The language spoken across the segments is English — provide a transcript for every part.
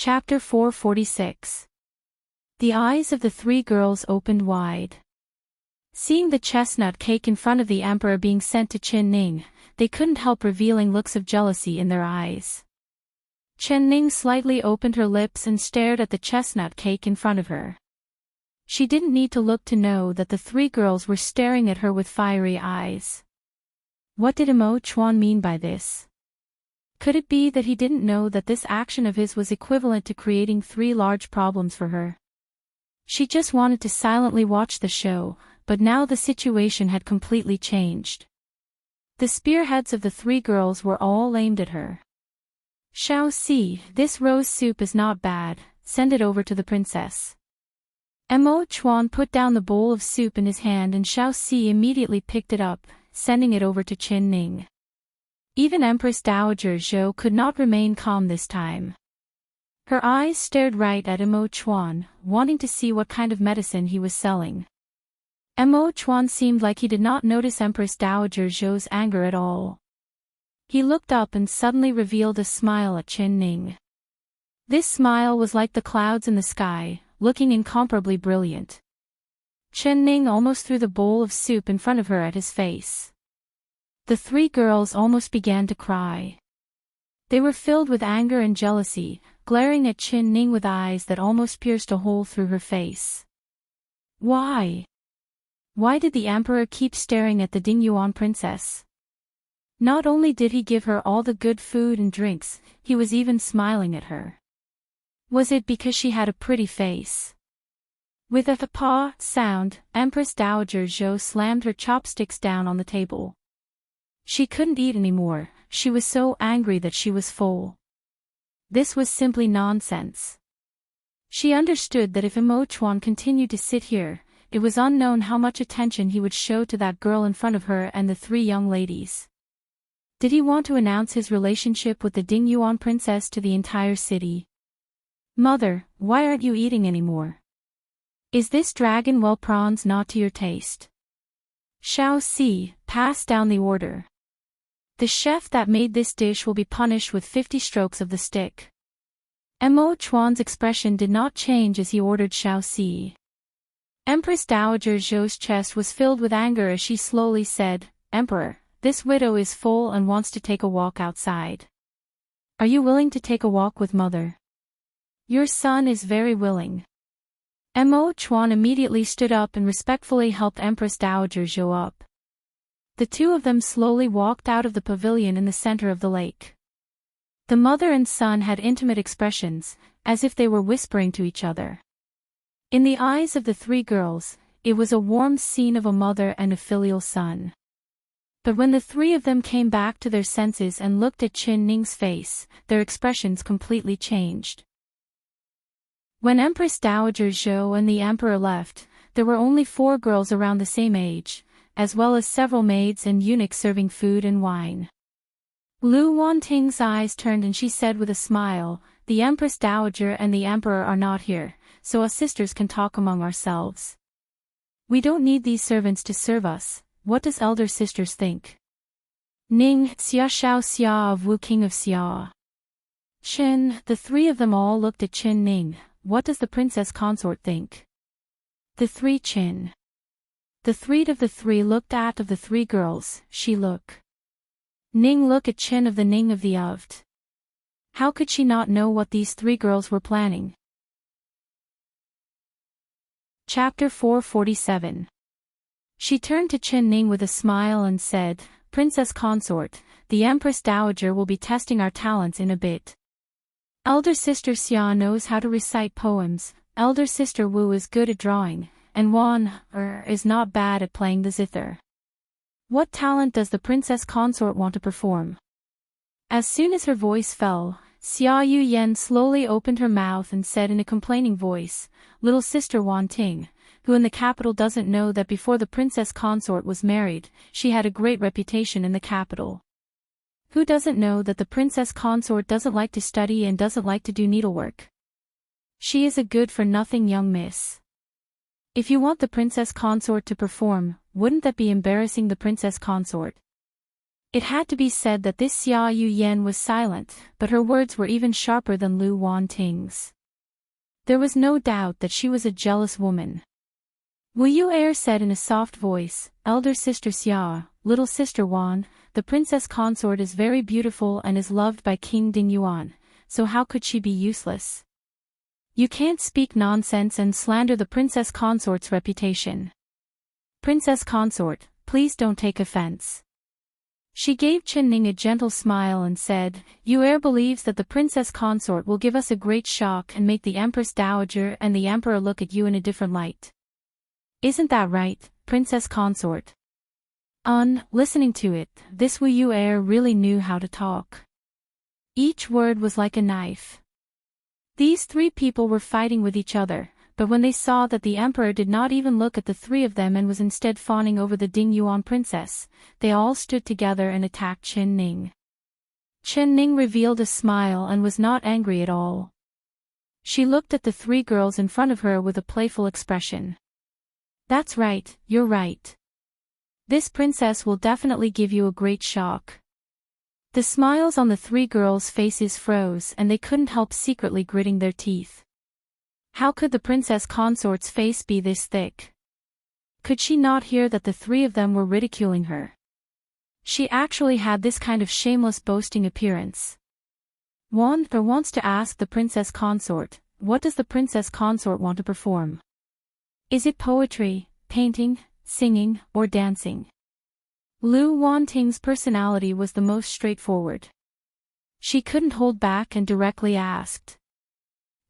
Chapter 446. The eyes of the three girls opened wide. Seeing the chestnut cake in front of the emperor being sent to Chen Ning, they couldn't help revealing looks of jealousy in their eyes. Chen Ning slightly opened her lips and stared at the chestnut cake in front of her. She didn't need to look to know that the three girls were staring at her with fiery eyes. What did Imo Chuan mean by this? Could it be that he didn't know that this action of his was equivalent to creating three large problems for her? She just wanted to silently watch the show, but now the situation had completely changed. The spearheads of the three girls were all aimed at her. Xiao Si, this rose soup is not bad, send it over to the princess. Imo Chuan put down the bowl of soup in his hand and Xiao Si immediately picked it up, sending it over to Chen Ning. Even Empress Dowager Zhou could not remain calm this time. Her eyes stared right at Imo Chuan, wanting to see what kind of medicine he was selling. Imo Chuan seemed like he did not notice Empress Dowager Zhou's anger at all. He looked up and suddenly revealed a smile at Chen Ning. This smile was like the clouds in the sky, looking incomparably brilliant. Chen Ning almost threw the bowl of soup in front of her at his face. The three girls almost began to cry. They were filled with anger and jealousy, glaring at Chen Ning with eyes that almost pierced a hole through her face. Why? Why did the emperor keep staring at the Dingyuan princess? Not only did he give her all the good food and drinks, he was even smiling at her. Was it because she had a pretty face? With a "pa" sound, Empress Dowager Zhou slammed her chopsticks down on the table. She couldn't eat anymore, she was so angry that she was full. This was simply nonsense. She understood that if Imo Chuan continued to sit here, it was unknown how much attention he would show to that girl in front of her and the three young ladies. Did he want to announce his relationship with the Dingyuan princess to the entire city? Mother, why aren't you eating anymore? Is this dragon well prawns not to your taste? Xiao Si, pass down the order. The chef that made this dish will be punished with 50 strokes of the stick. Imo Chuan's expression did not change as he ordered Xiao Si. Empress Dowager Zhou's chest was filled with anger as she slowly said, Emperor, this widow is full and wants to take a walk outside. Are you willing to take a walk with mother? Your son is very willing. Imo Chuan immediately stood up and respectfully helped Empress Dowager Zhou up. The two of them slowly walked out of the pavilion in the center of the lake. The mother and son had intimate expressions, as if they were whispering to each other. In the eyes of the three girls, it was a warm scene of a mother and a filial son. But when the three of them came back to their senses and looked at Chen Ning's face, their expressions completely changed. When Empress Dowager Zhou and the emperor left, there were only 4 girls around the same age, as well as several maids and eunuchs serving food and wine. Lu Wanting's eyes turned and she said with a smile, the Empress Dowager and the emperor are not here, so us sisters can talk among ourselves. We don't need these servants to serve us, what does elder sisters think? Ning, Xia Xiao Xia of Wu King of Xia. Chen, the three of them all looked at Chen Ning, what does the princess consort think? The three Chin. The three of the three looked at of the three girls, she look. Ning look at Chen of the Ning of the Oved. How could she not know what these three girls were planning? Chapter 447. She turned to Chen Ning with a smile and said, Princess Consort, the Empress Dowager will be testing our talents in a bit. Elder sister Xia knows how to recite poems, elder sister Wu is good at drawing, and Wan is not bad at playing the zither. What talent does the princess consort want to perform? As soon as her voice fell, Xia Yu Yen slowly opened her mouth and said in a complaining voice, Little sister Wan Ting, who in the capital doesn't know that before the princess consort was married, she had a great reputation in the capital. Who doesn't know that the princess consort doesn't like to study and doesn't like to do needlework? She is a good-for-nothing young miss. If you want the princess consort to perform, wouldn't that be embarrassing the princess consort? It had to be said that this Xia Yuyan was silent, but her words were even sharper than Lu Wanting's. There was no doubt that she was a jealous woman. Wu Yu'er said in a soft voice, "Elder sister Xia, little sister Wan, the princess consort is very beautiful and is loved by King Dingyuan, so how could she be useless? You can't speak nonsense and slander the princess consort's reputation. Princess consort, please don't take offense." She gave Chenning a gentle smile and said, "Yu'er believes that the princess consort will give us a great shock and make the Empress Dowager and the Emperor look at you in a different light. Isn't that right, princess consort?" Listening to it, this Wu Yu'er really knew how to talk. Each word was like a knife. These three people were fighting with each other, but when they saw that the emperor did not even look at the three of them and was instead fawning over the Dingyuan princess, they all stood together and attacked Chen Ning. Chen Ning revealed a smile and was not angry at all. She looked at the three girls in front of her with a playful expression. "That's right, you're right. This princess will definitely give you a great shock." The smiles on the three girls' faces froze and they couldn't help secretly gritting their teeth. How could the princess consort's face be this thick? Could she not hear that the three of them were ridiculing her? She actually had this kind of shameless boasting appearance. Wan wants to ask the princess consort, what does the princess consort want to perform? Is it poetry, painting, singing, or dancing? Lu Wanting's personality was the most straightforward. She couldn't hold back and directly asked.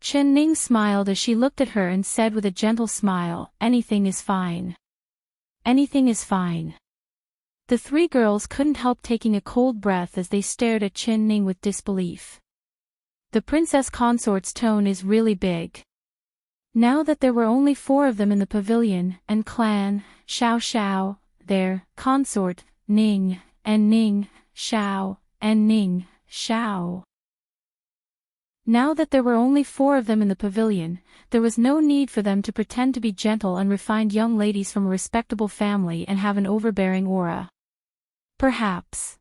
Chen Ning smiled as she looked at her and said with a gentle smile, "Anything is fine. Anything is fine." The three girls couldn't help taking a cold breath as they stared at Chen Ning with disbelief. The princess consort's tone is really big. Now that there were only 4 of them in the pavilion, and clan, Xiao Xiao, their consort, Ning, and Ning, Xiao, and Ning, Xiao. Now that there were only 4 of them in the pavilion, there was no need for them to pretend to be gentle and refined young ladies from a respectable family and have an overbearing aura. Perhaps.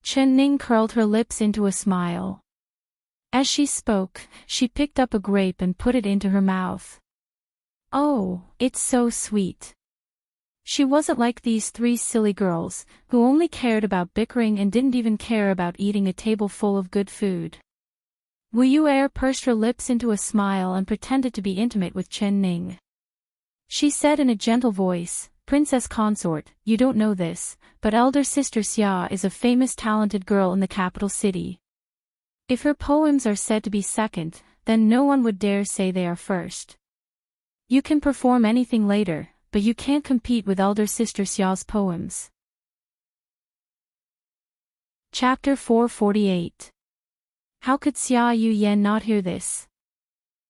Chen Ning curled her lips into a smile. As she spoke, she picked up a grape and put it into her mouth. Oh, it's so sweet. She wasn't like these 3 silly girls, who only cared about bickering and didn't even care about eating a table full of good food. Wu Yu'er pursed her lips into a smile and pretended to be intimate with Chen Ning. She said in a gentle voice, "Princess consort, you don't know this, but elder sister Xia is a famous talented girl in the capital city. If her poems are said to be second, then no one would dare say they are first. You can perform anything later, but you can't compete with elder sister Xia's poems." Chapter 448. How could Xia Yuyan not hear this?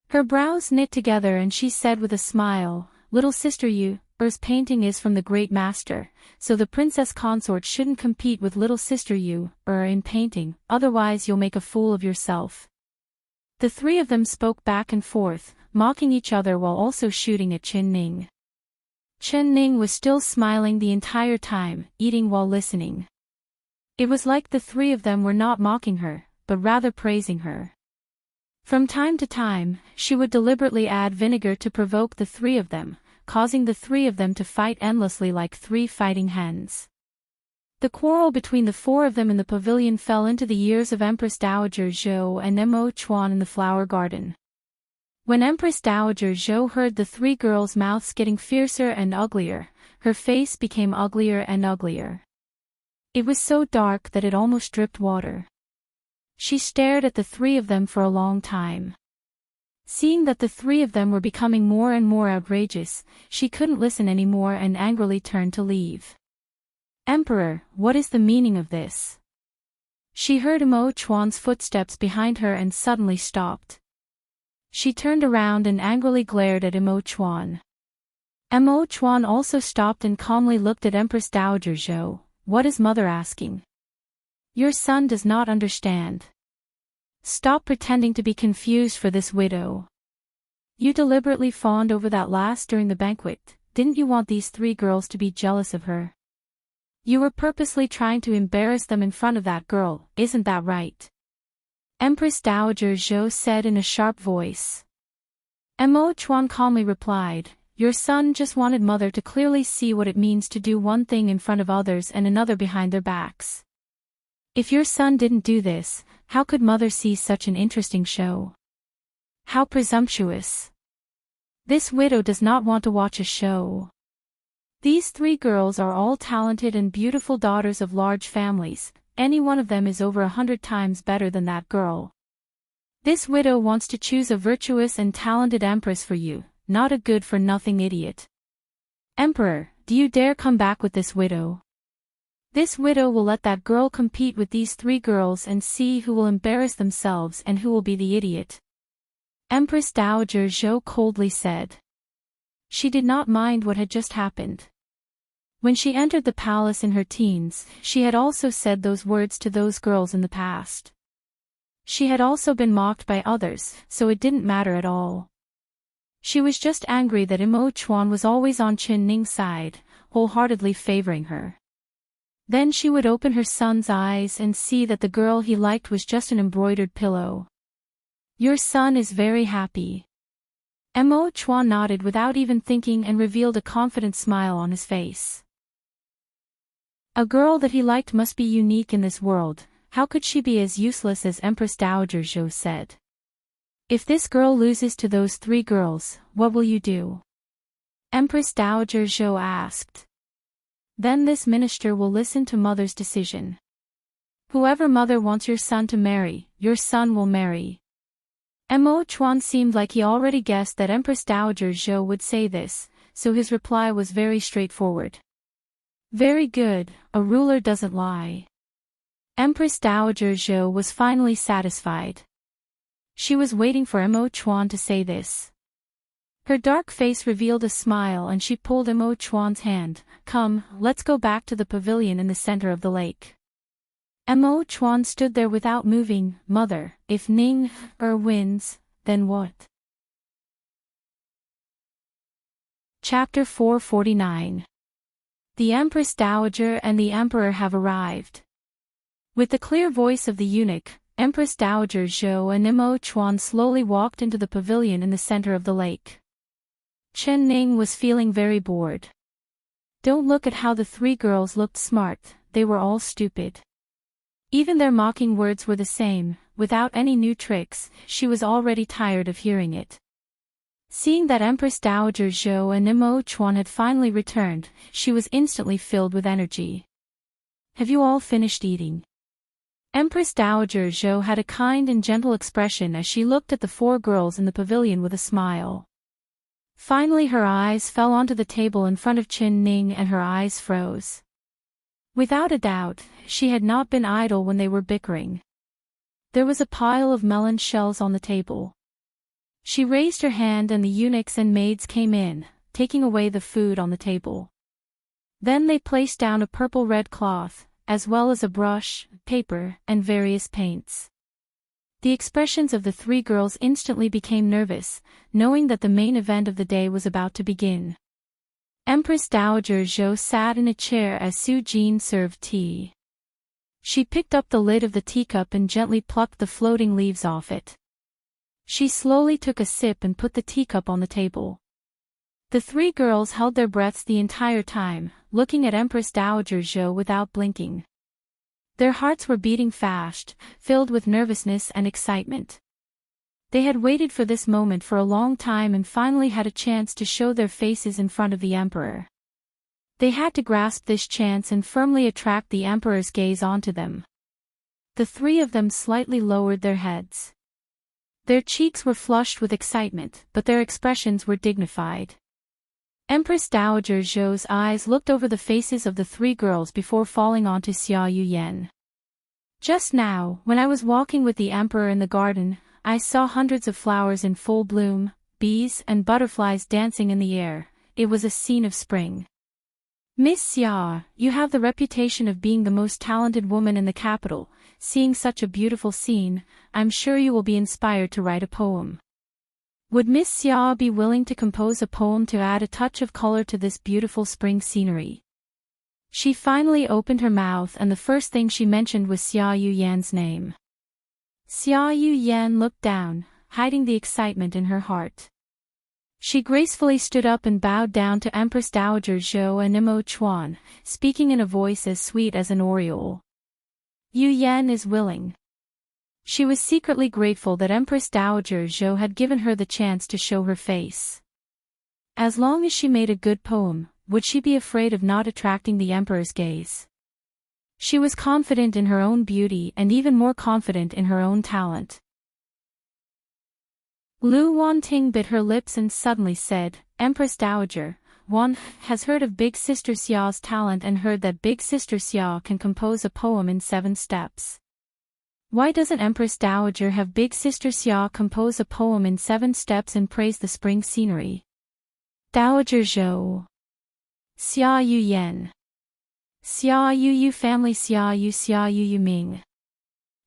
Her brows knit together and she said with a smile, "Little sister Yu's painting is from the great master, so the princess consort shouldn't compete with little sister Yu in painting, otherwise you'll make a fool of yourself." The 3 of them spoke back and forth, mocking each other while also shooting at Chen Ning. Chen Ning was still smiling the entire time, eating while listening. It was like the 3 of them were not mocking her, but rather praising her. From time to time, she would deliberately add vinegar to provoke the 3 of them, causing the 3 of them to fight endlessly like 3 fighting hens. The quarrel between the 4 of them in the pavilion fell into the ears of Empress Dowager Zhou and Mo Chuan in the flower garden. When Empress Dowager Zhou heard the 3 girls' mouths getting fiercer and uglier, her face became uglier and uglier. It was so dark that it almost dripped water. She stared at the 3 of them for a long time. Seeing that the 3 of them were becoming more and more outrageous, she couldn't listen anymore and angrily turned to leave. "Emperor, what is the meaning of this?" She heard Mo Chuan's footsteps behind her and suddenly stopped. She turned around and angrily glared at Mo Chuan. Mo Chuan also stopped and calmly looked at Empress Dowager Zhou. "What is mother asking? Your son does not understand. Stop pretending to be confused for this widow. You deliberately fawned over that lass during the banquet, didn't you want these 3 girls to be jealous of her? You were purposely trying to embarrass them in front of that girl, isn't that right? Empress Dowager Zhou said in a sharp voice. Mo Chuan calmly replied, your son just wanted mother to clearly see what it means to do one thing in front of others and another behind their backs. If your son didn't do this, how could mother see such an interesting show? How presumptuous. This widow does not want to watch a show. These 3 girls are all talented and beautiful daughters of large families, any one of them is over 100 times better than that girl. This widow wants to choose a virtuous and talented empress for you, not a good-for-nothing idiot. Emperor, do you dare come back with this widow? This widow will let that girl compete with these 3 girls and see who will embarrass themselves and who will be the idiot. Empress Dowager Zhou coldly said. She did not mind what had just happened. When she entered the palace in her teens, she had also said those words to those girls in the past. She had also been mocked by others, so it didn't matter at all. She was just angry that Mo Chuan was always on Qin Ning's side, wholeheartedly favoring her. Then she would open her son's eyes and see that the girl he liked was just an embroidered pillow. Your son is very happy. Mo Chuan nodded without even thinking and revealed a confident smile on his face. A girl that he liked must be unique in this world, how could she be as useless as Empress Dowager Zhou said? If this girl loses to those 3 girls, what will you do? Empress Dowager Zhou asked. Then this minister will listen to mother's decision. Whoever mother wants your son to marry, your son will marry. Mo Chuan seemed like he already guessed that Empress Dowager Zhou would say this, so his reply was very straightforward. Very good, a ruler doesn't lie. Empress Dowager Zhou was finally satisfied. She was waiting for Mo Chuan to say this. Her dark face revealed a smile and she pulled Mo Chuan's hand. Come, let's go back to the pavilion in the center of the lake. Mo Chuan stood there without moving. Mother, if Ning wins, then what? Chapter 449. The Empress Dowager and the Emperor have arrived. With the clear voice of the eunuch, Empress Dowager Zhou and Mo Chuan slowly walked into the pavilion in the center of the lake. Qin Ning was feeling very bored. Don't look at how the 3 girls looked smart, they were all stupid. Even their mocking words were the same, without any new tricks, she was already tired of hearing it. Seeing that Empress Dowager Zhou and Mo Chuan had finally returned, she was instantly filled with energy. Have you all finished eating? Empress Dowager Zhou had a kind and gentle expression as she looked at the 4 girls in the pavilion with a smile. Finally her eyes fell onto the table in front of Qin Ning and her eyes froze. Without a doubt, she had not been idle when they were bickering. There was a pile of melon shells on the table. She raised her hand and the eunuchs and maids came in, taking away the food on the table. Then they placed down a purple-red cloth, as well as a brush, paper, and various paints. The expressions of the 3 girls instantly became nervous, knowing that the main event of the day was about to begin. Empress Dowager Zhou sat in a chair as Su Jin served tea. She picked up the lid of the teacup and gently plucked the floating leaves off it. She slowly took a sip and put the teacup on the table. The 3 girls held their breaths the entire time, looking at Empress Dowager Zhou without blinking. Their hearts were beating fast, filled with nervousness and excitement. They had waited for this moment for a long time and finally had a chance to show their faces in front of the emperor. They had to grasp this chance and firmly attract the emperor's gaze onto them. The 3 of them slightly lowered their heads. Their cheeks were flushed with excitement, but their expressions were dignified. Empress Dowager Zhou's eyes looked over the faces of the 3 girls before falling onto Xia Yuyan. Just now, when I was walking with the emperor in the garden, I saw hundreds of flowers in full bloom, bees and butterflies dancing in the air. It was a scene of spring. Miss Xia, you have the reputation of being the most talented woman in the capital. Seeing such a beautiful scene, I'm sure you will be inspired to write a poem. Would Miss Xia be willing to compose a poem to add a touch of color to this beautiful spring scenery? She finally opened her mouth and the first thing she mentioned was Xia Yuyan's name. Xia Yuyan looked down, hiding the excitement in her heart. She gracefully stood up and bowed down to Empress Dowager Zhou and Imo Chuan, speaking in a voice as sweet as an aureole. Yuyan is willing. She was secretly grateful that Empress Dowager Zhou had given her the chance to show her face. As long as she made a good poem, would she be afraid of not attracting the emperor's gaze? She was confident in her own beauty and even more confident in her own talent. Lu Wanting bit her lips and suddenly said, Empress Dowager, one has heard of Big Sister Xia's talent and heard that Big Sister Xia can compose a poem in 7 steps. Why doesn't Empress Dowager have Big Sister Xia compose a poem in 7 steps and praise the spring scenery? Dowager Zhou. Xia Yuyan. Xia Yu family Xia Yu Ming.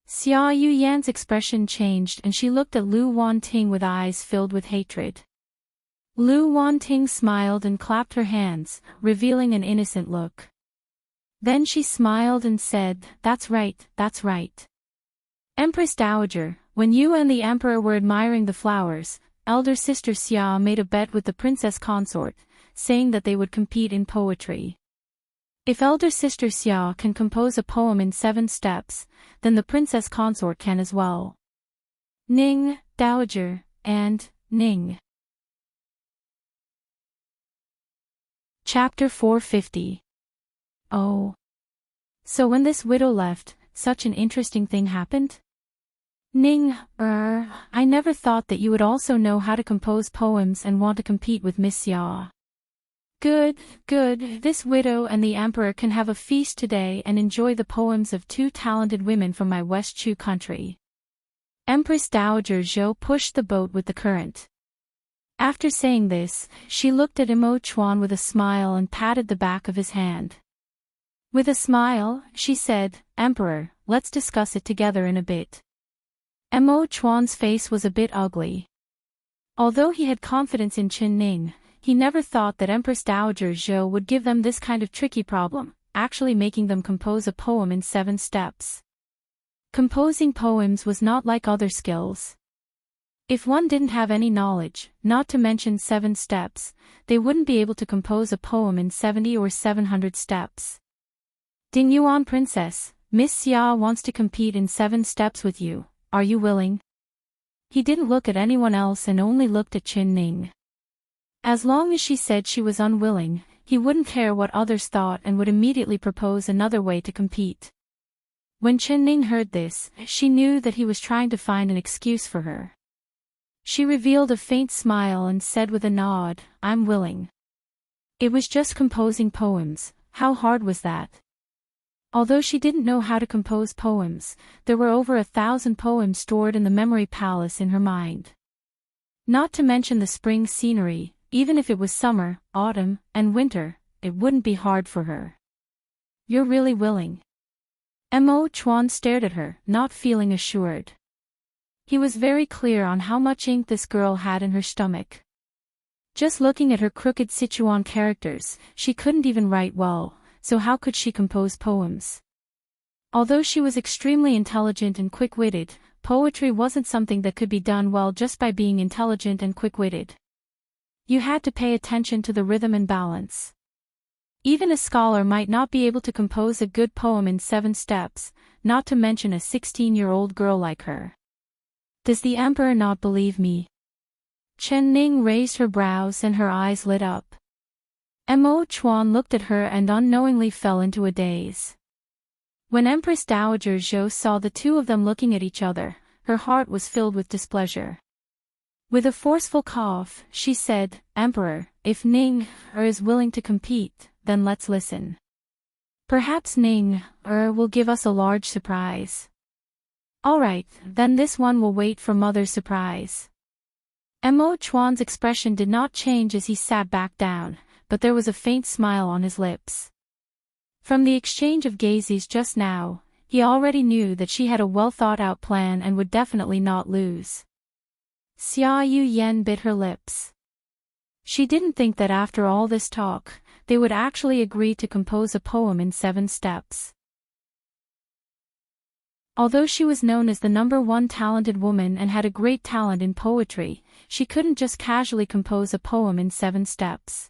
Xia Yuyan's expression changed and she looked at Lu Wanting with eyes filled with hatred. Lu Wanting smiled and clapped her hands, revealing an innocent look. Then she smiled and said, That's right, that's right. Empress Dowager, when you and the emperor were admiring the flowers, elder sister Xia made a bet with the princess consort, saying that they would compete in poetry. If elder sister Xia can compose a poem in 7 steps, then the princess consort can as well. Ning, Dowager, and Ning. Chapter 450. Oh. So when this widow left, such an interesting thing happened? Ning, I never thought that you would also know how to compose poems and want to compete with Miss Xia. Good, good, this widow and the emperor can have a feast today and enjoy the poems of 2 talented women from my West Chu country. Empress Dowager Zhou pushed the boat with the current. After saying this, she looked at Imo Chuan with a smile and patted the back of his hand. With a smile, she said, Emperor, let's discuss it together in a bit. Imo Chuan's face was a bit ugly. Although he had confidence in Qin Ning, he never thought that Empress Dowager Zhou would give them this kind of tricky problem, actually making them compose a poem in 7 steps. Composing poems was not like other skills. If one didn't have any knowledge, not to mention 7 steps, they wouldn't be able to compose a poem in 70 or 700 steps. Ding Yuan Princess, Miss Xia wants to compete in 7 steps with you, are you willing? He didn't look at anyone else and only looked at Qin Ning. As long as she said she was unwilling, he wouldn't care what others thought and would immediately propose another way to compete. When Qin Ning heard this, she knew that he was trying to find an excuse for her. She revealed a faint smile and said with a nod, I'm willing. It was just composing poems, how hard was that? Although she didn't know how to compose poems, there were over 1,000 poems stored in the memory palace in her mind. Not to mention the spring scenery, even if it was summer, autumn, and winter, it wouldn't be hard for her. You're really willing? Imo Chuan stared at her, not feeling assured. He was very clear on how much ink this girl had in her stomach. Just looking at her crooked Sichuan characters, she couldn't even write well, so how could she compose poems? Although she was extremely intelligent and quick-witted, poetry wasn't something that could be done well just by being intelligent and quick-witted. You had to pay attention to the rhythm and balance. Even a scholar might not be able to compose a good poem in 7 steps, not to mention a 16-year-old girl like her. Does the emperor not believe me? Qin Ning raised her brows and her eyes lit up. Imo Chuan looked at her and unknowingly fell into a daze. When Empress Dowager Zhou saw the 2 of them looking at each other, her heart was filled with displeasure. With a forceful cough, she said, Emperor, if Ning is willing to compete, then let's listen. Perhaps Ning will give us a large surprise. Alright, then this one will wait for Mother's surprise. Imo Chuan's expression did not change as he sat back down, but there was a faint smile on his lips. From the exchange of gazes just now, he already knew that she had a well-thought-out plan and would definitely not lose. Xia Yuyan bit her lips. She didn't think that after all this talk, they would actually agree to compose a poem in 7 steps. Although she was known as the #1 talented woman and had a great talent in poetry, she couldn't just casually compose a poem in 7 steps.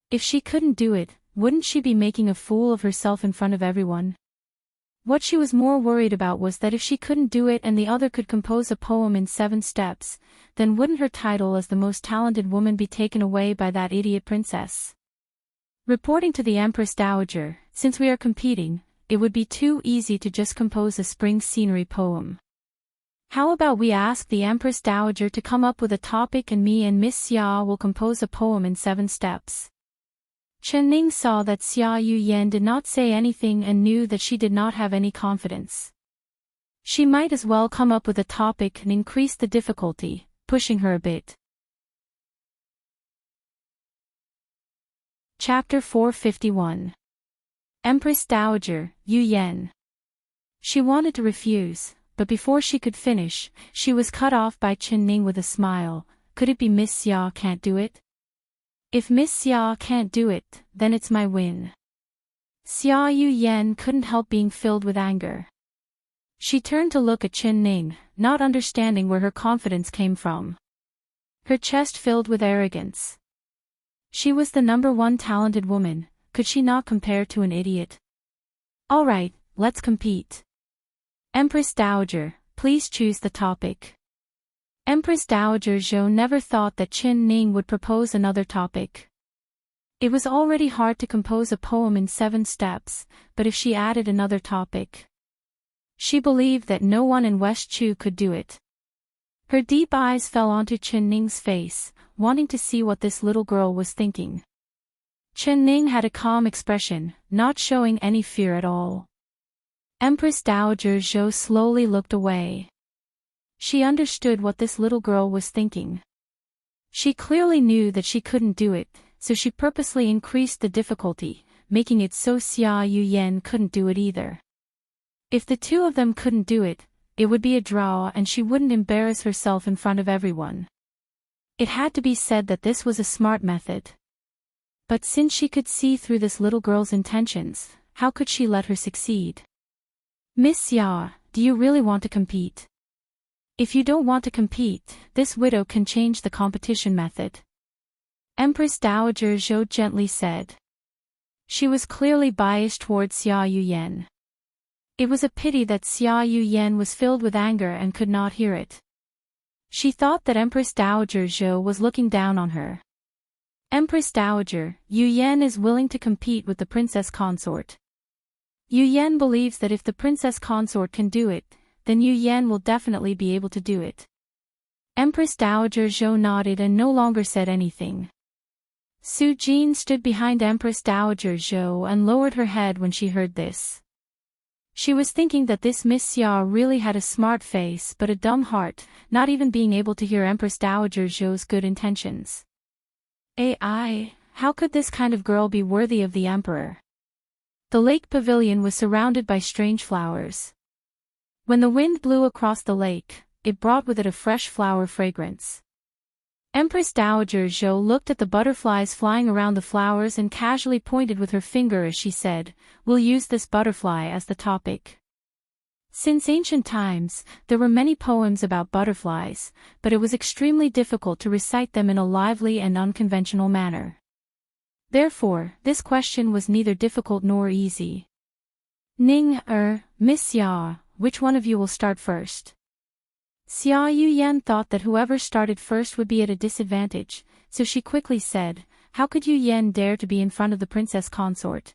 If she couldn't do it, wouldn't she be making a fool of herself in front of everyone? What she was more worried about was that if she couldn't do it and the other could compose a poem in 7 steps, then wouldn't her title as the most talented woman be taken away by that idiot princess? Reporting to the Empress Dowager, since we are competing, it would be too easy to just compose a spring scenery poem. How about we ask the Empress Dowager to come up with a topic and me and Miss Xia will compose a poem in 7 steps. Chen Ning saw that Xia Yuyan did not say anything and knew that she did not have any confidence. She might as well come up with a topic and increase the difficulty, pushing her a bit. Chapter 451. Empress Dowager, Yuyan. She wanted to refuse, but before she could finish, she was cut off by Chen Ning with a smile. Could it be Miss Xia can't do it? If Miss Xia can't do it, then it's my win. Xia Yuyan couldn't help being filled with anger. She turned to look at Chen Ning, not understanding where her confidence came from. Her chest filled with arrogance. She was the #1 talented woman, could she not compare to an idiot? All right, let's compete. Empress Dowager, please choose the topic. Empress Dowager Zhou never thought that Chen Ning would propose another topic. It was already hard to compose a poem in 7 steps, but if she added another topic, she believed that no one in West Chu could do it. Her deep eyes fell onto Chen Ning's face, wanting to see what this little girl was thinking. Chen Ning had a calm expression, not showing any fear at all. Empress Dowager Zhou slowly looked away. She understood what this little girl was thinking. She clearly knew that she couldn't do it, so she purposely increased the difficulty, making it so Xia Yuyan couldn't do it either. If the two of them couldn't do it, it would be a draw and she wouldn't embarrass herself in front of everyone. It had to be said that this was a smart method. But since she could see through this little girl's intentions, how could she let her succeed? Miss Xia, do you really want to compete? If you don't want to compete, this widow can change the competition method. Empress Dowager Zhou gently said. She was clearly biased towards Xia Yuyan. It was a pity that Xia Yuyan was filled with anger and could not hear it. She thought that Empress Dowager Zhou was looking down on her. Empress Dowager, Yuyan is willing to compete with the princess consort. Yuyan believes that if the princess consort can do it, then Yuyan will definitely be able to do it. Empress Dowager Zhou nodded and no longer said anything. Su Jin stood behind Empress Dowager Zhou and lowered her head when she heard this. She was thinking that this Miss Xia really had a smart face but a dumb heart, not even being able to hear Empress Dowager Zhou's good intentions. AI, how could this kind of girl be worthy of the emperor? The lake pavilion was surrounded by strange flowers. When the wind blew across the lake, it brought with it a fresh flower fragrance. Empress Dowager Zhou looked at the butterflies flying around the flowers and casually pointed with her finger as she said, "We'll use this butterfly as the topic." Since ancient times, there were many poems about butterflies, but it was extremely difficult to recite them in a lively and unconventional manner. Therefore, this question was neither difficult nor easy. Miss Xia, which one of you will start first? Xia Yuyan thought that whoever started first would be at a disadvantage, so she quickly said, "How could Yuyan dare to be in front of the princess consort?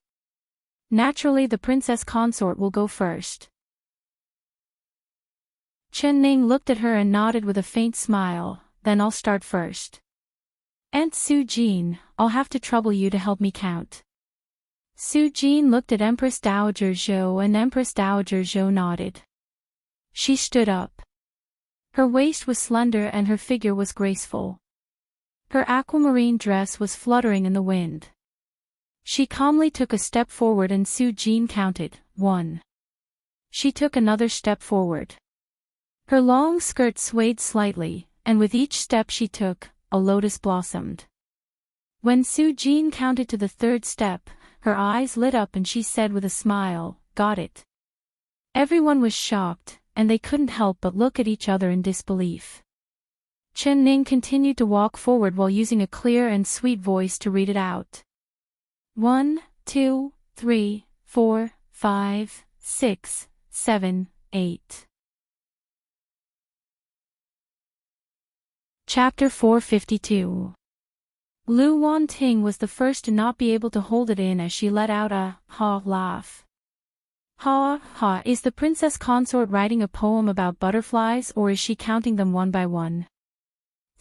Naturally the princess consort will go first." Chen Ning looked at her and nodded with a faint smile, "Then I'll start first. Aunt Su Jin, I'll have to trouble you to help me count." Su Jin looked at Empress Dowager Zhou and Empress Dowager Zhou nodded. She stood up. Her waist was slender and her figure was graceful. Her aquamarine dress was fluttering in the wind. She calmly took a step forward and Su Jin counted, 1. She took another step forward. Her long skirt swayed slightly, and with each step she took, a lotus blossomed. When Su Jin counted to the third step, her eyes lit up and she said with a smile, "Got it." Everyone was shocked, and they couldn't help but look at each other in disbelief. Chen Ning continued to walk forward while using a clear and sweet voice to read it out. 1, 2, 3, 4, 5, 6, 7, 8. Chapter 452. Lu Wanting was the first to not be able to hold it in as she let out a ha laugh. Ha ha, is the princess consort writing a poem about butterflies or is she counting them one by one?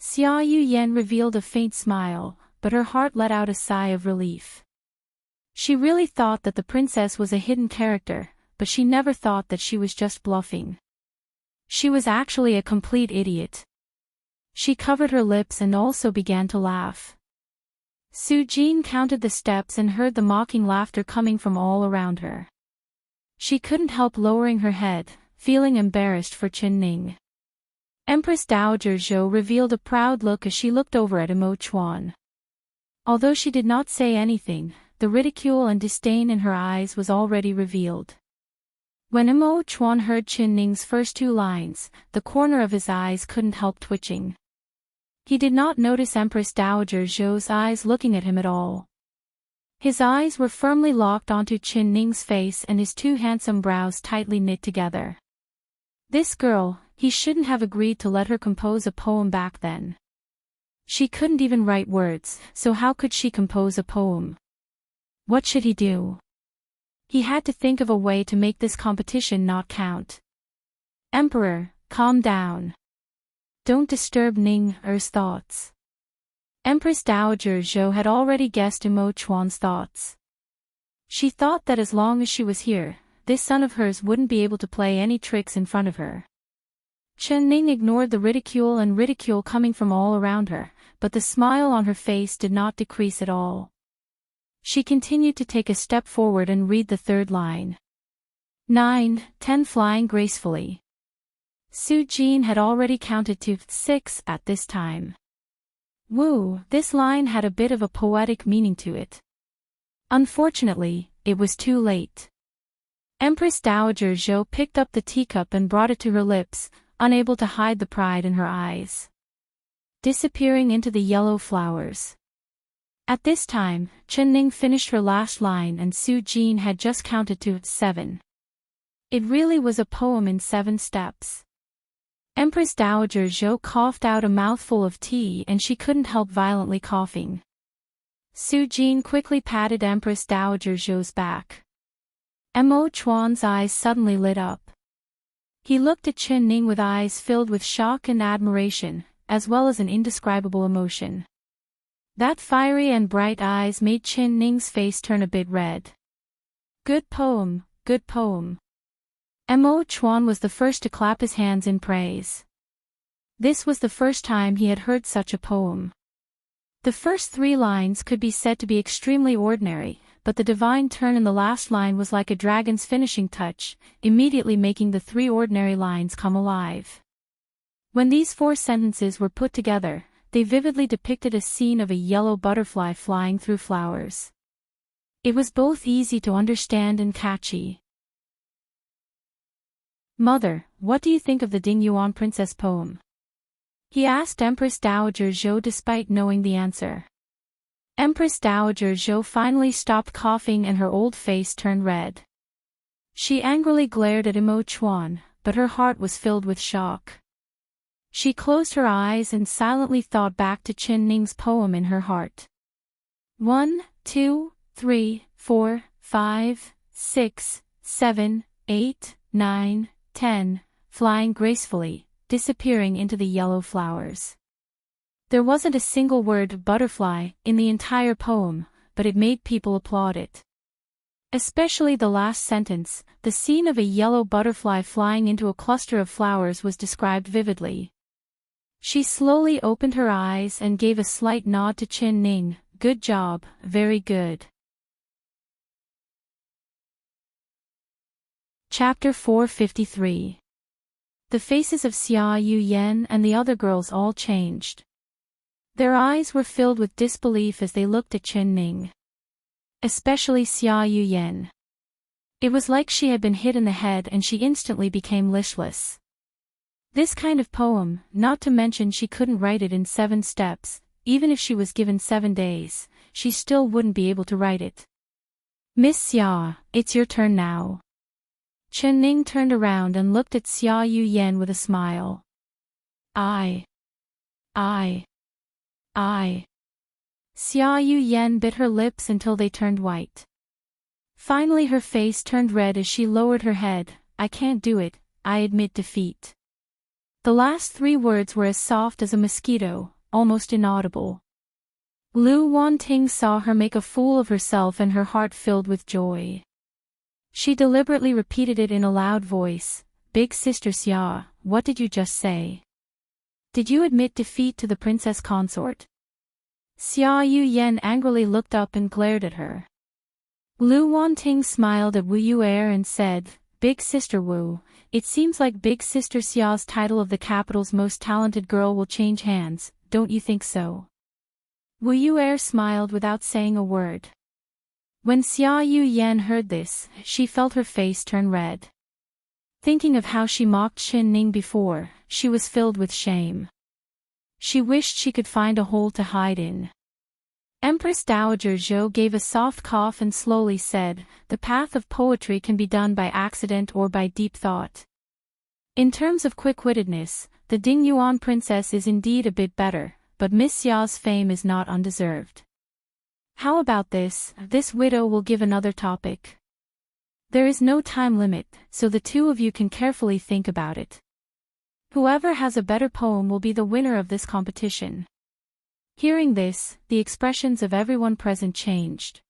Xia Yuyan revealed a faint smile, but her heart let out a sigh of relief. She really thought that the princess was a hidden character, but she never thought that she was just bluffing. She was actually a complete idiot. She covered her lips and also began to laugh. Su Jin counted the steps and heard the mocking laughter coming from all around her. She couldn't help lowering her head, feeling embarrassed for Chen Ning. Empress Dowager Zhou revealed a proud look as she looked over at Imo Chuan. Although she did not say anything, the ridicule and disdain in her eyes was already revealed. When Imo Chuan heard Chen Ning's first two lines, the corner of his eyes couldn't help twitching. He did not notice Empress Dowager Zhou's eyes looking at him at all. His eyes were firmly locked onto Chen Ning's face and his two handsome brows tightly knit together. This girl, he shouldn't have agreed to let her compose a poem back then. She couldn't even write words, so how could she compose a poem? What should he do? He had to think of a way to make this competition not count. Emperor, calm down. Don't disturb Ning Er's thoughts. Empress Dowager Zhou had already guessed Imo Chuan's thoughts. She thought that as long as she was here, this son of hers wouldn't be able to play any tricks in front of her. Chen Ning ignored the ridicule coming from all around her, but the smile on her face did not decrease at all. She continued to take a step forward and read the third line. 9, 10 flying gracefully. Su Jin had already counted to 6 at this time. Woo, this line had a bit of a poetic meaning to it. Unfortunately, it was too late. Empress Dowager Zhou picked up the teacup and brought it to her lips, unable to hide the pride in her eyes. Disappearing into the yellow flowers. At this time, Chen Ning finished her last line and Su Jin had just counted to 7. It really was a poem in 7 steps. Empress Dowager Zhou coughed out a mouthful of tea and she couldn't help violently coughing. Su Jin quickly patted Empress Dowager Zhou's back. Imo Chuan's eyes suddenly lit up. He looked at Chen Ning with eyes filled with shock and admiration, as well as an indescribable emotion. That fiery and bright eyes made Chen Ning's face turn a bit red. Good poem, good poem. Imo Chuan was the first to clap his hands in praise. This was the first time he had heard such a poem. The first 3 lines could be said to be extremely ordinary, but the divine turn in the last line was like a dragon's finishing touch, immediately making the 3 ordinary lines come alive. When these 4 sentences were put together, they vividly depicted a scene of a yellow butterfly flying through flowers. It was both easy to understand and catchy. Mother, what do you think of the Ding Yuan princess poem? He asked Empress Dowager Zhou despite knowing the answer. Empress Dowager Zhou finally stopped coughing and her old face turned red. She angrily glared at Imo Chuan, but her heart was filled with shock. She closed her eyes and silently thought back to Chen Ning's poem in her heart. 1, 2, 3, 4, 5, 6, 7, 8, 9, 10, flying gracefully, disappearing into the yellow flowers. There wasn't a single word butterfly in the entire poem, but it made people applaud it. Especially the last sentence, the scene of a yellow butterfly flying into a cluster of flowers was described vividly. She slowly opened her eyes and gave a slight nod to Chen Ning. Good job, very good. Chapter 453. The faces of Xia Yuyan and the other girls all changed. Their eyes were filled with disbelief as they looked at Chen Ning. Especially Xia Yuyan. It was like she had been hit in the head and she instantly became listless. This kind of poem, not to mention she couldn't write it in 7 steps, even if she was given 7 days, she still wouldn't be able to write it. Miss Xia, it's your turn now. Chen Ning turned around and looked at Xia Yuyan with a smile. I. Xia Yuyan bit her lips until they turned white. Finally her face turned red as she lowered her head. I can't do it, I admit defeat. The last 3 words were as soft as a mosquito, almost inaudible. Lu Wanting saw her make a fool of herself and her heart filled with joy. She deliberately repeated it in a loud voice. Big Sister Xia, what did you just say? Did you admit defeat to the princess consort? Xia Yuyan angrily looked up and glared at her. Lu Wanting smiled at Wu Yuer and said, Big Sister Wu, it seems like Big Sister Xia's title of the capital's most talented girl will change hands, don't you think so? Wu Yuer smiled without saying a word. When Xia Yuyan heard this, she felt her face turn red. Thinking of how she mocked Chen Ning before, she was filled with shame. She wished she could find a hole to hide in. Empress Dowager Zhou gave a soft cough and slowly said, the path of poetry can be done by accident or by deep thought. In terms of quick-wittedness, the Ding Yuan princess is indeed a bit better, but Miss Xia's fame is not undeserved. How about this? This widow will give another topic. There is no time limit, so the 2 of you can carefully think about it. Whoever has a better poem will be the winner of this competition. Hearing this, the expressions of everyone present changed.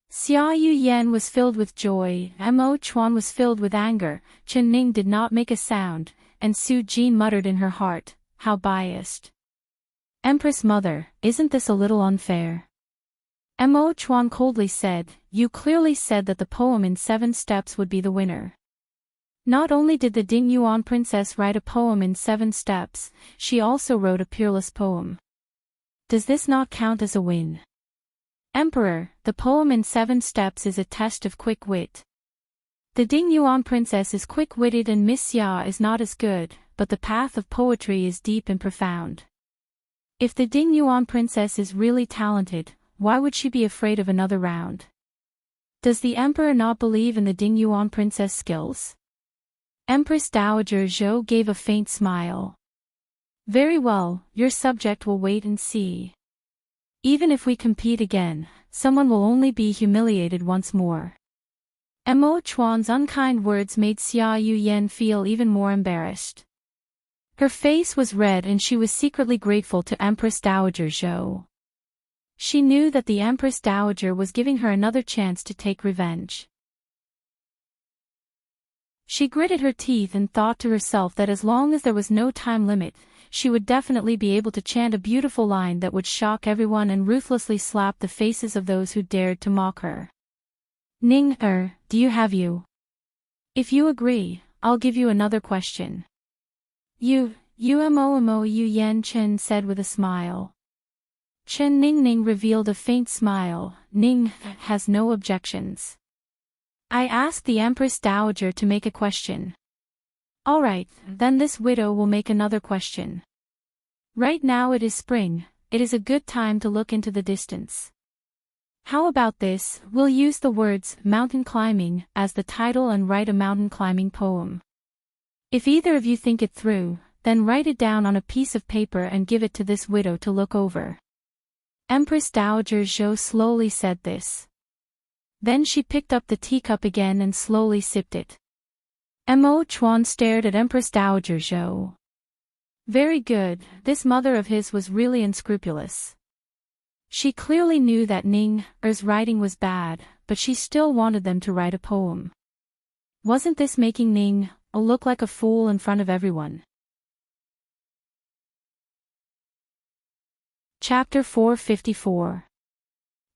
Xia Yuyan was filled with joy, Mo Chuan was filled with anger, Chen Ning did not make a sound, and Su Jin muttered in her heart, how biased. Empress Mother, isn't this a little unfair? Mo Chuan coldly said, you clearly said that the poem in 7 steps would be the winner. Not only did the Ding Yuan princess write a poem in 7 steps, she also wrote a peerless poem. Does this not count as a win? Emperor, the poem in 7 steps is a test of quick wit. The Ding Yuan princess is quick-witted and Miss Xia is not as good, but the path of poetry is deep and profound. If the Ding Yuan princess is really talented, why would she be afraid of another round? Does the emperor not believe in the Ding Yuan princess skills? Empress Dowager Zhou gave a faint smile. Very well, your subject will wait and see. Even if we compete again, someone will only be humiliated once more. Mo Chuan's unkind words made Xia Yuyan feel even more embarrassed. Her face was red and she was secretly grateful to Empress Dowager Zhou. She knew that the Empress Dowager was giving her another chance to take revenge. She gritted her teeth and thought to herself that as long as there was no time limit, she would definitely be able to chant a beautiful line that would shock everyone and ruthlessly slap the faces of those who dared to mock her. Ning, do you have you? If you agree, I'll give you another question. You Yuyan Chen said with a smile. Chen Ning revealed a faint smile. Ning has no objections. I asked the Empress Dowager to make a question. All right, then this widow will make another question. Right now it is spring, it is a good time to look into the distance. How about this, we'll use the words mountain climbing as the title and write a mountain climbing poem. If either of you think it through, then write it down on a piece of paper and give it to this widow to look over. Empress Dowager Zhou slowly said this. Then she picked up the teacup again and slowly sipped it. Mo Chuan stared at Empress Dowager Zhou. Very good, this mother of his was really unscrupulous. She clearly knew that Ning Er's writing was bad, but she still wanted them to write a poem. Wasn't this making Ning look like a fool in front of everyone? Chapter 454.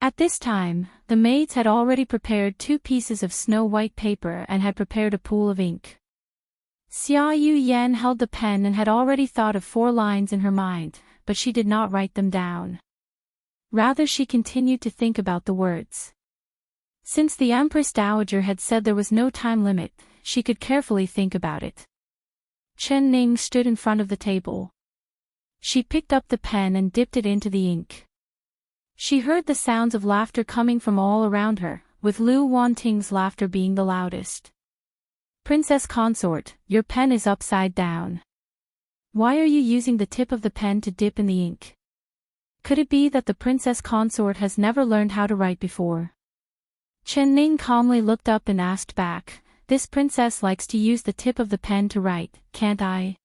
At this time, the maids had already prepared 2 pieces of snow-white paper and had prepared a pool of ink. Xia Yuyan held the pen and had already thought of 4 lines in her mind, but she did not write them down. Rather, she continued to think about the words. Since the Empress Dowager had said there was no time limit, she could carefully think about it. Chen Ning stood in front of the table. She picked up the pen and dipped it into the ink. She heard the sounds of laughter coming from all around her, with Lu Wanting's laughter being the loudest. Princess Consort, your pen is upside down. Why are you using the tip of the pen to dip in the ink? Could it be that the Princess Consort has never learned how to write before? Chen Ning calmly looked up and asked back, this princess likes to use the tip of the pen to write, can't I?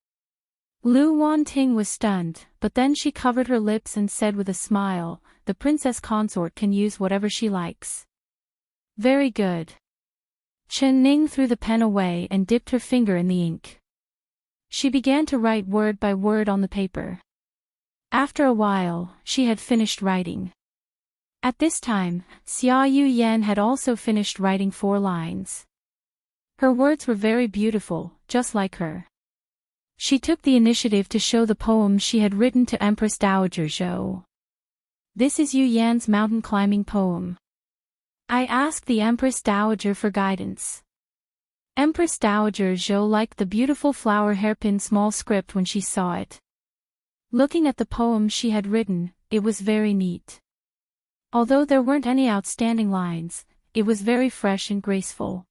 Lu Wanting was stunned, but then she covered her lips and said with a smile, the Princess Consort can use whatever she likes. Very good. Chen Ning threw the pen away and dipped her finger in the ink. She began to write word by word on the paper. After a while, she had finished writing. At this time, Xia Yuyan had also finished writing 4 lines. Her words were very beautiful, just like her. She took the initiative to show the poem she had written to Empress Dowager Zhou. This is Yuyan's mountain climbing poem. I asked the Empress Dowager for guidance. Empress Dowager Zhou liked the beautiful flower hairpin small script when she saw it. Looking at the poem she had written, it was very neat. Although there weren't any outstanding lines, it was very fresh and graceful.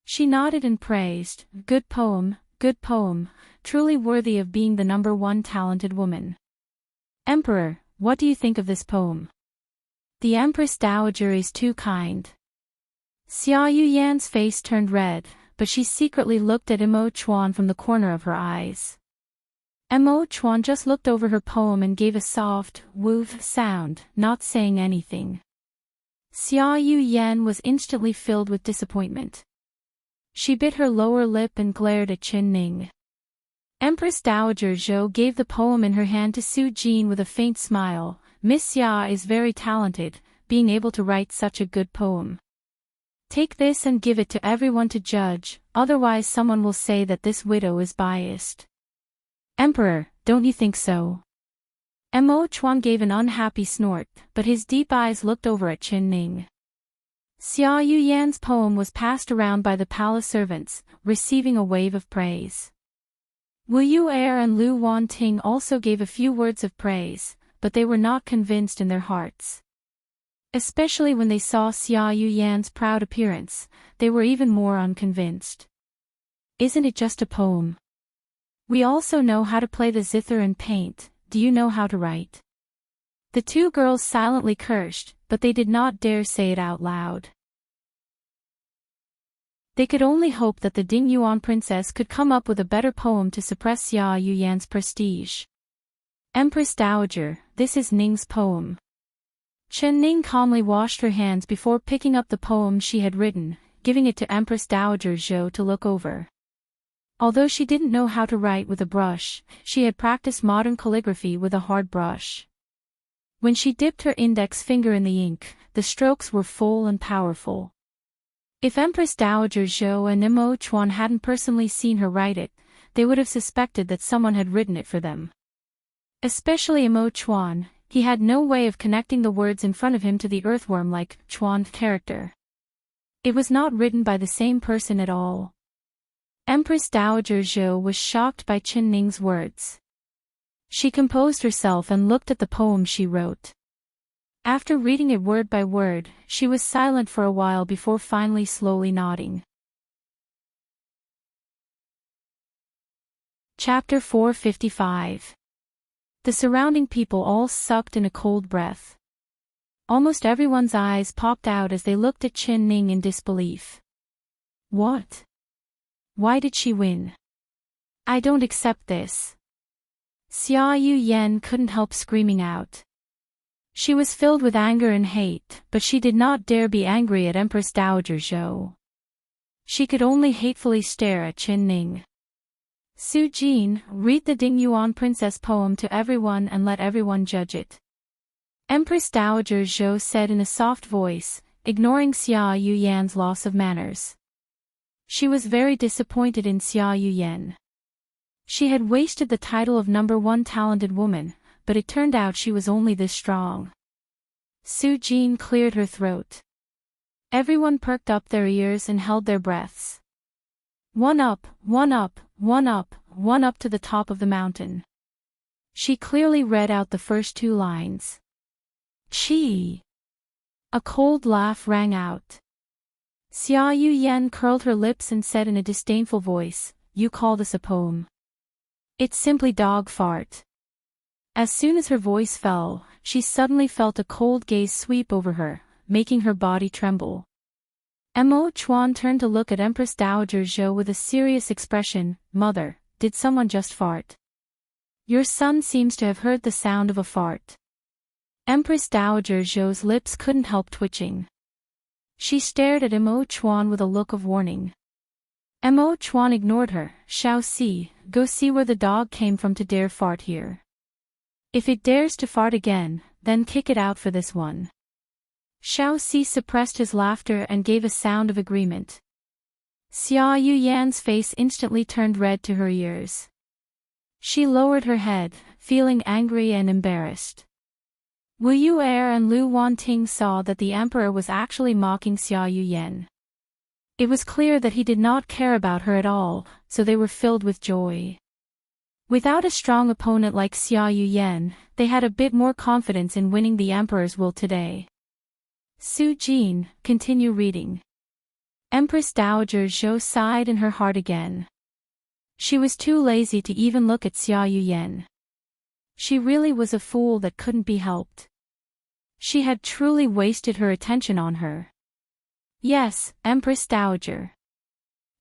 She nodded and praised, good poem, truly worthy of being the #1 talented woman. Emperor, what do you think of this poem? The Empress Dowager is too kind. Xia Yuyan's face turned red, but she secretly looked at Emo Chuan from the corner of her eyes. Emo Chuan just looked over her poem and gave a soft, woof sound, not saying anything. Xia Yuyan was instantly filled with disappointment. She bit her lower lip and glared at Chen Ning. Empress Dowager Zhou gave the poem in her hand to Su Jin with a faint smile. Miss Xia is very talented, being able to write such a good poem. Take this and give it to everyone to judge, otherwise someone will say that this widow is biased. Emperor, don't you think so? Emo Chuan gave an unhappy snort, but his deep eyes looked over at Chen Ning. Xia Yuyan's poem was passed around by the palace servants, receiving a wave of praise. Wu Yu and Lu Wanting also gave a few words of praise, but they were not convinced in their hearts. Especially when they saw Xia Yuyan's proud appearance, they were even more unconvinced. Isn't it just a poem? We also know how to play the zither and paint, do you know how to write? The 2 girls silently cursed, but they did not dare say it out loud. They could only hope that the Ding Yuan princess could come up with a better poem to suppress Xia Yuyan's prestige. Empress Dowager, this is Ning's poem. Chen Ning calmly washed her hands before picking up the poem she had written, giving it to Empress Dowager Zhou to look over. Although she didn't know how to write with a brush, she had practiced modern calligraphy with a hard brush. When she dipped her index finger in the ink, the strokes were full and powerful. If Empress Dowager Zhou and Emo Chuan hadn't personally seen her write it, they would have suspected that someone had written it for them. Especially Emo Chuan, he had no way of connecting the words in front of him to the earthworm-like Chuan character. It was not written by the same person at all. Empress Dowager Zhou was shocked by Chen Ning's words. She composed herself and looked at the poem she wrote. After reading it word by word, she was silent for a while before finally slowly nodding. Chapter 455. The surrounding people all sucked in a cold breath. Almost everyone's eyes popped out as they looked at Chen Ning in disbelief. What? Why did she win? I don't accept this. Xia Yuyan couldn't help screaming out. She was filled with anger and hate, but she did not dare be angry at Empress Dowager Zhou. She could only hatefully stare at Chen Ning. Su Jin, read the Ding Yuan princess poem to everyone and let everyone judge it. Empress Dowager Zhou said in a soft voice, ignoring Xia Yuyan's loss of manners. She was very disappointed in Xia Yuyan. She had wasted the title of #1 talented woman, but it turned out she was only this strong. Su Jin cleared her throat. Everyone perked up their ears and held their breaths. One up, one up, one up, one up to the top of the mountain. She clearly read out the first two lines. Chi! A cold laugh rang out. Xia Yuyan curled her lips and said in a disdainful voice, "You call this a poem? It's simply dog fart." As soon as her voice fell, she suddenly felt a cold gaze sweep over her, making her body tremble. Mo Chuan turned to look at Empress Dowager Zhou with a serious expression. "Mother, did someone just fart? Your son seems to have heard the sound of a fart." Empress Dowager Zhou's lips couldn't help twitching. She stared at Mo Chuan with a look of warning. Mo Chuan ignored her. "Shao Si, go see where the dog came from to dare fart here. If it dares to fart again, then kick it out for this one." Shao Si suppressed his laughter and gave a sound of agreement. Xia Yuyan's face instantly turned red to her ears. She lowered her head, feeling angry and embarrassed. Wu Yu'er and Lu Wanting saw that the emperor was actually mocking Xia Yuyan. It was clear that he did not care about her at all, so they were filled with joy. Without a strong opponent like Xia Yuyan, they had a bit more confidence in winning the emperor's will today. Su Jin, continue reading. Empress Dowager Zhou sighed in her heart again. She was too lazy to even look at Xia Yuyan. She really was a fool that couldn't be helped. She had truly wasted her attention on her. "Yes, Empress Dowager."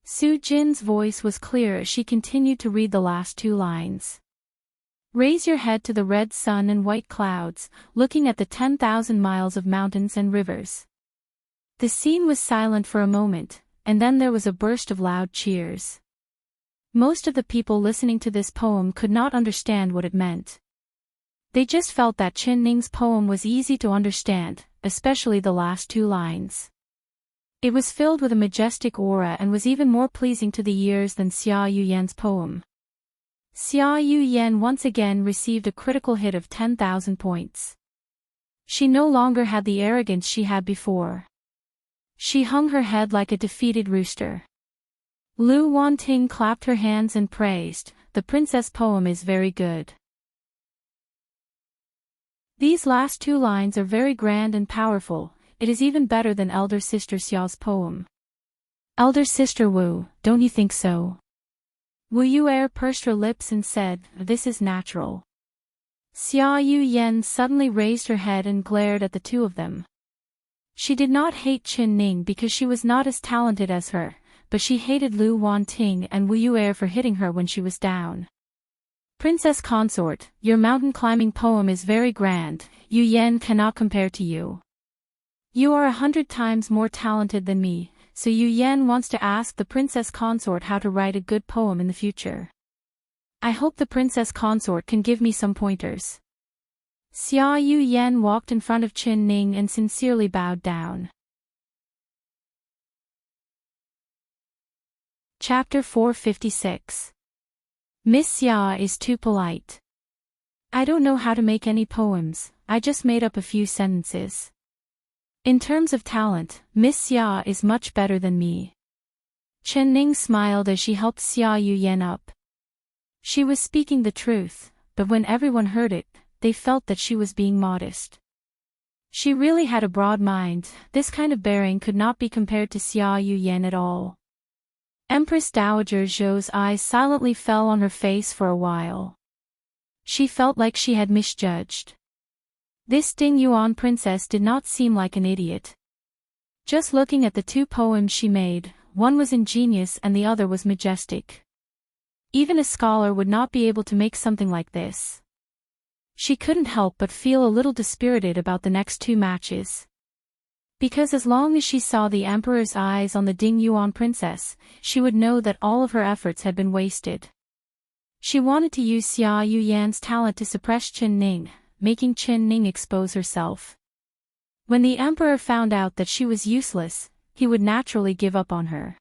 Su Jin's voice was clear as she continued to read the last two lines. "Raise your head to the red sun and white clouds, looking at the 10,000 miles of mountains and rivers." The scene was silent for a moment, and then there was a burst of loud cheers. Most of the people listening to this poem could not understand what it meant. They just felt that Qin Ning's poem was easy to understand, especially the last two lines. It was filled with a majestic aura and was even more pleasing to the ears than Xia Yuyan's poem. Xia Yuyan once again received a critical hit of 10,000 points. She no longer had the arrogance she had before. She hung her head like a defeated rooster. Lu Wanting clapped her hands and praised, "The princess poem is very good. These last two lines are very grand and powerful. It is even better than elder sister Xiao's poem." "Elder sister Wu, don't you think so?" Wu Yu'er pursed her lips and said, "This is natural." Xia Yuyan suddenly raised her head and glared at the two of them. She did not hate Qin Ning because she was not as talented as her, but she hated Lu Wanting and Wu Yu'er for hitting her when she was down. "Princess consort, your mountain climbing poem is very grand. Yu Yan cannot compare to you. You are 100 times more talented than me, so Yu Yan wants to ask the princess consort how to write a good poem in the future. I hope the princess consort can give me some pointers." Xia Yuyan walked in front of Qin Ning and sincerely bowed down. Chapter 456. Miss Xia is too polite. I don't know how to make any poems, I just made up a few sentences. In terms of talent, Miss Xia is much better than me. Qin Ning smiled as she helped Xia Yuyan up. She was speaking the truth, but when everyone heard it, they felt that she was being modest. She really had a broad mind. This kind of bearing could not be compared to Xia Yuyan at all. Empress Dowager Zhou's eyes silently fell on her face for a while. She felt like she had misjudged. This Ding Yuan princess did not seem like an idiot. Just looking at the two poems she made, one was ingenious and the other was majestic. Even a scholar would not be able to make something like this. She couldn't help but feel a little dispirited about the next two matches. Because as long as she saw the emperor's eyes on the Ding Yuan princess, she would know that all of her efforts had been wasted. She wanted to use Xia Yuyan's talent to suppress Qin Ning, making Qin Ning expose herself. When the emperor found out that she was useless, he would naturally give up on her.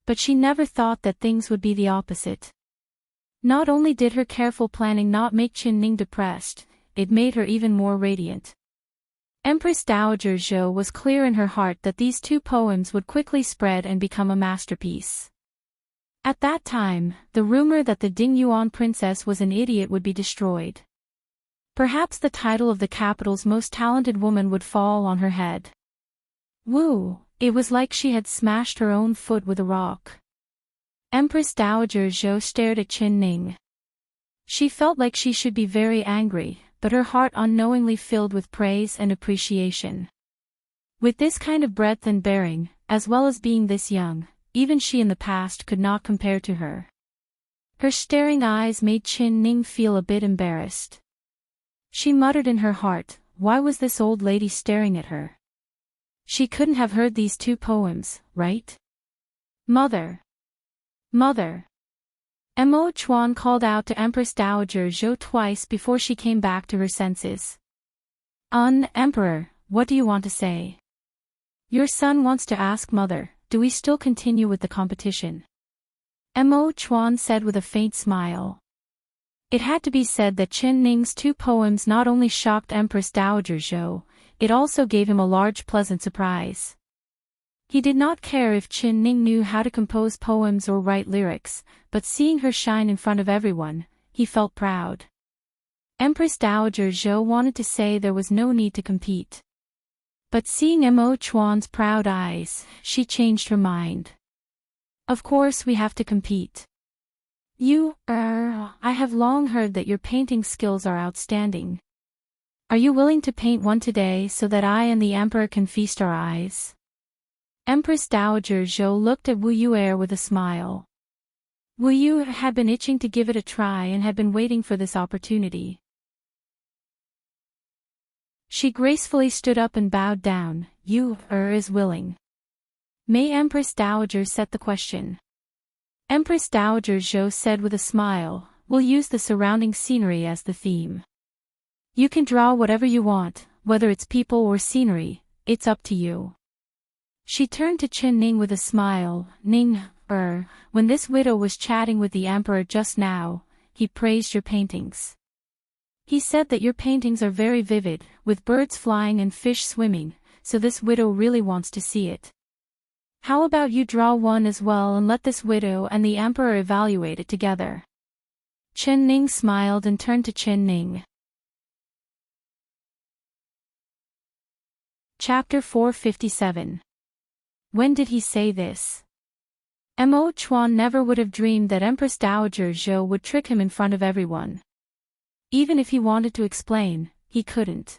But she never thought that things would be the opposite. Not only did her careful planning not make Qin Ning depressed, it made her even more radiant. Empress Dowager Zhou was clear in her heart that these two poems would quickly spread and become a masterpiece. At that time, the rumor that the Dingyuan princess was an idiot would be destroyed. Perhaps the title of the capital's most talented woman would fall on her head. Woo! It was like she had smashed her own foot with a rock. Empress Dowager Zhou stared at Qin Ning. She felt like she should be very angry, but her heart unknowingly filled with praise and appreciation. With this kind of breadth and bearing, as well as being this young, even she in the past could not compare to her. Her staring eyes made Qin Ning feel a bit embarrassed. She muttered in her heart, why was this old lady staring at her? She couldn't have heard these two poems, right? Mother! Mother! Mo Chuan called out to Empress Dowager Zhou twice before she came back to her senses. Emperor, what do you want to say? Your son wants to ask Mother, do we still continue with the competition? Mo Chuan said with a faint smile. It had to be said that Qin Ning's two poems not only shocked Empress Dowager Zhou, it also gave him a large pleasant surprise. He did not care if Qin Ning knew how to compose poems or write lyrics, but seeing her shine in front of everyone, he felt proud. Empress Dowager Zhou wanted to say there was no need to compete. But seeing Mo Chuan's proud eyes, she changed her mind. Of course we have to compete. I have long heard that your painting skills are outstanding. Are you willing to paint one today so that I and the Emperor can feast our eyes? Empress Dowager Zhou looked at Wu Yu'er with a smile. Wu Yu had been itching to give it a try and had been waiting for this opportunity. She gracefully stood up and bowed down. Yu-er is willing. May Empress Dowager set the question? Empress Dowager Zhou said with a smile, we'll use the surrounding scenery as the theme. You can draw whatever you want, whether it's people or scenery, it's up to you. She turned to Qin Ning with a smile. When this widow was chatting with the Emperor just now, he praised your paintings. He said that your paintings are very vivid, with birds flying and fish swimming, so this widow really wants to see it. How about you draw one as well and let this widow and the Emperor evaluate it together? Qin Ning smiled and turned to Qin Ning. Chapter 457. When did he say this? Mo Chuan never would have dreamed that Empress Dowager Zhou would trick him in front of everyone. Even if he wanted to explain, he couldn't.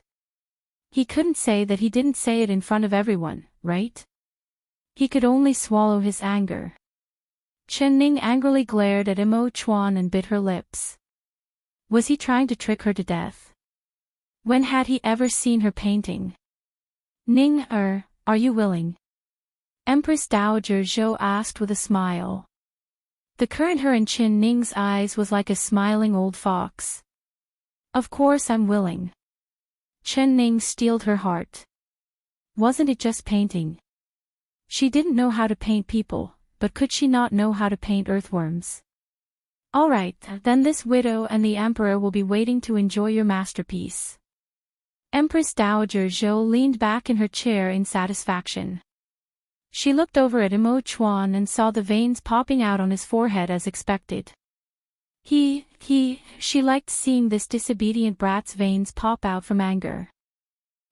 He couldn't say that he didn't say it in front of everyone, right? He could only swallow his anger. Qin Ning angrily glared at Mo Chuan and bit her lips. Was he trying to trick her to death? When had he ever seen her painting? Are you willing? Empress Dowager Zhou asked with a smile. The current her in Qin Ning's eyes was like a smiling old fox. Of course I'm willing. Qin Ning steeled her heart. Wasn't it just painting? She didn't know how to paint people, but could she not know how to paint earthworms? Alright, then this widow and the Emperor will be waiting to enjoy your masterpiece. Empress Dowager Zhou leaned back in her chair in satisfaction. She looked over at Mo Chuan and saw the veins popping out on his forehead as expected. She liked seeing this disobedient brat's veins pop out from anger.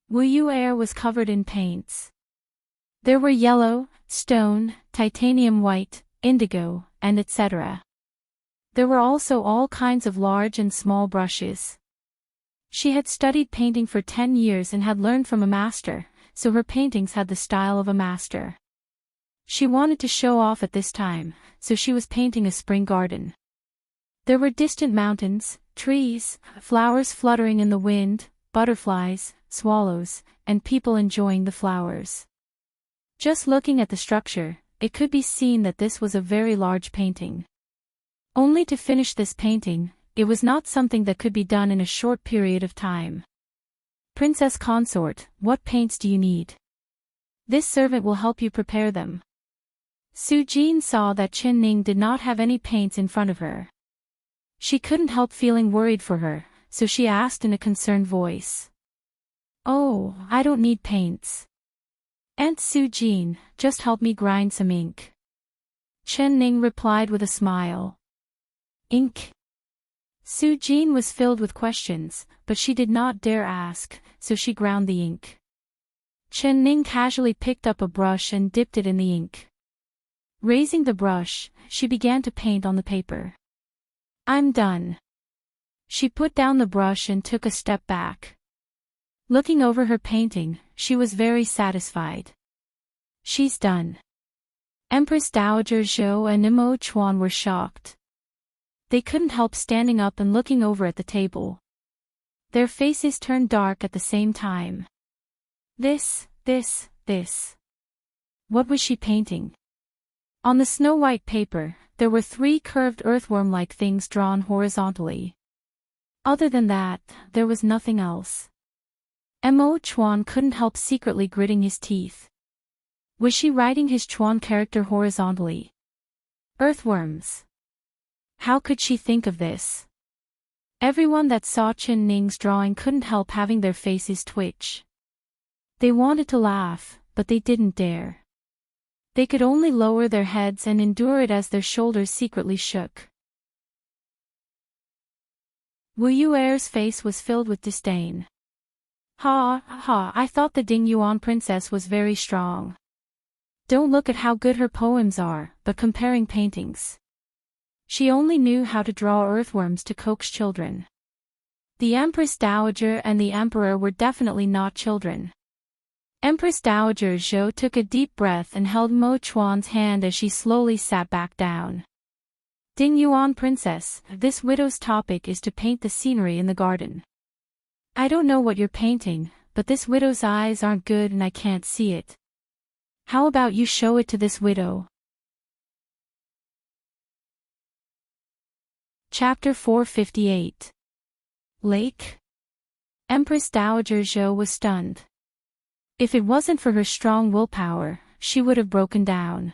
Wu Yu'er was covered in paints. There were yellow, stone, titanium white, indigo, and etc. There were also all kinds of large and small brushes. She had studied painting for 10 years and had learned from a master, so her paintings had the style of a master. She wanted to show off at this time, so she was painting a spring garden. There were distant mountains, trees, flowers fluttering in the wind, butterflies, swallows, and people enjoying the flowers. Just looking at the structure, it could be seen that this was a very large painting. Only to finish this painting, it was not something that could be done in a short period of time. Princess Consort, what paints do you need? This servant will help you prepare them. Su Jin saw that Qin Ning did not have any paints in front of her. She couldn't help feeling worried for her, so she asked in a concerned voice. "Oh, I don't need paints. Aunt Sujin, just help me grind some ink." Chen Ning replied with a smile. "Ink?" Sujin was filled with questions, but she did not dare ask, so she ground the ink. Chen Ning casually picked up a brush and dipped it in the ink. Raising the brush, she began to paint on the paper. "I'm done." She put down the brush and took a step back. Looking over her painting, she was very satisfied. "She's done." Empress Dowager Zhou and Nimo Chuan were shocked. They couldn't help standing up and looking over at the table. Their faces turned dark at the same time. This. What was she painting? On the snow-white paper, there were 3 curved earthworm-like things drawn horizontally. Other than that, there was nothing else. Mo Chuan couldn't help secretly gritting his teeth. Was she writing his Chuan character horizontally? Earthworms. How could she think of this? Everyone that saw Chen Ning's drawing couldn't help having their faces twitch. They wanted to laugh, but they didn't dare. They could only lower their heads and endure it as their shoulders secretly shook. Wu Yuer's face was filled with disdain. I thought the Ding Yuan princess was very strong. Don't look at how good her poems are, but comparing paintings. She only knew how to draw earthworms to coax children. The Empress Dowager and the Emperor were definitely not children. Empress Dowager Zhou took a deep breath and held Mo Chuan's hand as she slowly sat back down. "Ding Yuan princess, this widow's topic is to paint the scenery in the garden. I don't know what you're painting, but this widow's eyes aren't good and I can't see it. How about you show it to this widow?" Chapter 458. Lake? Empress Dowager Zhou was stunned. If it wasn't for her strong willpower, she would have broken down.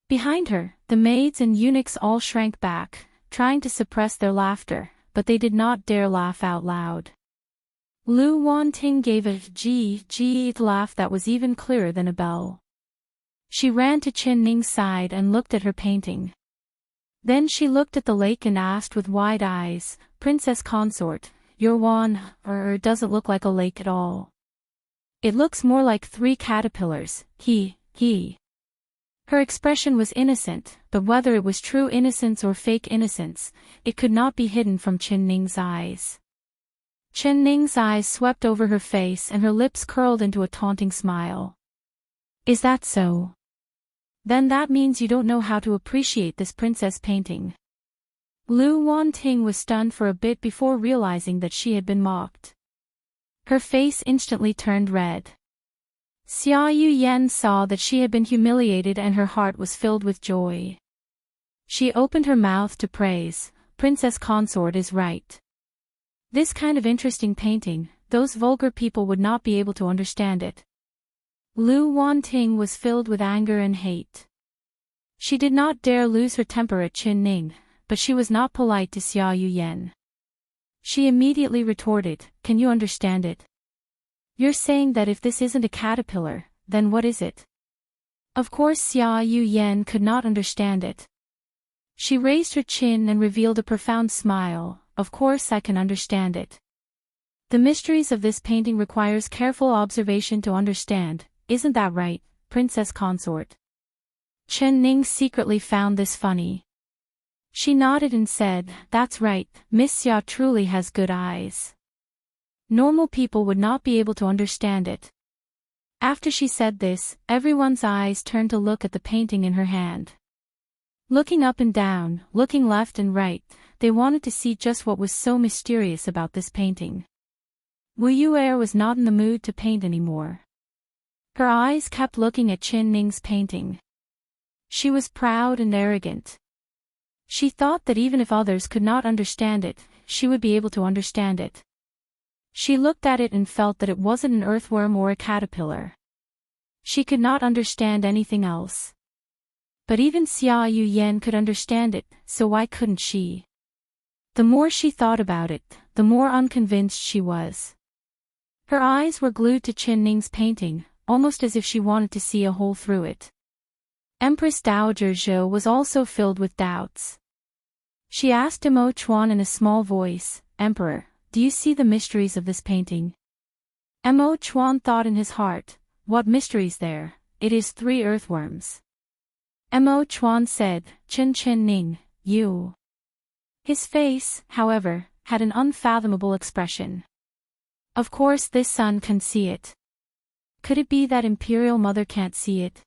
Behind her, the maids and eunuchs all shrank back, trying to suppress their laughter, but they did not dare laugh out loud. Lu Wanting gave a gee laugh that was even clearer than a bell. She ran to Chen Ning's side and looked at her painting. Then she looked at the lake and asked with wide eyes, "Princess consort, your wan doesn't look like a lake at all. It looks more like 3 caterpillars, he. Her expression was innocent, but whether it was true innocence or fake innocence, it could not be hidden from Chen Ning's eyes. Chen Ning's eyes swept over her face and her lips curled into a taunting smile. "Is that so? Then that means you don't know how to appreciate this princess painting." Lu Wanting was stunned for a bit before realizing that she had been mocked. Her face instantly turned red. Xia Yuyan saw that she had been humiliated and her heart was filled with joy. She opened her mouth to praise, "Princess consort is right. This kind of interesting painting, those vulgar people would not be able to understand it." Lu Wanting was filled with anger and hate. She did not dare lose her temper at Chen Ning, but she was not polite to Xia Yuyan. She immediately retorted, "Can you understand it? You're saying that if this isn't a caterpillar, then what is it?" Of course Xia Yuyan could not understand it. She raised her chin and revealed a profound smile. "Of course I can understand it. The mysteries of this painting requires careful observation to understand, isn't that right, princess consort?" Chen Ning secretly found this funny. She nodded and said, "That's right, Miss Xia truly has good eyes. Normal people would not be able to understand it." After she said this, everyone's eyes turned to look at the painting in her hand. Looking up and down, looking left and right, they wanted to see just what was so mysterious about this painting. Wu Yuer was not in the mood to paint anymore. Her eyes kept looking at Chen Ning's painting. She was proud and arrogant. She thought that even if others could not understand it, she would be able to understand it. She looked at it and felt that it wasn't an earthworm or a caterpillar. She could not understand anything else. But even Xia Yuyan could understand it, so why couldn't she? The more she thought about it, the more unconvinced she was. Her eyes were glued to Qin Ning's painting, almost as if she wanted to see a hole through it. Empress Dowager Zhou was also filled with doubts. She asked Mo Chuan in a small voice, "Emperor, do you see the mysteries of this painting?" Mo Chuan thought in his heart, "What mysteries there? It is 3 earthworms." Mo Chuan said, Qin Ning, you." His face, however, had an unfathomable expression. Of course this son can see it. Could it be that Imperial Mother can't see it?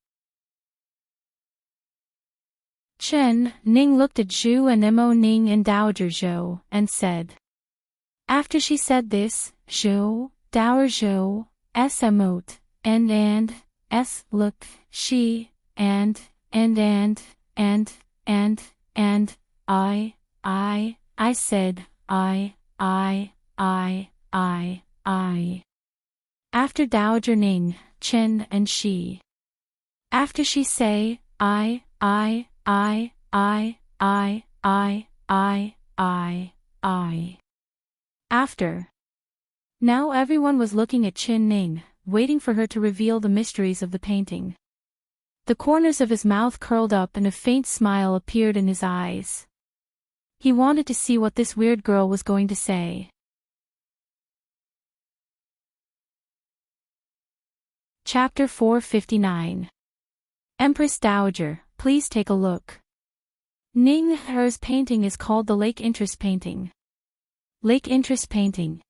Qin Ning looked at Zhu and Mo Ning and Dowager Zhou, and said. After she said this, Zhou, Dowager Zhou, s emote, and, s look, she, and, I said, I. After Dowager Ning, Qin and she. After she say, I. After. Now everyone was looking at Qin Ning, waiting for her to reveal the mysteries of the painting. The corners of his mouth curled up and a faint smile appeared in his eyes. He wanted to see what this weird girl was going to say. Chapter 459. Empress Dowager, please take a look. Ning Her's painting is called the Lake Interest painting. Lake Interest painting.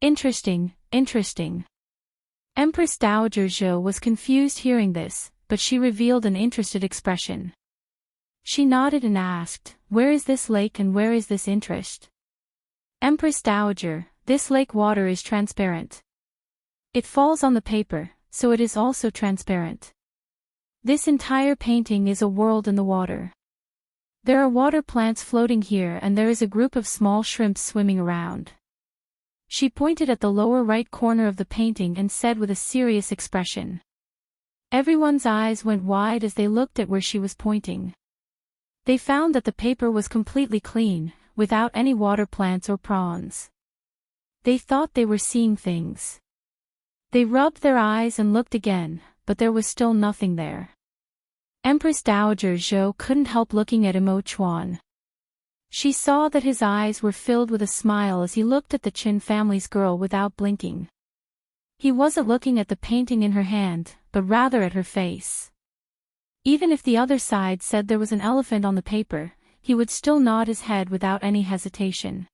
Interesting. Empress Dowager Zhou was confused hearing this, but she revealed an interested expression. She nodded and asked, "Where is this lake and where is this interest?" Empress Dowager, this lake water is transparent. It falls on the paper, so it is also transparent. This entire painting is a world in the water. There are water plants floating here and there is a group of small shrimps swimming around. She pointed at the lower right corner of the painting and said with a serious expression. Everyone's eyes went wide as they looked at where she was pointing. They found that the paper was completely clean, without any water plants or prawns. They thought they were seeing things. They rubbed their eyes and looked again, but there was still nothing there. Empress Dowager Zhou couldn't help looking at Mo Chuan. She saw that his eyes were filled with a smile as he looked at the Qin family's girl without blinking. He wasn't looking at the painting in her hand, but rather at her face. Even if the other side said there was an elephant on the paper, he would still nod his head without any hesitation.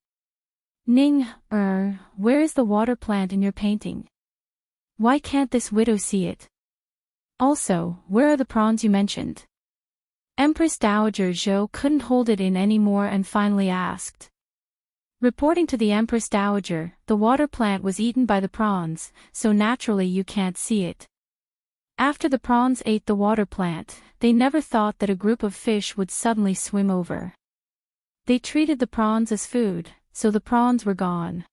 Ning, where is the water plant in your painting? Why can't this widow see it? Also, where are the prawns you mentioned? Empress Dowager Zhou couldn't hold it in anymore and finally asked. Reporting to the Empress Dowager, the water plant was eaten by the prawns, so naturally you can't see it. After the prawns ate the water plant, they never thought that a group of fish would suddenly swim over. They treated the prawns as food, so the prawns were gone.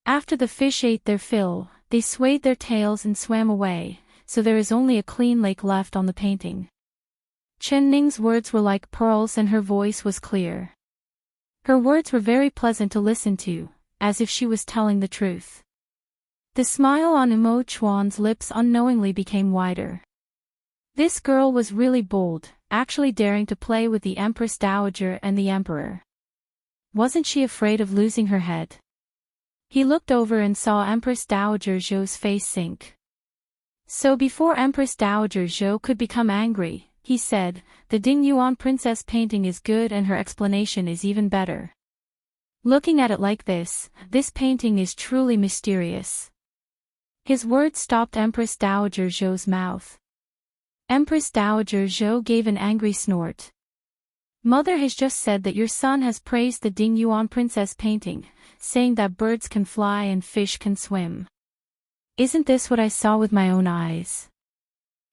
After the fish ate their fill, they swayed their tails and swam away, so there is only a clean lake left on the painting. Qin Ning's words were like pearls and her voice was clear. Her words were very pleasant to listen to, as if she was telling the truth. The smile on Mo Chuan's lips unknowingly became wider. This girl was really bold, actually daring to play with the Empress Dowager and the Emperor. Wasn't she afraid of losing her head? He looked over and saw Empress Dowager Zhou's face sink. So before Empress Dowager Zhou could become angry, he said, "The Ding Yuan princess painting is good and her explanation is even better. Looking at it like this painting is truly mysterious." His words stopped Empress Dowager Zhou's mouth. Empress Dowager Zhou gave an angry snort. "Mother has just said that your son has praised the Ding Yuan princess painting, saying that birds can fly and fish can swim. Isn't this what I saw with my own eyes?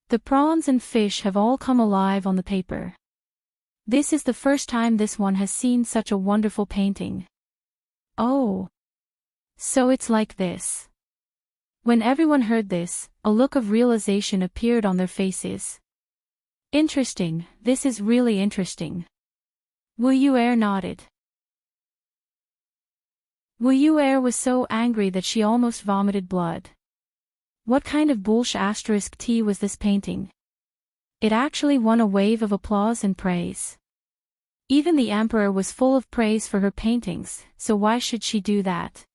The prawns and fish have all come alive on the paper. This is the first time this one has seen such a wonderful painting." "Oh. So it's like this." When everyone heard this, a look of realization appeared on their faces. "Interesting, this is really interesting." Wu Yuer nodded. Wu Yu'er was so angry that she almost vomited blood. What kind of bullsh** tea was this painting? It actually won a wave of applause and praise. Even the emperor was full of praise for her paintings, so why should she do that?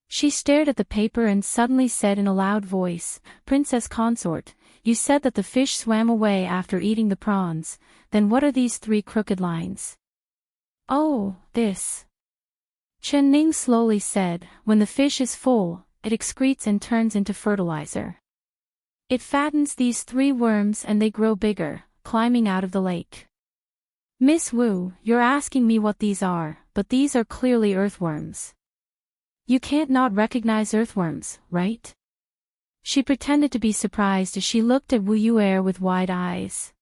She stared at the paper and suddenly said in a loud voice, "Princess consort, you said that the fish swam away after eating the prawns, then what are these 3 crooked lines?" "Oh, this," Chen Ning slowly said, "when the fish is full, it excretes and turns into fertilizer. It fattens these 3 worms and they grow bigger, climbing out of the lake." "Miss Wu, you're asking me what these are, but these are clearly earthworms. You can't not recognize earthworms, right?" She pretended to be surprised as she looked at Wu Yu'er with wide eyes.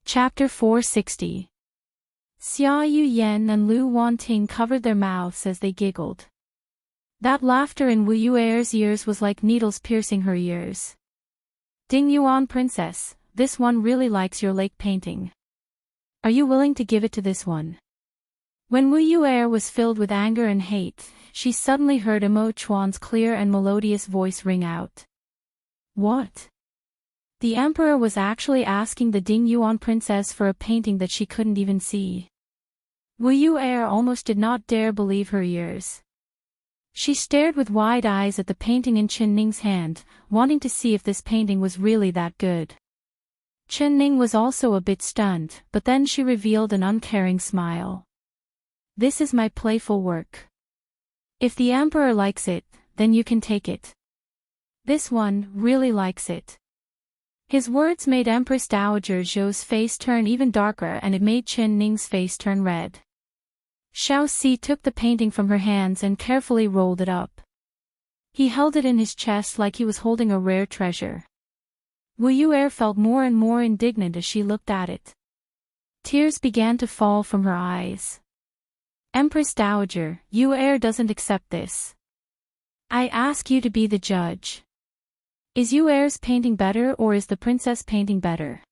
Chapter 460. Xia Yuyan and Lu Wanting covered their mouths as they giggled. That laughter in Wu Yu'er's ears was like needles piercing her ears. "Ding Yuan princess, this one really likes your lake painting. Are you willing to give it to this one?" When Wu Yu'er was filled with anger and hate, she suddenly heard Imo Chuan's clear and melodious voice ring out. "What?" The emperor was actually asking the Ding Yuan princess for a painting that she couldn't even see. Wu Yu'er almost did not dare believe her ears. She stared with wide eyes at the painting in Chen Ning's hand, wanting to see if this painting was really that good. Chen Ning was also a bit stunned, but then she revealed an uncaring smile. "This is my playful work. If the emperor likes it, then you can take it. This one really likes it." His words made Empress Dowager Zhou's face turn even darker and it made Chen Ning's face turn red. Xiao Si took the painting from her hands and carefully rolled it up. He held it in his chest like he was holding a rare treasure. Wu Yu'er felt more and more indignant as she looked at it. Tears began to fall from her eyes. "Empress Dowager, Yu'er doesn't accept this. I ask you to be the judge. Is Yu'er's painting better or is the princess painting better?"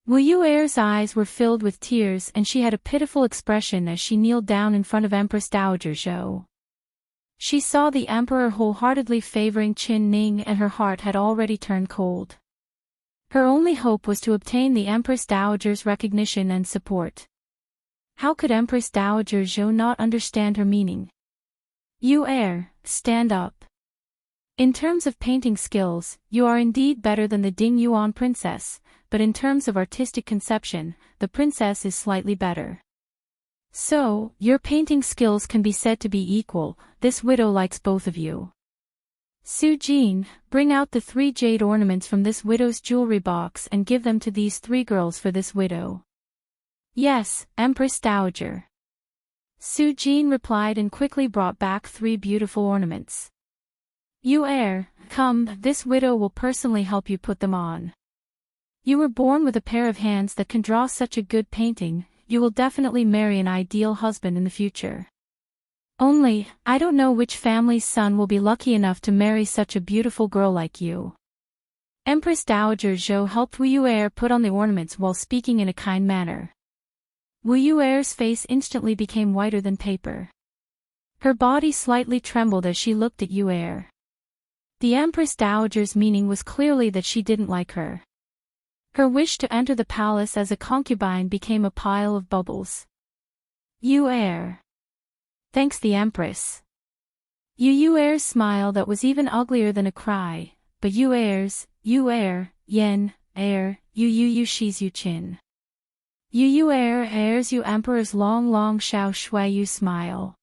Wu Yu'er's eyes were filled with tears and she had a pitiful expression as she kneeled down in front of Empress Dowager Zhou. She saw the emperor wholeheartedly favoring Qin Ning and her heart had already turned cold. Her only hope was to obtain the Empress Dowager's recognition and support. How could Empress Dowager Zhou not understand her meaning? "Yu'er, stand up. In terms of painting skills, you are indeed better than the Ding Yuan princess, but in terms of artistic conception, the princess is slightly better. So, your painting skills can be said to be equal, this widow likes both of you. Su Jin, bring out the 3 jade ornaments from this widow's jewelry box and give them to these 3 girls for this widow." "Yes, Empress Dowager." Su Jin replied and quickly brought back 3 beautiful ornaments. "Yu'er, come, this widow will personally help you put them on. You were born with a pair of hands that can draw such a good painting, you will definitely marry an ideal husband in the future. Only, I don't know which family's son will be lucky enough to marry such a beautiful girl like you." Empress Dowager Zhou helped Wu Yu'er put on the ornaments while speaking in a kind manner. Wu Yu'er's face instantly became whiter than paper. Her body slightly trembled as she looked at Yu'er. The Empress Dowager's meaning was clearly that she didn't like her. Her wish to enter the palace as a concubine became a pile of bubbles. "Yu'er. Thanks the Empress." Yu'er's smile that was even uglier than a cry, but Yu'er, yen, yu shi's yu chin. Yu'er airs yu emperor's long shao shui yu smile.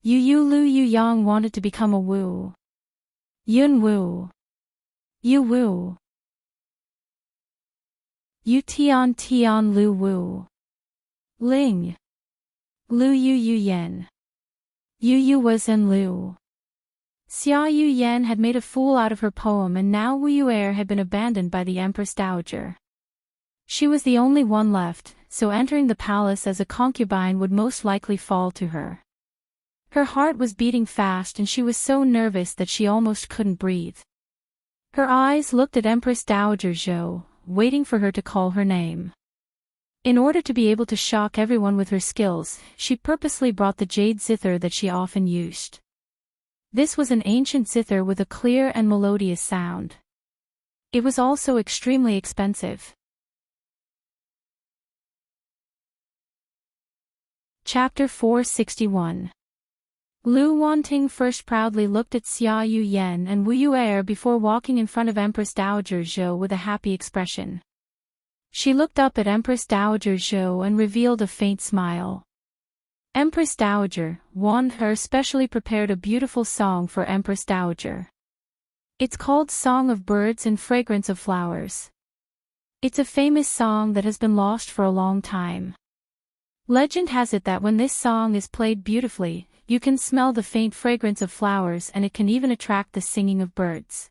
Yu lu yu yang wanted to become a wu. Yun wu. Yu wu. Yu tian lu wu. Ling. Lu yu yen. Yu was and lu. Xia Yu Yan had made a fool out of her poem and now Wu Yu'er had been abandoned by the Empress Dowager. She was the only one left, so entering the palace as a concubine would most likely fall to her. Her heart was beating fast and she was so nervous that she almost couldn't breathe. Her eyes looked at Empress Dowager Zhou, waiting for her to call her name. In order to be able to shock everyone with her skills, she purposely brought the jade zither that she often used. This was an ancient zither with a clear and melodious sound. It was also extremely expensive. Chapter 461. Lu Wanting first proudly looked at Xia Yu Yan and Wu Yu'er before walking in front of Empress Dowager Zhou with a happy expression. She looked up at Empress Dowager Zhou and revealed a faint smile. Empress Dowager, Wan He specially prepared a beautiful song for Empress Dowager. It's called Song of Birds and Fragrance of Flowers. It's a famous song that has been lost for a long time. Legend has it that when this song is played beautifully, you can smell the faint fragrance of flowers and it can even attract the singing of birds.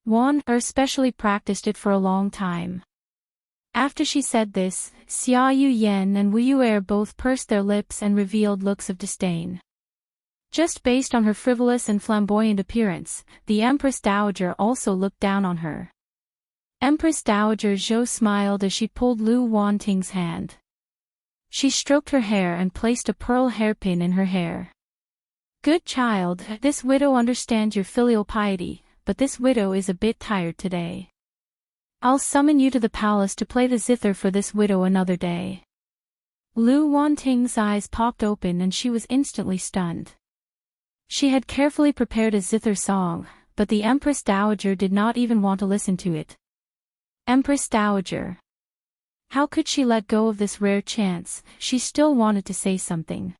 Wan He specially practiced it for a long time. After she said this, Xia Yu Yan and Wu Yu'er both pursed their lips and revealed looks of disdain. Just based on her frivolous and flamboyant appearance, the Empress Dowager also looked down on her. Empress Dowager Zhou smiled as she pulled Lu Wanting's hand. She stroked her hair and placed a pearl hairpin in her hair. Good child, this widow understands your filial piety, but this widow is a bit tired today. I'll summon you to the palace to play the zither for this widow another day. Lu Wanting's eyes popped open and she was instantly stunned. She had carefully prepared a zither song, but the Empress Dowager did not even want to listen to it. Empress Dowager. How could she let go of this rare chance? She still wanted to say something.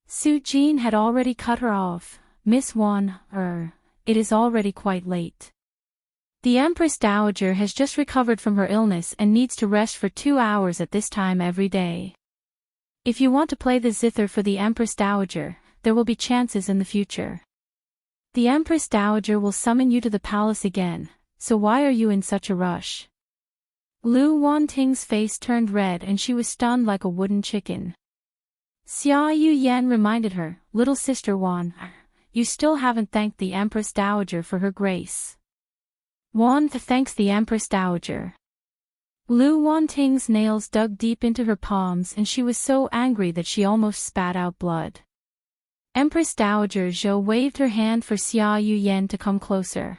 Su Jin had already cut her off. Miss Wan, it is already quite late. The Empress Dowager has just recovered from her illness and needs to rest for 2 hours at this time every day. If you want to play the zither for the Empress Dowager, there will be chances in the future. The Empress Dowager will summon you to the palace again, so why are you in such a rush? Lu Wanting's face turned red and she was stunned like a wooden chicken. Xia Yu Yan reminded her, little sister Wan, you still haven't thanked the Empress Dowager for her grace. Wan thanks the Empress Dowager. Lu Wanting's nails dug deep into her palms and she was so angry that she almost spat out blood. Empress Dowager Zhou waved her hand for Xia Yu Yan to come closer.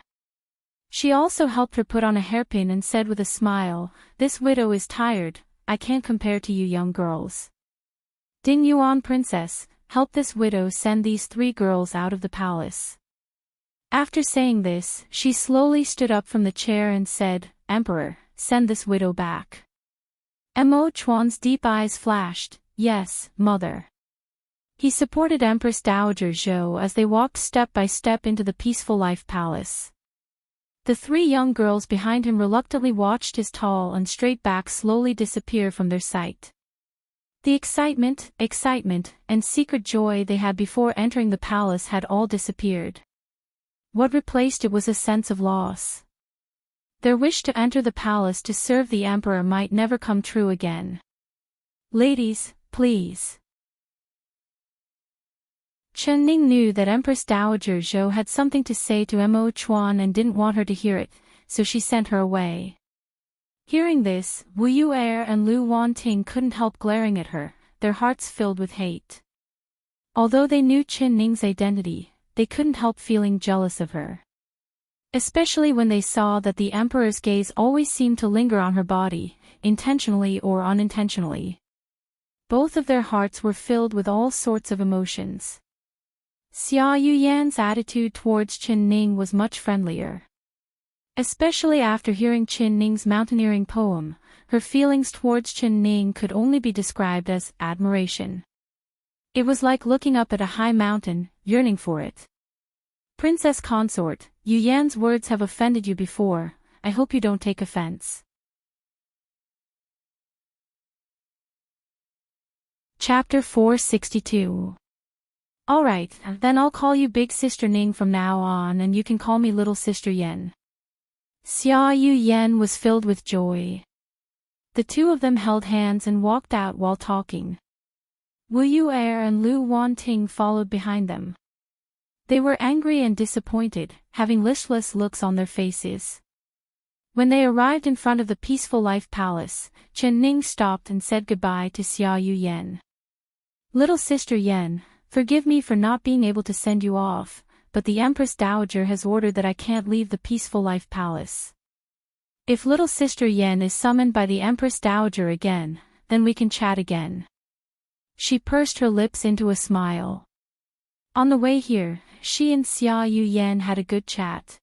She also helped her put on a hairpin and said with a smile, this widow is tired, I can't compare to you young girls. Ding Yuan Princess, help this widow send these 3 girls out of the palace. After saying this, she slowly stood up from the chair and said, Emperor, send this widow back. Mo Chuan's deep eyes flashed, yes, mother. He supported Empress Dowager Zhou as they walked step by step into the peaceful life palace. The 3 young girls behind him reluctantly watched his tall and straight back slowly disappear from their sight. The excitement, and secret joy they had before entering the palace had all disappeared. What replaced it was a sense of loss. Their wish to enter the palace to serve the emperor might never come true again. Ladies, please. Chen Ning knew that Empress Dowager Zhou had something to say to Mo Chuan and didn't want her to hear it, so she sent her away. Hearing this, Wu Yu'er and Lu Wanting couldn't help glaring at her, their hearts filled with hate. Although they knew Chen Ning's identity, they couldn't help feeling jealous of her. Especially when they saw that the emperor's gaze always seemed to linger on her body, intentionally or unintentionally. Both of their hearts were filled with all sorts of emotions. Xia Yu Yan's attitude towards Chen Ning was much friendlier. Especially after hearing Chen Ning's mountaineering poem, her feelings towards Chen Ning could only be described as admiration. It was like looking up at a high mountain, yearning for it. Princess Consort, Yu Yan's words have offended you before, I hope you don't take offense. Chapter 462. Alright, then I'll call you Big Sister Ning from now on and you can call me Little Sister Yan. Xia Yu Yan was filled with joy. The 2 of them held hands and walked out while talking. Wu Yu'er and Lu Wanting followed behind them. They were angry and disappointed, having listless looks on their faces. When they arrived in front of the Peaceful Life Palace, Chen Ning stopped and said goodbye to Xia Yu Yan. Little sister Yan, forgive me for not being able to send you off, but the Empress Dowager has ordered that I can't leave the Peaceful Life Palace. If little sister Yan is summoned by the Empress Dowager again, then we can chat again. She pursed her lips into a smile. On the way here, she and Xia Yu Yan had a good chat.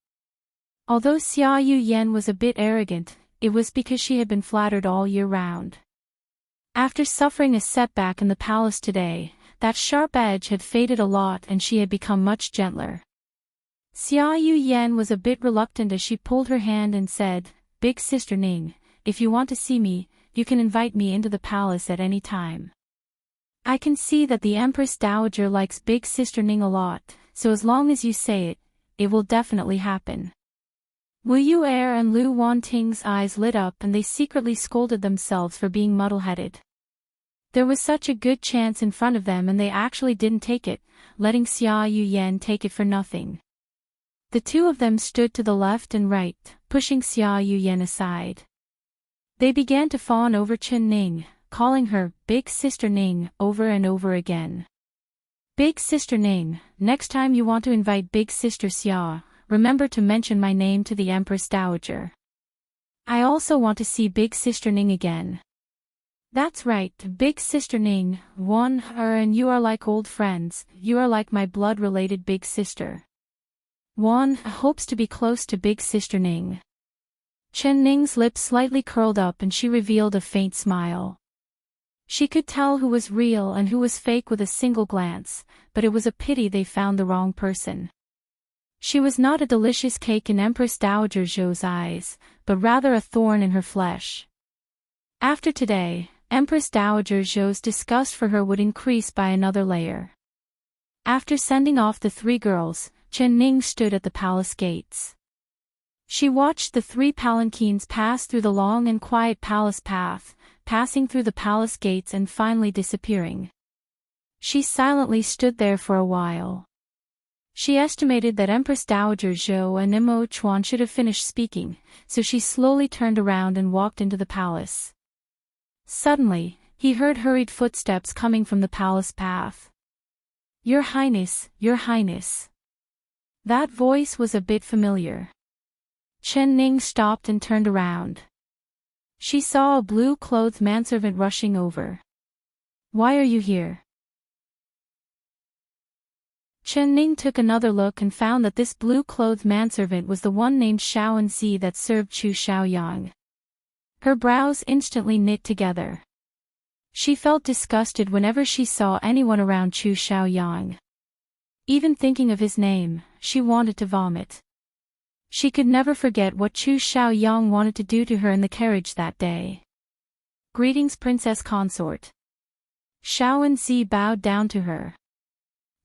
Although Xia Yu Yan was a bit arrogant, it was because she had been flattered all year round. After suffering a setback in the palace today, that sharp edge had faded a lot and she had become much gentler. Xia Yu Yan was a bit reluctant as she pulled her hand and said, Big Sister Ning, if you want to see me, you can invite me into the palace at any time. I can see that the Empress Dowager likes Big Sister Ning a lot, so as long as you say it, it will definitely happen. Wu Yu Er and Lu Wanting's eyes lit up and they secretly scolded themselves for being muddle-headed. There was such a good chance in front of them and they actually didn't take it, letting Xia Yu Yan take it for nothing. The two of them stood to the left and right, pushing Xia Yu Yan aside. They began to fawn over Chen Ning, calling her Big Sister Ning over and over again. Big Sister Ning, next time you want to invite Big Sister Xia, remember to mention my name to the Empress Dowager. I also want to see Big Sister Ning again. That's right, Big Sister Ning, and you are like old friends, you are like my blood-related big sister. Wan hopes to be close to Big Sister Ning. Chen Ning's lips slightly curled up and she revealed a faint smile. She could tell who was real and who was fake with a single glance, but it was a pity they found the wrong person. She was not a delicious cake in Empress Dowager Zhou's eyes, but rather a thorn in her flesh. After today, Empress Dowager Zhou's disgust for her would increase by another layer. After sending off the three girls, Chen Ning stood at the palace gates. She watched the three palanquins pass through the long and quiet palace path, passing through the palace gates and finally disappearing. She silently stood there for a while. She estimated that Empress Dowager Zhou and Nimo Chuan should have finished speaking, so she slowly turned around and walked into the palace. Suddenly, he heard hurried footsteps coming from the palace path. Your Highness, Your Highness. That voice was a bit familiar. Chen Ning stopped and turned around. She saw a blue-clothed manservant rushing over. Why are you here? Chen Ning took another look and found that this blue-clothed manservant was the one named Shaoanzi that served Chu Xiaoyang. Her brows instantly knit together. She felt disgusted whenever she saw anyone around Chu Xiaoyang. Even thinking of his name, she wanted to vomit. She could never forget what Chu Xiaoyang wanted to do to her in the carriage that day. Greetings, Princess Consort. Shaoanzi bowed down to her.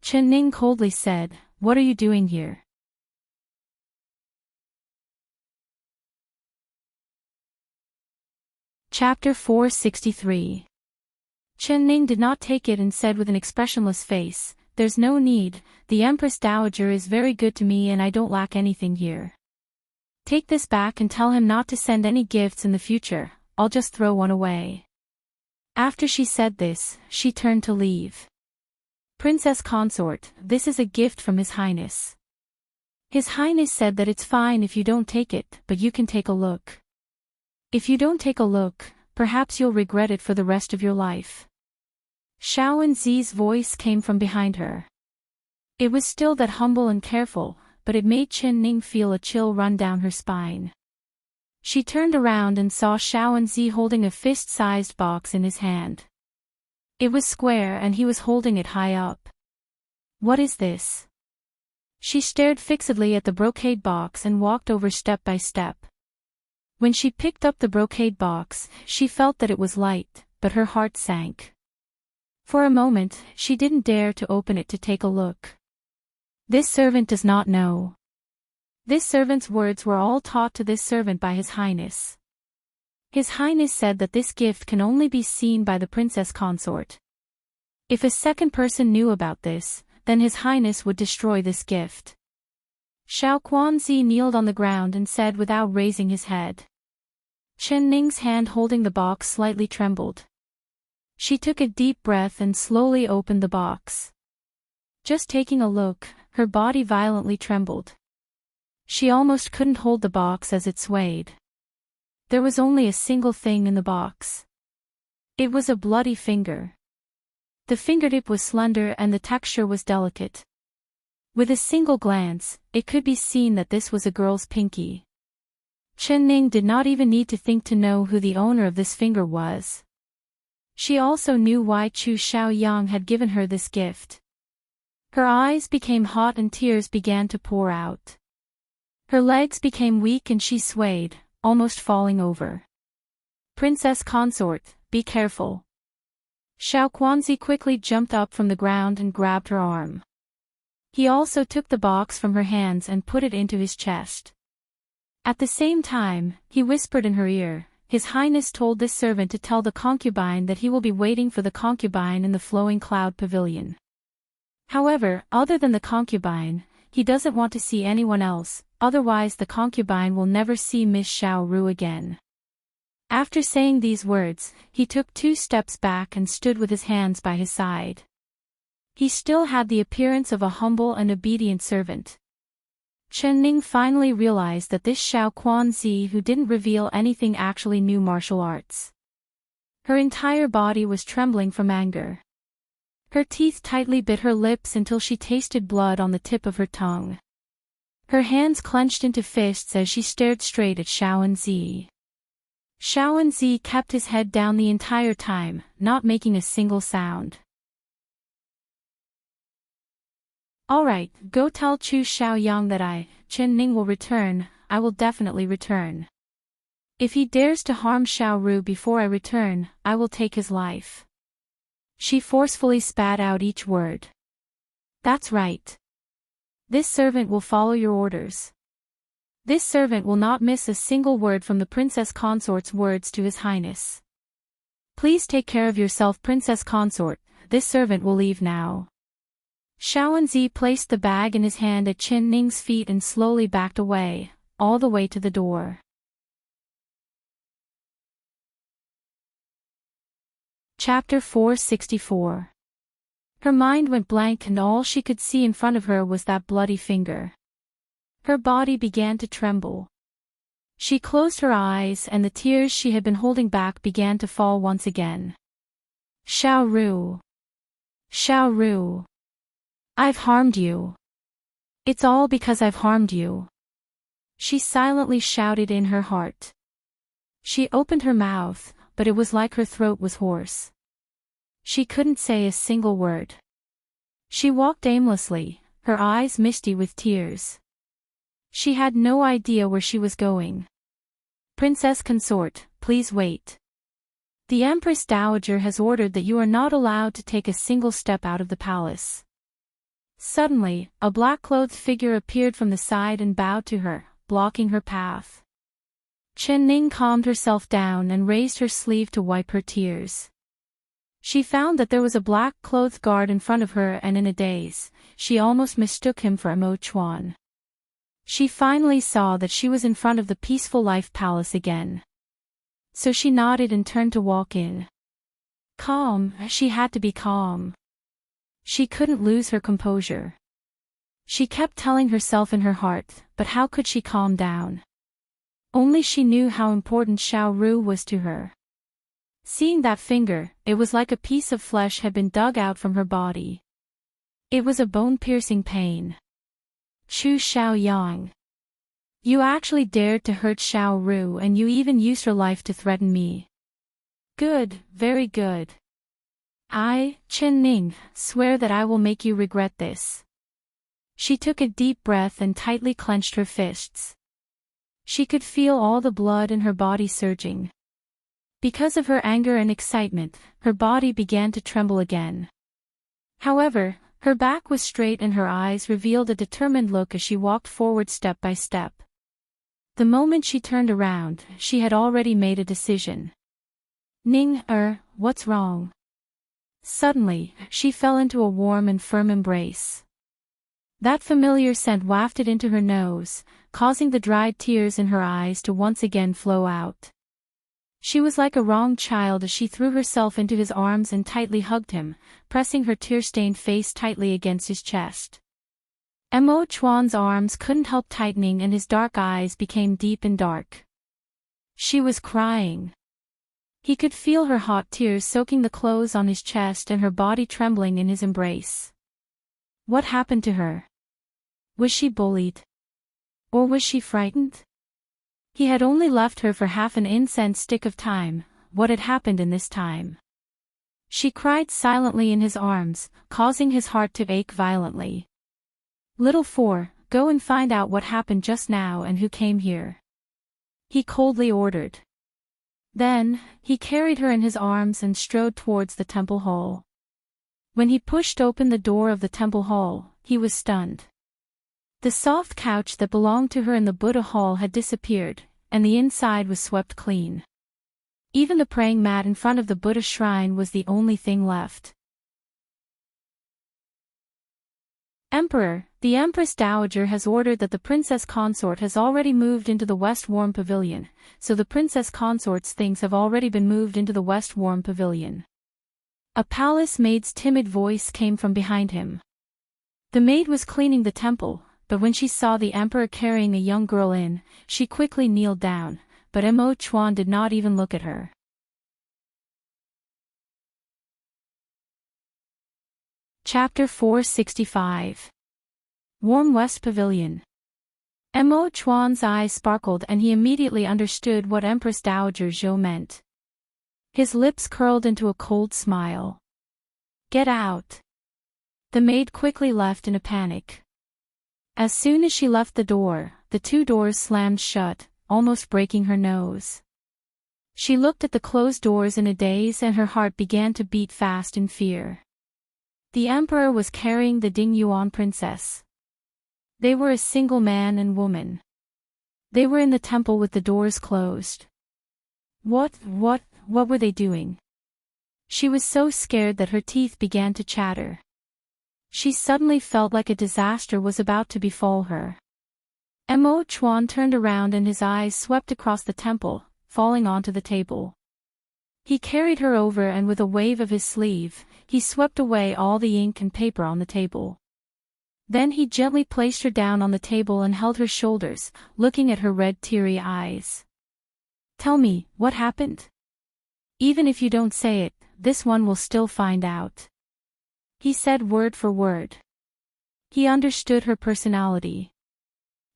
Chen Ning coldly said, What are you doing here? Chapter 463. Chen Ning did not take it and said with an expressionless face, There's no need, the Empress Dowager is very good to me and I don't lack anything here. Take this back and tell him not to send any gifts in the future, I'll just throw one away. After she said this, she turned to leave. Princess Consort, this is a gift from His Highness. His Highness said that it's fine if you don't take it, but you can take a look. If you don't take a look, perhaps you'll regret it for the rest of your life. Shaoanzi's voice came from behind her. It was still that humble and careful, but it made Chen Ning feel a chill run down her spine. She turned around and saw Shaoanzi holding a fist-sized box in his hand. It was square and he was holding it high up. What is this? She stared fixedly at the brocade box and walked over step by step. When she picked up the brocade box, she felt that it was light, but her heart sank. For a moment, she didn't dare to open it to take a look. This servant does not know. This servant's words were all taught to this servant by His Highness. His Highness said that this gift can only be seen by the Princess Consort. If a second person knew about this, then His Highness would destroy this gift. Xiao Quanzi kneeled on the ground and said without raising his head. Chen Ning's hand holding the box slightly trembled. She took a deep breath and slowly opened the box. Just taking a look, her body violently trembled. She almost couldn't hold the box as it swayed. There was only a single thing in the box. It was a bloody finger. The fingertip was slender and the texture was delicate. With a single glance, it could be seen that this was a girl's pinky. Chen Ning did not even need to think to know who the owner of this finger was. She also knew why Chu Xiaoyang had given her this gift. Her eyes became hot and tears began to pour out. Her legs became weak and she swayed, almost falling over. Princess consort, be careful. Xiao Quanzi quickly jumped up from the ground and grabbed her arm. He also took the box from her hands and put it into his chest. At the same time, he whispered in her ear, His Highness told this servant to tell the concubine that he will be waiting for the concubine in the flowing cloud pavilion. However, other than the concubine, he doesn't want to see anyone else, otherwise the concubine will never see Miss Xiao Ru again. After saying these words, he took 2 steps back and stood with his hands by his side. He still had the appearance of a humble and obedient servant. Chen Ning finally realized that this Xiao Quanzi who didn't reveal anything actually knew martial arts. Her entire body was trembling from anger. Her teeth tightly bit her lips until she tasted blood on the tip of her tongue. Her hands clenched into fists as she stared straight at Xiaoenzi. Xiaoenzi kept his head down the entire time, not making a single sound. Alright, go tell Chu Xiaoyang that Chen Ning will return. I will definitely return. If he dares to harm Xiao Ru before I return, I will take his life. She forcefully spat out each word. That's right. This servant will follow your orders. This servant will not miss a single word from the princess consort's words to His Highness. Please take care of yourself, princess consort. This servant will leave now. Xiaoenzi placed the bag in his hand at Chen Ning's feet and slowly backed away, all the way to the door. Chapter 464. Her mind went blank and all she could see in front of her was that bloody finger. Her body began to tremble. She closed her eyes and the tears she had been holding back began to fall once again. Xiao Ru. Xiao Ru. I've harmed you. It's all because I've harmed you. She silently shouted in her heart. She opened her mouth, but it was like her throat was hoarse. She couldn't say a single word. She walked aimlessly, her eyes misty with tears. She had no idea where she was going. Princess consort, please wait. The Empress Dowager has ordered that you are not allowed to take a single step out of the palace. Suddenly, a black-clothed figure appeared from the side and bowed to her, blocking her path. Chen Ning calmed herself down and raised her sleeve to wipe her tears. She found that there was a black-clothed guard in front of her and in a daze, she almost mistook him for Mo Chuan. She finally saw that she was in front of the Peaceful Life Palace again. So she nodded and turned to walk in. Calm, she had to be calm. She couldn't lose her composure. She kept telling herself in her heart, but how could she calm down? Only she knew how important Xiao Ru was to her. Seeing that finger, it was like a piece of flesh had been dug out from her body. It was a bone-piercing pain. Chu Xiaoyang. You actually dared to hurt Xiao Ru and you even used her life to threaten me. Good, very good. I, Chen Ning, swear that I will make you regret this. She took a deep breath and tightly clenched her fists. She could feel all the blood in her body surging. Because of her anger and excitement, her body began to tremble again. However, her back was straight and her eyes revealed a determined look as she walked forward step by step. The moment she turned around, she had already made a decision. Ning, what's wrong? Suddenly, she fell into a warm and firm embrace. That familiar scent wafted into her nose, causing the dried tears in her eyes to once again flow out. She was like a wronged child as she threw herself into his arms and tightly hugged him, pressing her tear-stained face tightly against his chest. Mo Chuan's arms couldn't help tightening and his dark eyes became deep and dark. She was crying. He could feel her hot tears soaking the clothes on his chest and her body trembling in his embrace. What happened to her? Was she bullied? Or was she frightened? He had only left her for half an incense stick of time. What had happened in this time? She cried silently in his arms, causing his heart to ache violently. Little Four, go and find out what happened just now and who came here. He coldly ordered. Then, he carried her in his arms and strode towards the temple hall. When he pushed open the door of the temple hall, he was stunned. The soft couch that belonged to her in the Buddha hall had disappeared, and the inside was swept clean. Even the praying mat in front of the Buddha shrine was the only thing left. Emperor, the Empress Dowager has ordered that the princess consort has already moved into the West Warm Pavilion, so the princess consort's things have already been moved into the West Warm Pavilion. A palace maid's timid voice came from behind him. The maid was cleaning the temple, but when she saw the emperor carrying a young girl in, she quickly kneeled down, but Mo Chuan did not even look at her. Chapter 465. Warm West Pavilion. Mo Chuan's eyes sparkled and he immediately understood what Empress Dowager Zhou meant. His lips curled into a cold smile. Get out. The maid quickly left in a panic. As soon as she left the door, the two doors slammed shut, almost breaking her nose. She looked at the closed doors in a daze and her heart began to beat fast in fear. The emperor was carrying the Ding Yuan princess. They were a single man and woman. They were in the temple with the doors closed. What were they doing? She was so scared that her teeth began to chatter. She suddenly felt like a disaster was about to befall her. Mo Chuan turned around and his eyes swept across the temple, falling onto the table. He carried her over and with a wave of his sleeve, he swept away all the ink and paper on the table. Then he gently placed her down on the table and held her shoulders, looking at her red teary eyes. Tell me, what happened? Even if you don't say it, this one will still find out. He said word for word. He understood her personality.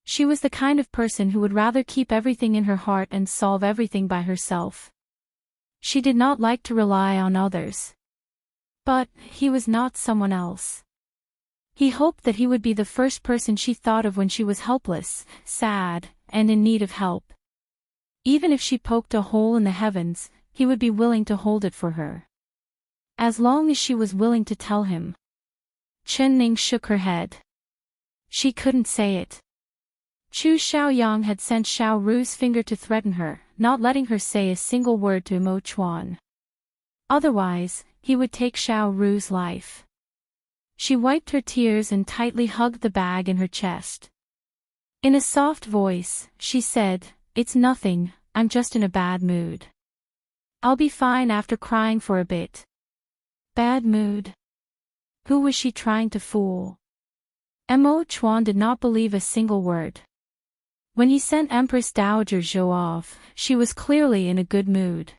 She was the kind of person who would rather keep everything in her heart and solve everything by herself. She did not like to rely on others. But he was not someone else. He hoped that he would be the first person she thought of when she was helpless, sad, and in need of help. Even if she poked a hole in the heavens, he would be willing to hold it for her. As long as she was willing to tell him. Chen Ning shook her head. She couldn't say it. Chu Xiaoyang had sent Xiao Ru's finger to threaten her, not letting her say a single word to Mo Chuan. Otherwise, he would take Xiao Ru's life. She wiped her tears and tightly hugged the bag in her chest. In a soft voice, she said, "It's nothing, I'm just in a bad mood. I'll be fine after crying for a bit." Bad mood? Who was she trying to fool? Mo Chuan did not believe a single word. When he sent Empress Dowager Zhou off, she was clearly in a good mood.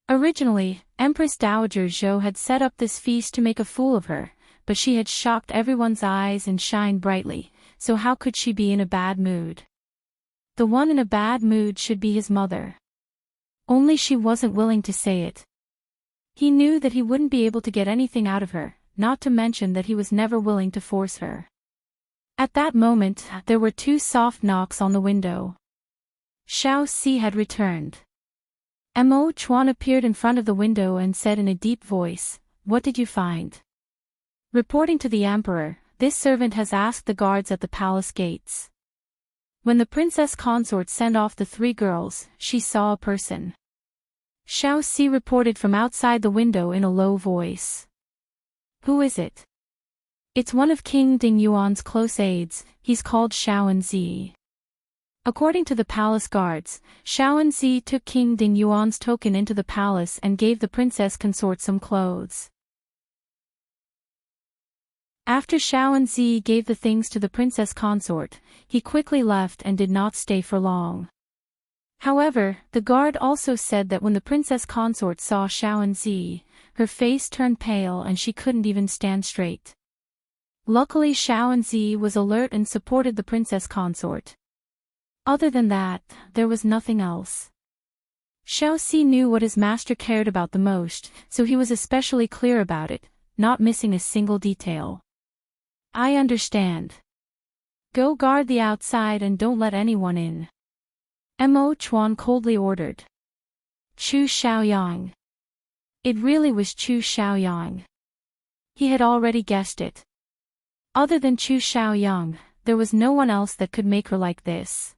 Originally, Empress Dowager Zhou had set up this feast to make a fool of her, but she had shocked everyone's eyes and shined brightly, so how could she be in a bad mood? The one in a bad mood should be his mother. Only she wasn't willing to say it. He knew that he wouldn't be able to get anything out of her, not to mention that he was never willing to force her. At that moment, there were two soft knocks on the window. Xiao Si had returned. Mo Chuan appeared in front of the window and said in a deep voice, "What did you find?" Reporting to the emperor, this servant has asked the guards at the palace gates. When the princess consort sent off the three girls, she saw a person. Xiao Si reported from outside the window in a low voice. "Who is it?" It's one of King Ding Yuan's close aides, he's called Shaoanzi. According to the palace guards, Shaoanzi took King Ding Yuan's token into the palace and gave the princess consort some clothes. After Shaoanzi gave the things to the princess consort, he quickly left and did not stay for long. However, the guard also said that when the princess consort saw Shaoanzi, her face turned pale and she couldn't even stand straight. Luckily Shaoanzi was alert and supported the princess consort. Other than that, there was nothing else. Shaoxi knew what his master cared about the most, so he was especially clear about it, not missing a single detail. I understand. Go guard the outside and don't let anyone in. Mo Chuan coldly ordered. Chu Xiaoyang. It really was Chu Xiaoyang. He had already guessed it. Other than Chu Xiaoyang, there was no one else that could make her like this.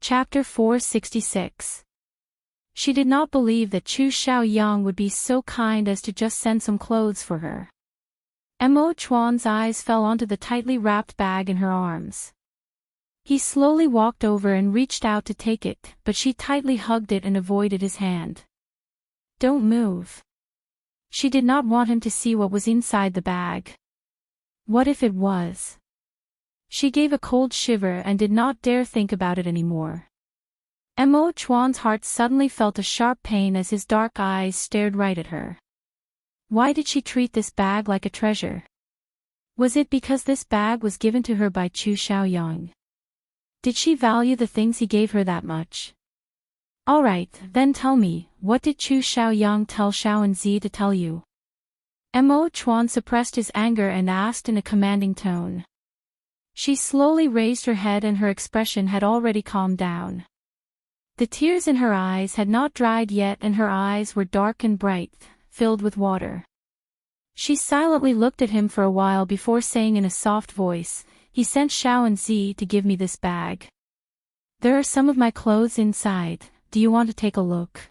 Chapter 466. She did not believe that Chu Xiaoyang would be so kind as to just send some clothes for her. Mo Chuan's eyes fell onto the tightly wrapped bag in her arms. He slowly walked over and reached out to take it, but she tightly hugged it and avoided his hand. Don't move. She did not want him to see what was inside the bag. What if it was? She gave a cold shiver and did not dare think about it anymore. Mo Chuan's heart suddenly felt a sharp pain as his dark eyes stared right at her. Why did she treat this bag like a treasure? Was it because this bag was given to her by Chu Xiaoyang? Did she value the things he gave her that much? Alright, then tell me, what did Chu Xiaoyang tell Shaoanzi to tell you? Mo Chuan suppressed his anger and asked in a commanding tone. She slowly raised her head and her expression had already calmed down. The tears in her eyes had not dried yet and her eyes were dark and bright, filled with water. She silently looked at him for a while before saying in a soft voice, he sent Shaoanzi to give me this bag. There are some of my clothes inside. Do you want to take a look?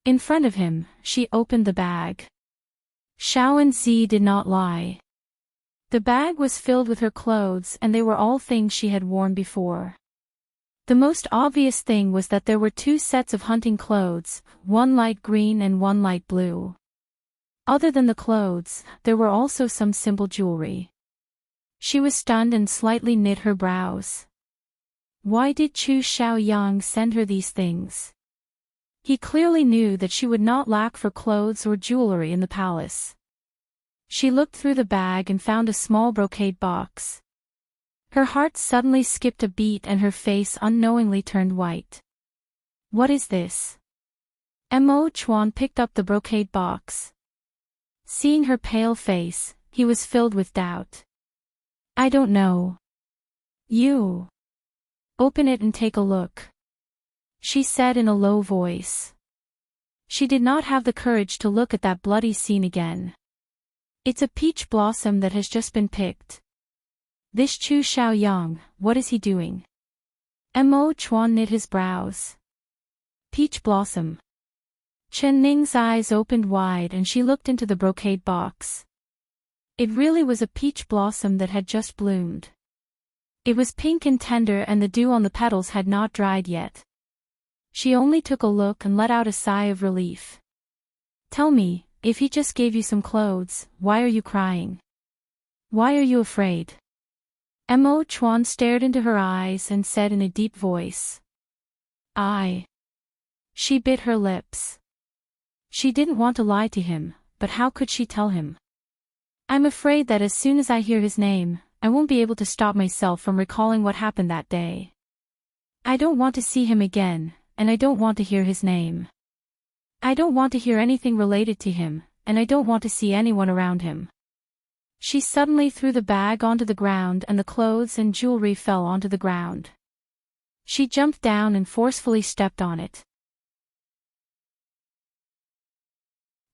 In front of him, she opened the bag. Shaoanzi did not lie. The bag was filled with her clothes and they were all things she had worn before. The most obvious thing was that there were 2 sets of hunting clothes, one light green and one light blue. Other than the clothes, there were also some simple jewelry. She was stunned and slightly knit her brows. Why did Chu Xiaoyang send her these things? He clearly knew that she would not lack for clothes or jewelry in the palace. She looked through the bag and found a small brocade box. Her heart suddenly skipped a beat and her face unknowingly turned white. What is this? Mo Chuan picked up the brocade box. Seeing her pale face, he was filled with doubt. I don't know. You. Open it and take a look. She said in a low voice. She did not have the courage to look at that bloody scene again. It's a peach blossom that has just been picked. This Chu Xiaoyang, what is he doing? Mo Chuan knit his brows. Peach blossom. Chen Ning's eyes opened wide and she looked into the brocade box. It really was a peach blossom that had just bloomed. It was pink and tender and the dew on the petals had not dried yet. She only took a look and let out a sigh of relief. Tell me, if he just gave you some clothes, why are you crying? Why are you afraid? Mo Chuan stared into her eyes and said in a deep voice. She bit her lips. She didn't want to lie to him, but how could she tell him? I'm afraid that as soon as I hear his name, I won't be able to stop myself from recalling what happened that day. I don't want to see him again, and I don't want to hear his name. I don't want to hear anything related to him, and I don't want to see anyone around him. She suddenly threw the bag onto the ground and the clothes and jewelry fell onto the ground. She jumped down and forcefully stepped on it.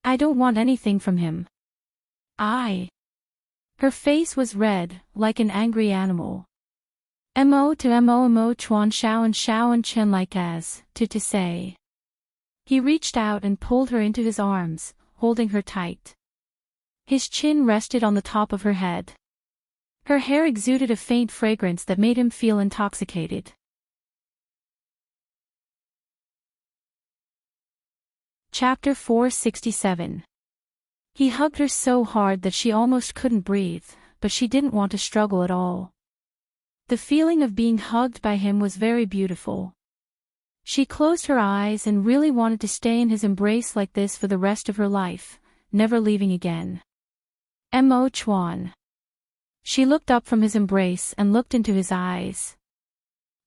I don't want anything from him. Her face was red, like an angry animal. Mo Chuan Shao and Chen like as, to say. He reached out and pulled her into his arms, holding her tight. His chin rested on the top of her head. Her hair exuded a faint fragrance that made him feel intoxicated. Chapter 467. He hugged her so hard that she almost couldn't breathe, but she didn't want to struggle at all. The feeling of being hugged by him was very beautiful. She closed her eyes and really wanted to stay in his embrace like this for the rest of her life, never leaving again. Mo Chuan. She looked up from his embrace and looked into his eyes.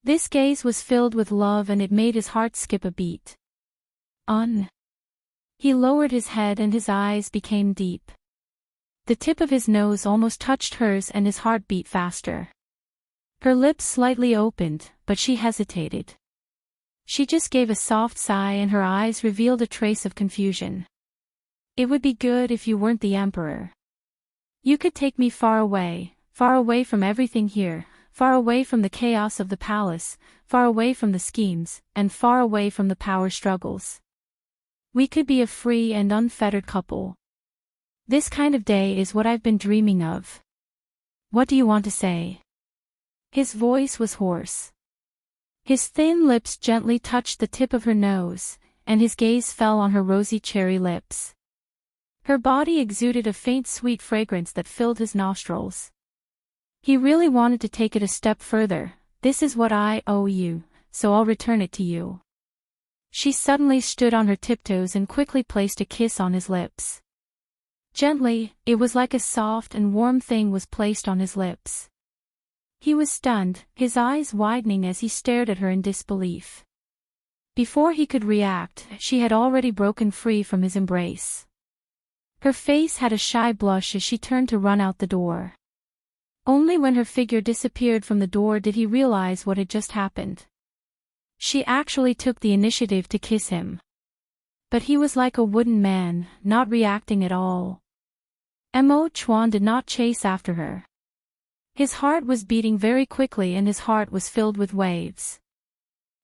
This gaze was filled with love and it made his heart skip a beat. He lowered his head and his eyes became deep. The tip of his nose almost touched hers and his heart beat faster. Her lips slightly opened, but she hesitated. She just gave a soft sigh and her eyes revealed a trace of confusion. It would be good if you weren't the emperor. You could take me far away from everything here, far away from the chaos of the palace, far away from the schemes, and far away from the power struggles. We could be a free and unfettered couple. This kind of day is what I've been dreaming of. What do you want to say? His voice was hoarse. His thin lips gently touched the tip of her nose, and his gaze fell on her rosy cherry lips. Her body exuded a faint sweet fragrance that filled his nostrils. He really wanted to take it a step further. This is what I owe you, so I'll return it to you. She suddenly stood on her tiptoes and quickly placed a kiss on his lips. Gently, it was like a soft and warm thing was placed on his lips. He was stunned, his eyes widening as he stared at her in disbelief. Before he could react, she had already broken free from his embrace. Her face had a shy blush as she turned to run out the door. Only when her figure disappeared from the door did he realize what had just happened. She actually took the initiative to kiss him. But he was like a wooden man, not reacting at all. Mo Chuan did not chase after her. His heart was beating very quickly and his heart was filled with waves.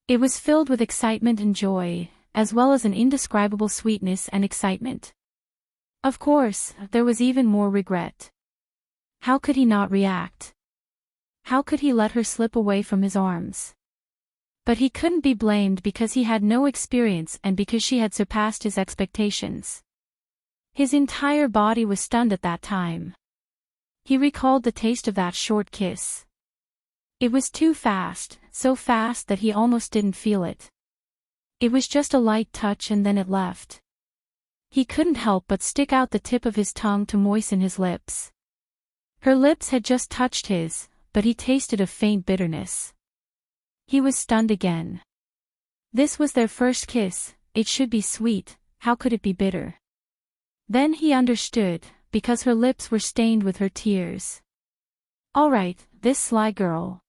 It was filled with excitement and joy, as well as an indescribable sweetness and excitement. Of course, there was even more regret. How could he not react? How could he let her slip away from his arms? But he couldn't be blamed because he had no experience and because she had surpassed his expectations. His entire body was stunned at that time. He recalled the taste of that short kiss. It was too fast, so fast that he almost didn't feel it. It was just a light touch and then it left. He couldn't help but stick out the tip of his tongue to moisten his lips. Her lips had just touched his, but he tasted a faint bitterness. He was stunned again. This was their first kiss, it should be sweet, how could it be bitter? Then he understood, because her lips were stained with her tears. All right, this sly girl.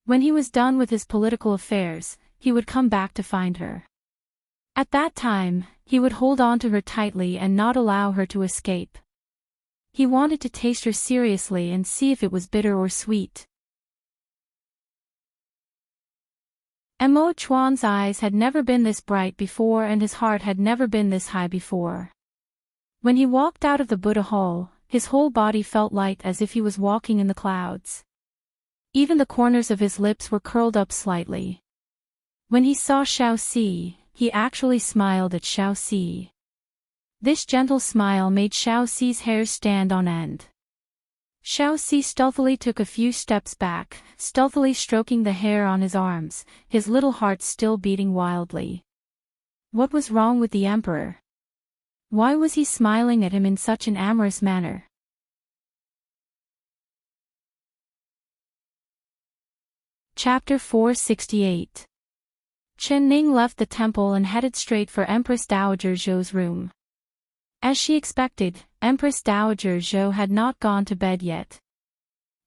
When he was done with his political affairs, he would come back to find her. At that time, he would hold on to her tightly and not allow her to escape. He wanted to taste her seriously and see if it was bitter or sweet. Mo Chuan's eyes had never been this bright before and his heart had never been this high before. When he walked out of the Buddha hall, his whole body felt light as if he was walking in the clouds. Even the corners of his lips were curled up slightly. When he saw Xiao Si, he actually smiled at Xiao Si. This gentle smile made Xiao Si's hair stand on end. Xiao Si stealthily took a few steps back, stealthily stroking the hair on his arms, his little heart still beating wildly. What was wrong with the emperor? Why was he smiling at him in such an amorous manner? Chapter 468. Chen Ning left the temple and headed straight for Empress Dowager Zhou's room. As she expected, Empress Dowager Zhou had not gone to bed yet.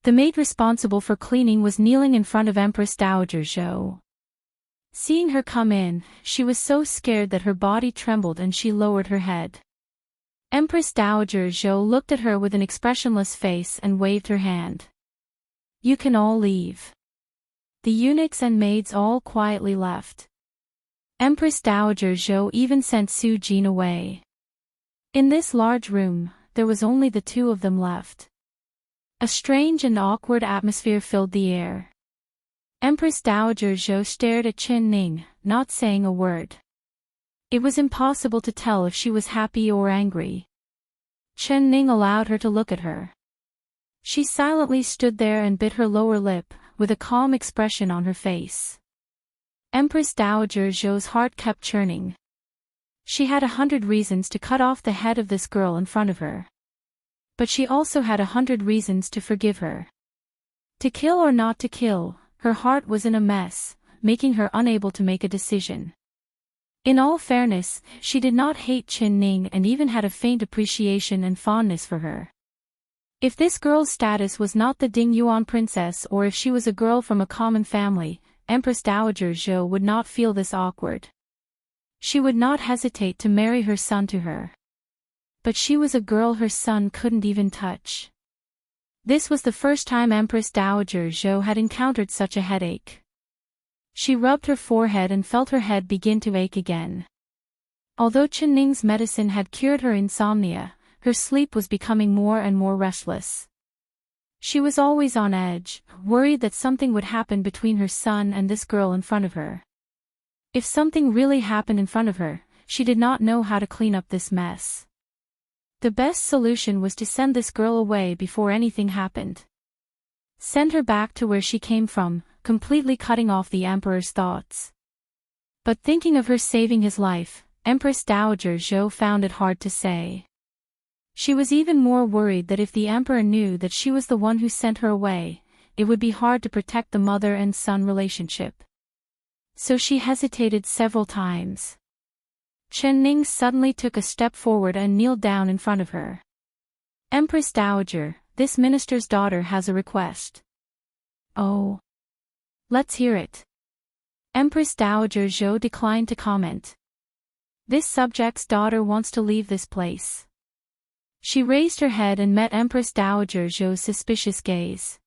The maid responsible for cleaning was kneeling in front of Empress Dowager Zhou. Seeing her come in, she was so scared that her body trembled and she lowered her head. Empress Dowager Zhou looked at her with an expressionless face and waved her hand. You can all leave. The eunuchs and maids all quietly left. Empress Dowager Zhou even sent Su Jin away. In this large room, there was only the two of them left. A strange and awkward atmosphere filled the air. Empress Dowager Zhou stared at Chen Ning, not saying a word. It was impossible to tell if she was happy or angry. Chen Ning allowed her to look at her. She silently stood there and bit her lower lip, with a calm expression on her face. Empress Dowager Zhou's heart kept churning. She had 100 reasons to cut off the head of this girl in front of her. But she also had 100 reasons to forgive her. To kill or not to kill, her heart was in a mess, making her unable to make a decision. In all fairness, she did not hate Chen Ning and even had a faint appreciation and fondness for her. If this girl's status was not the Ding Yuan princess or if she was a girl from a common family, Empress Dowager Zhou would not feel this awkward. She would not hesitate to marry her son to her. But she was a girl her son couldn't even touch. This was the first time Empress Dowager Zhou had encountered such a headache. She rubbed her forehead and felt her head begin to ache again. Although Chen Ning's medicine had cured her insomnia, her sleep was becoming more and more restless. She was always on edge, worried that something would happen between her son and this girl in front of her. If something really happened in front of her, she did not know how to clean up this mess. The best solution was to send this girl away before anything happened. Send her back to where she came from, completely cutting off the emperor's thoughts. But thinking of her saving his life, Empress Dowager Zhou found it hard to say. She was even more worried that if the emperor knew that she was the one who sent her away, it would be hard to protect the mother and son relationship. So she hesitated several times. Chen Ning suddenly took a step forward and kneeled down in front of her. Empress Dowager, this minister's daughter has a request. Oh. Let's hear it. Empress Dowager Zhou declined to comment. This subject's daughter wants to leave this place. She raised her head and met Empress Dowager Zhou's suspicious gaze.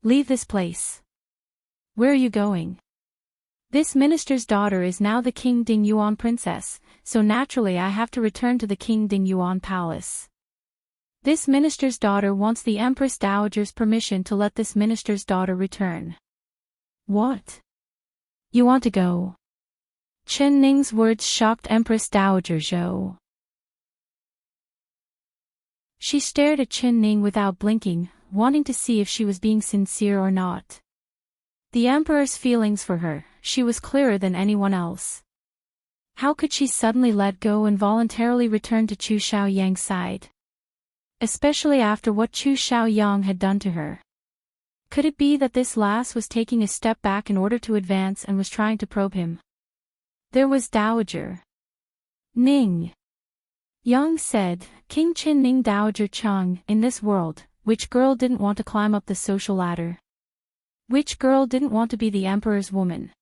Leave this place. Where are you going? This minister's daughter is now the King Ding Yuan princess, so naturally I have to return to the King Ding Yuan palace. This minister's daughter wants the Empress Dowager's permission to let this minister's daughter return. What? You want to go? Chen Ning's words shocked Empress Dowager Zhou. She stared at Chen Ning without blinking, wanting to see if she was being sincere or not. The emperor's feelings for her, she was clearer than anyone else. How could she suddenly let go and voluntarily return to Chu Xiaoyang's side? Especially after what Chu Xiaoyang had done to her. Could it be that this lass was taking a step back in order to advance and was trying to probe him? There was Dowager Ning. Yang said, King Chen Ning Dowager Chang, in this world, which girl didn't want to climb up the social ladder? Which girl didn't want to be the emperor's woman?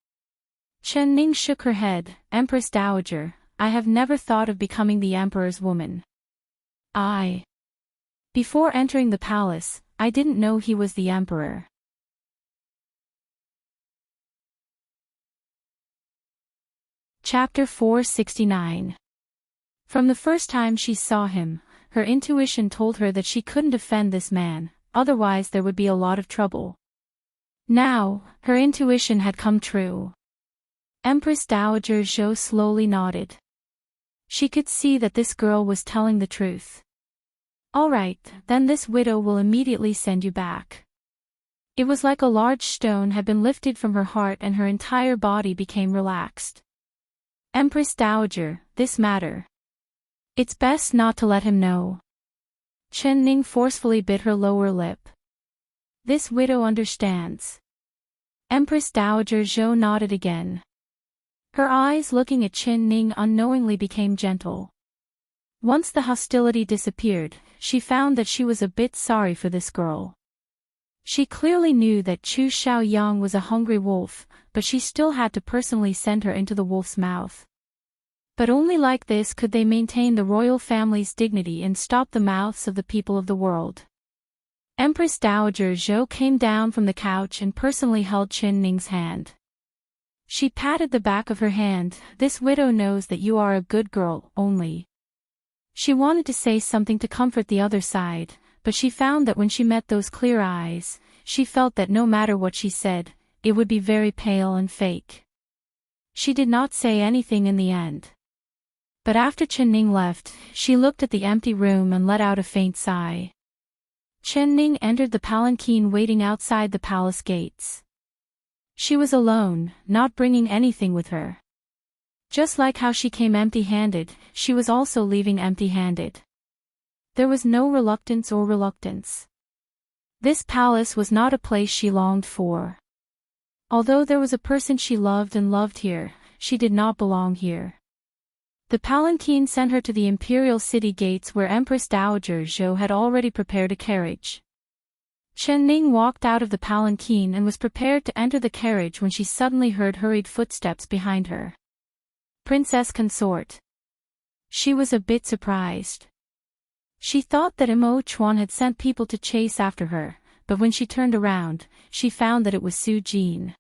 Chen Ning shook her head, Empress Dowager, I have never thought of becoming the emperor's woman. Before entering the palace, I didn't know he was the emperor. Chapter 469. From the first time she saw him, her intuition told her that she couldn't offend this man, otherwise there would be a lot of trouble. Now, her intuition had come true. Empress Dowager Zhou slowly nodded. She could see that this girl was telling the truth. All right, then this widow will immediately send you back. It was like a large stone had been lifted from her heart and her entire body became relaxed. Empress Dowager, this matter. It's best not to let him know. Chen Ning forcefully bit her lower lip. This widow understands. Empress Dowager Zhou nodded again. Her eyes looking at Chen Ning unknowingly became gentle. Once the hostility disappeared, she found that she was a bit sorry for this girl. She clearly knew that Chu Xiaoyang was a hungry wolf, but she still had to personally send her into the wolf's mouth. But only like this could they maintain the royal family's dignity and stop the mouths of the people of the world. Empress Dowager Zhou came down from the couch and personally held Chen Ning's hand. She patted the back of her hand. This widow knows that you are a good girl, only. She wanted to say something to comfort the other side, but she found that when she met those clear eyes, she felt that no matter what she said, it would be very pale and fake. She did not say anything in the end. But after Chen Ning left, she looked at the empty room and let out a faint sigh. Chen Ning entered the palanquin waiting outside the palace gates. She was alone, not bringing anything with her. Just like how she came empty-handed, she was also leaving empty-handed. There was no reluctance. This palace was not a place she longed for. Although there was a person she loved and loved here, she did not belong here. The palanquin sent her to the imperial city gates where Empress Dowager Zhou had already prepared a carriage. Chen Ning walked out of the palanquin and was prepared to enter the carriage when she suddenly heard hurried footsteps behind her. Princess Consort. She was a bit surprised. She thought that Mo Chuan had sent people to chase after her, but when she turned around, she found that it was Su Jin.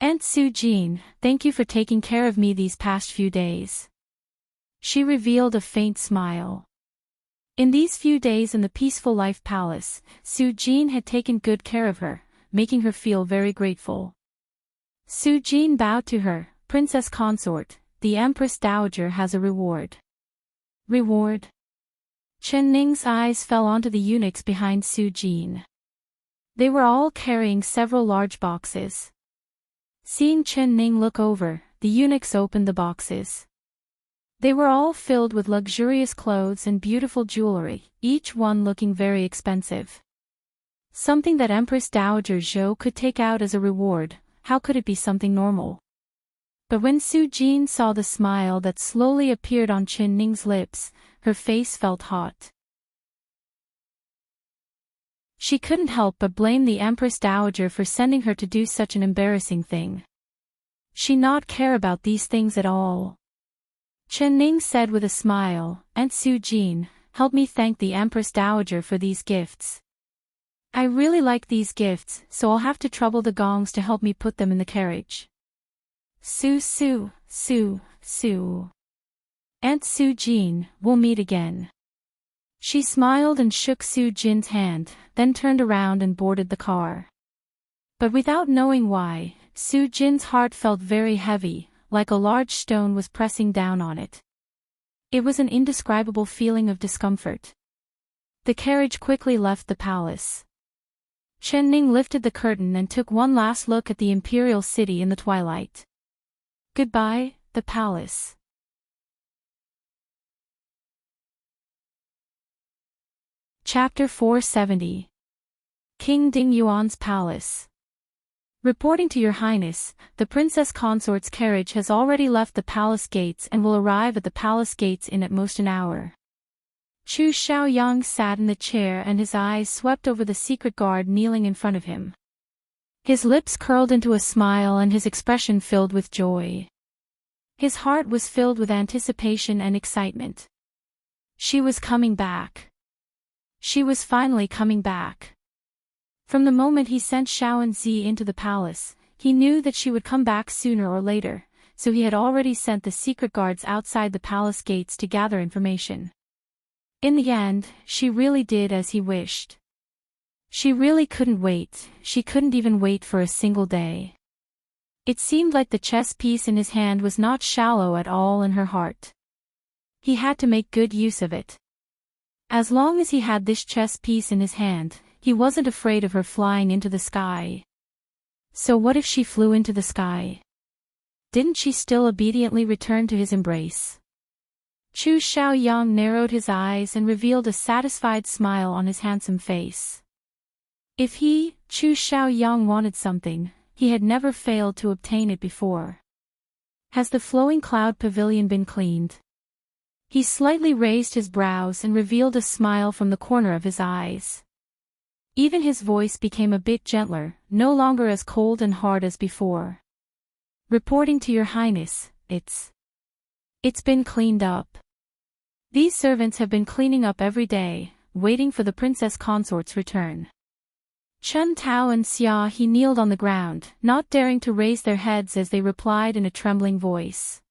Aunt Su Jin, thank you for taking care of me these past few days. She revealed a faint smile. In these few days in the Peaceful Life Palace, Su Jin had taken good care of her, making her feel very grateful. Su Jin bowed to her. Princess Consort, the Empress Dowager has a reward. Reward? Chen Ning's eyes fell onto the eunuchs behind Su Jin. They were all carrying several large boxes. Seeing Chen Ning look over, the eunuchs opened the boxes. They were all filled with luxurious clothes and beautiful jewelry, each one looking very expensive. Something that Empress Dowager Zhou could take out as a reward, how could it be something normal? But when Su Jin saw the smile that slowly appeared on Chen Ning's lips, her face felt hot. She couldn't help but blame the Empress Dowager for sending her to do such an embarrassing thing. She not care about these things at all. Chen Ning said with a smile, Aunt Su Jin, help me thank the Empress Dowager for these gifts. I really like these gifts, so I'll have to trouble the gongs to help me put them in the carriage. Su. Aunt Su Jin, we'll meet again. She smiled and shook Su Jin's hand, then turned around and boarded the car. But without knowing why, Su Jin's heart felt very heavy, like a large stone was pressing down on it. It was an indescribable feeling of discomfort. The carriage quickly left the palace. Chen Ning lifted the curtain and took one last look at the imperial city in the twilight. Goodbye, the palace. Chapter 470. King Ding Yuan's Palace. Reporting to Your Highness, the Princess Consort's carriage has already left the palace gates and will arrive at the palace gates in at most an hour. Chu Xiaoyang sat in the chair and his eyes swept over the secret guard kneeling in front of him. His lips curled into a smile and his expression filled with joy. His heart was filled with anticipation and excitement. She was coming back. She was finally coming back. From the moment he sent Xiaoanzi into the palace, he knew that she would come back sooner or later, so he had already sent the secret guards outside the palace gates to gather information. In the end, she really did as he wished. She really couldn't wait, she couldn't even wait for a single day. It seemed like the chess piece in his hand was not shallow at all in her heart. He had to make good use of it. As long as he had this chess piece in his hand, he wasn't afraid of her flying into the sky. So what if she flew into the sky? Didn't she still obediently return to his embrace? Chu Xiaoyang narrowed his eyes and revealed a satisfied smile on his handsome face. If he, Chu Xiaoyang, wanted something, he had never failed to obtain it before. Has the flowing cloud pavilion been cleaned? He slightly raised his brows and revealed a smile from the corner of his eyes. Even his voice became a bit gentler, no longer as cold and hard as before. Reporting to Your Highness, it's been cleaned up. These servants have been cleaning up every day, waiting for the Princess Consort's return. Chun Tao and Xia He kneeled on the ground, not daring to raise their heads as they replied in a trembling voice.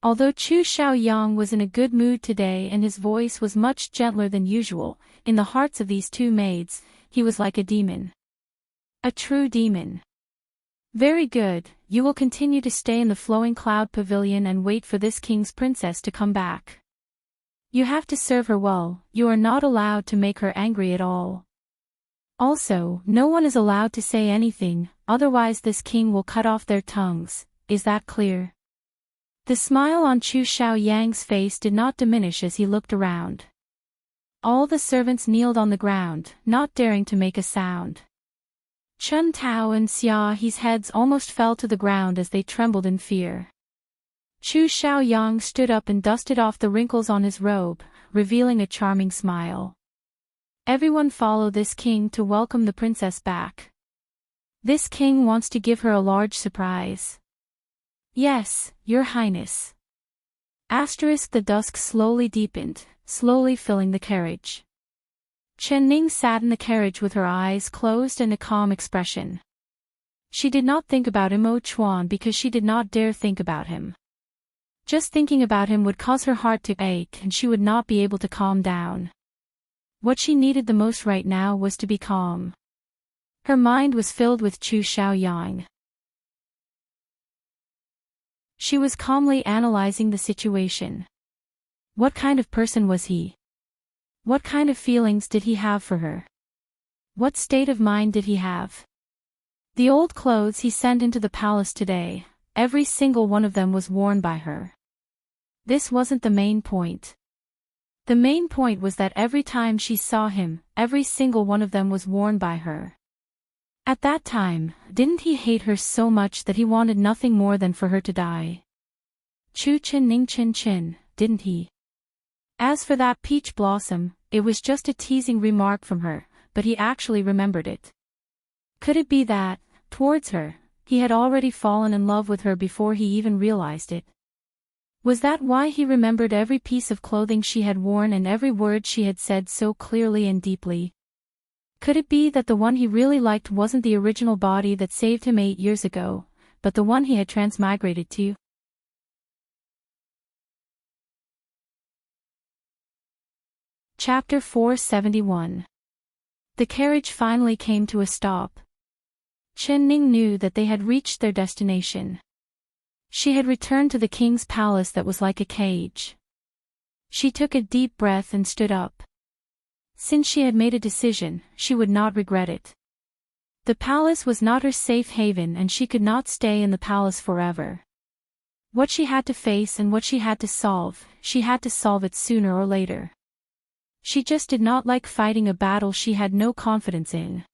Although Chu Xiaoyang was in a good mood today and his voice was much gentler than usual, in the hearts of these two maids, he was like a demon. A true demon. Very good, you will continue to stay in the flowing cloud pavilion and wait for this king's princess to come back. You have to serve her well, you are not allowed to make her angry at all. Also, no one is allowed to say anything, otherwise this king will cut off their tongues, is that clear? The smile on Chu Xiaoyang's face did not diminish as he looked around. All the servants kneeled on the ground, not daring to make a sound. Chun Tao and Xia He's heads almost fell to the ground as they trembled in fear. Chu Xiaoyang stood up and dusted off the wrinkles on his robe, revealing a charming smile. Everyone follow this king to welcome the princess back. This king wants to give her a large surprise. Yes, your highness. The dusk slowly deepened, slowly filling the carriage. Chen Ning sat in the carriage with her eyes closed and a calm expression. She did not think about Imo Chuan because she did not dare think about him. Just thinking about him would cause her heart to ache and she would not be able to calm down. What she needed the most right now was to be calm. Her mind was filled with Chu Xiaoyang. She was calmly analyzing the situation. What kind of person was he? What kind of feelings did he have for her? What state of mind did he have? The old clothes he sent into the palace today, every single one of them was worn by her. This wasn't the main point. The main point was that every time she saw him, every single one of them was worn by her. At that time, didn't he hate her so much that he wanted nothing more than for her to die? Chu Chin Ning Chin Chin, didn't he? As for that peach blossom, it was just a teasing remark from her, but he actually remembered it. Could it be that, towards her, he had already fallen in love with her before he even realized it? Was that why he remembered every piece of clothing she had worn and every word she had said so clearly and deeply? Could it be that the one he really liked wasn't the original body that saved him 8 years ago, but the one he had transmigrated to? Chapter 471. The carriage finally came to a stop. Chen Ning knew that they had reached their destination. She had returned to the king's palace that was like a cage. She took a deep breath and stood up. Since she had made a decision, she would not regret it. The palace was not her safe haven and she could not stay in the palace forever. What she had to face and what she had to solve it sooner or later. She just did not like fighting a battle she had no confidence in.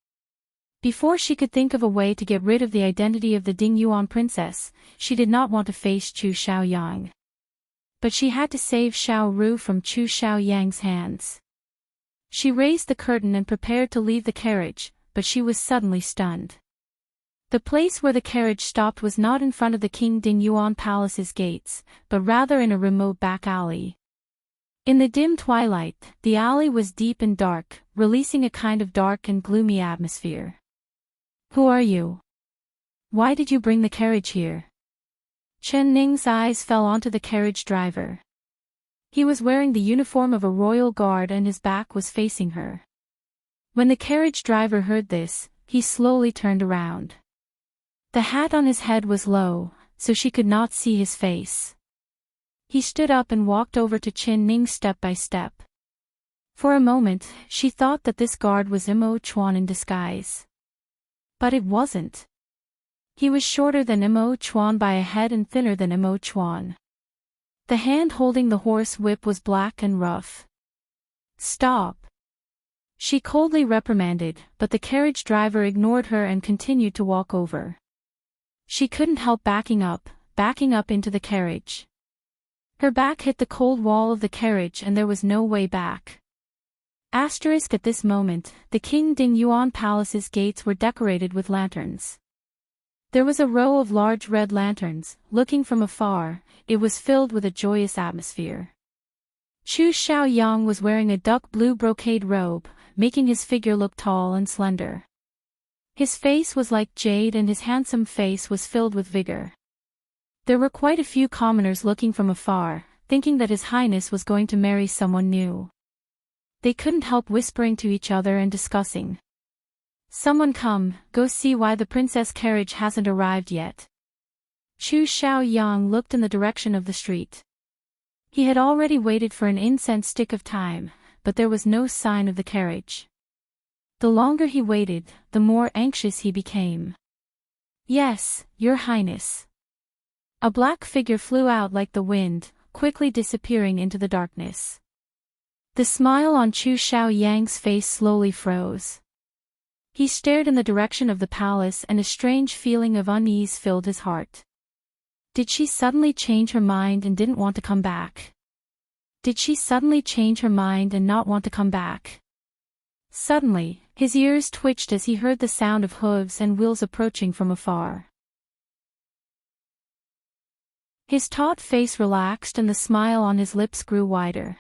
Before she could think of a way to get rid of the identity of the Dingyuan princess, she did not want to face Chu Xiaoyang. But she had to save Xiao Ru from Chu Xiaoyang's hands. She raised the curtain and prepared to leave the carriage, but she was suddenly stunned. The place where the carriage stopped was not in front of the King Dingyuan Palace's gates, but rather in a remote back alley. In the dim twilight, the alley was deep and dark, releasing a kind of dark and gloomy atmosphere. Who are you? Why did you bring the carriage here? Chen Ning's eyes fell onto the carriage driver. He was wearing the uniform of a royal guard and his back was facing her. When the carriage driver heard this, he slowly turned around. The hat on his head was low, so she could not see his face. He stood up and walked over to Chen Ning step by step. For a moment, she thought that this guard was Imo Chuan in disguise. But it wasn't. He was shorter than Imo Chuan by a head and thinner than Imo Chuan. The hand holding the horse whip was black and rough. Stop! She coldly reprimanded, but the carriage driver ignored her and continued to walk over. She couldn't help backing up into the carriage. Her back hit the cold wall of the carriage and there was no way back. At this moment, the King Dingyuan Palace's gates were decorated with lanterns. There was a row of large red lanterns. Looking from afar, it was filled with a joyous atmosphere. Chu Xiaoyang was wearing a duck blue brocade robe, making his figure look tall and slender. His face was like jade and his handsome face was filled with vigor. There were quite a few commoners looking from afar, thinking that His Highness was going to marry someone new. They couldn't help whispering to each other and discussing. "Someone come, go see why the princess carriage hasn't arrived yet." Chu Xiaoyang looked in the direction of the street. He had already waited for an incense stick of time, but there was no sign of the carriage. The longer he waited, the more anxious he became. "Yes, Your Highness." A black figure flew out like the wind, quickly disappearing into the darkness. The smile on Chu Xiaoyang's face slowly froze. He stared in the direction of the palace and a strange feeling of unease filled his heart. Did she suddenly change her mind and didn't want to come back? Did she suddenly change her mind and not want to come back? Suddenly, his ears twitched as he heard the sound of hooves and wheels approaching from afar. His taut face relaxed and the smile on his lips grew wider.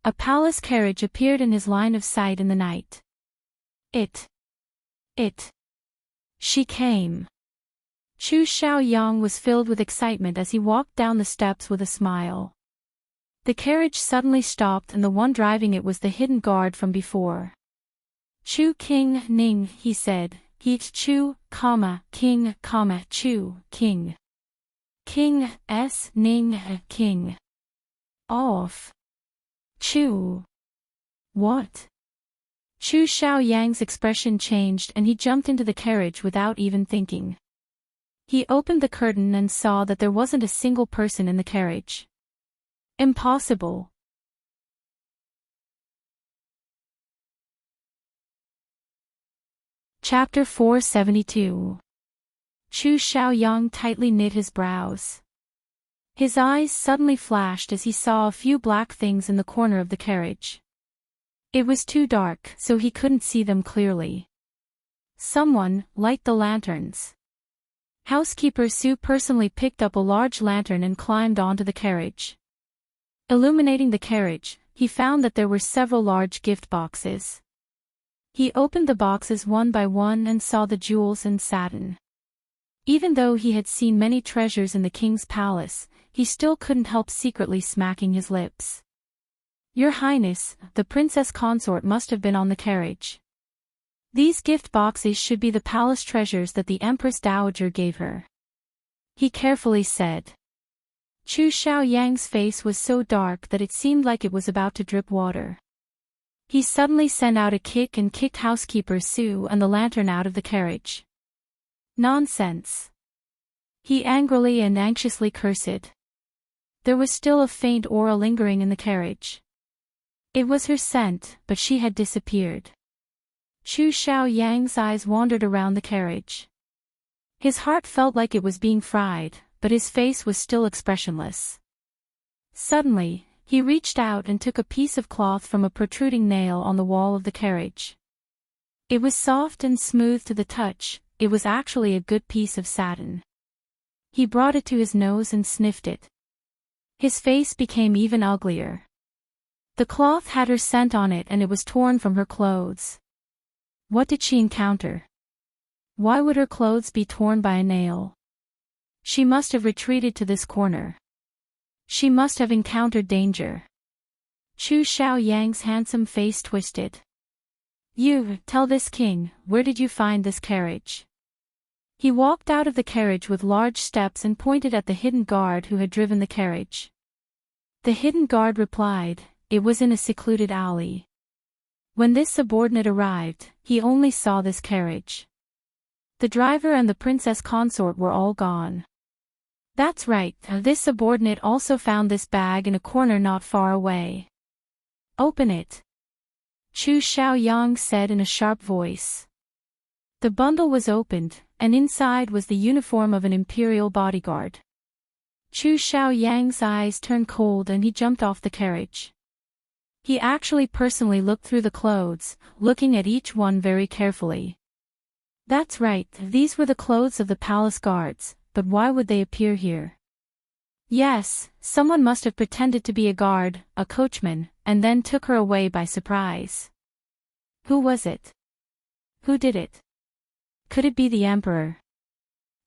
A palace carriage appeared in his line of sight in the night. She came. Chu Xiaoyang was filled with excitement as he walked down the steps with a smile. The carriage suddenly stopped and the one driving it was the hidden guard from before. "Chu King Ning," he said. "Heat Chu, King, Chu, King. King, S, Ning, King. Off. Chu." "What?" Chu Xiaoyang's expression changed and he jumped into the carriage without even thinking. He opened the curtain and saw that there wasn't a single person in the carriage. Impossible. Chapter 472. Chu Xiaoyang tightly knit his brows. His eyes suddenly flashed as he saw a few black things in the corner of the carriage. It was too dark, so he couldn't see them clearly. "Someone, light the lanterns." Housekeeper Su personally picked up a large lantern and climbed onto the carriage. Illuminating the carriage, he found that there were several large gift boxes. He opened the boxes one by one and saw the jewels and satin. Even though he had seen many treasures in the king's palace, he still couldn't help secretly smacking his lips. "Your Highness, the princess consort must have been on the carriage. These gift boxes should be the palace treasures that the Empress Dowager gave her," he carefully said. Chu Xiaoyang's face was so dark that it seemed like it was about to drip water. He suddenly sent out a kick and kicked housekeeper Su and the lantern out of the carriage. "Nonsense!" he angrily and anxiously cursed. There was still a faint aura lingering in the carriage. It was her scent, but she had disappeared. Chu Xiaoyang's eyes wandered around the carriage. His heart felt like it was being fried, but his face was still expressionless. Suddenly, he reached out and took a piece of cloth from a protruding nail on the wall of the carriage. It was soft and smooth to the touch, it was actually a good piece of satin. He brought it to his nose and sniffed it. His face became even uglier. The cloth had her scent on it and it was torn from her clothes. What did she encounter? Why would her clothes be torn by a nail? She must have retreated to this corner. She must have encountered danger. Chu Xiaoyang's handsome face twisted. "You, tell this king, where did you find this carriage?" He walked out of the carriage with large steps and pointed at the hidden guard who had driven the carriage. The hidden guard replied, "It was in a secluded alley. When this subordinate arrived, he only saw this carriage. The driver and the princess consort were all gone." "That's right, this subordinate also found this bag in a corner not far away." "Open it," Chu Xiaoyang said in a sharp voice. The bundle was opened, and inside was the uniform of an imperial bodyguard. Chu Xiaoyang's eyes turned cold and he jumped off the carriage. He actually personally looked through the clothes, looking at each one very carefully. That's right, these were the clothes of the palace guards, but why would they appear here? Yes, someone must have pretended to be a guard, a coachman, and then took her away by surprise. Who was it? Who did it? Could it be the emperor?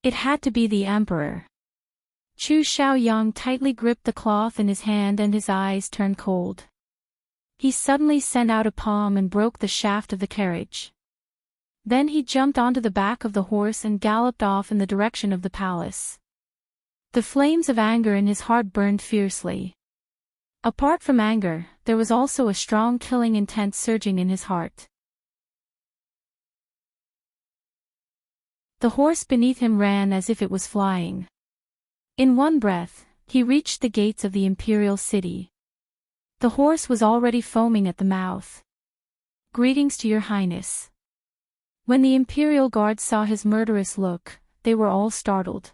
It had to be the emperor. Chu Xiaoyang tightly gripped the cloth in his hand and his eyes turned cold. He suddenly sent out a palm and broke the shaft of the carriage. Then he jumped onto the back of the horse and galloped off in the direction of the palace. The flames of anger in his heart burned fiercely. Apart from anger, there was also a strong killing intent surging in his heart. The horse beneath him ran as if it was flying. In one breath, he reached the gates of the imperial city. The horse was already foaming at the mouth. "Greetings to your highness." When the imperial guards saw his murderous look, they were all startled.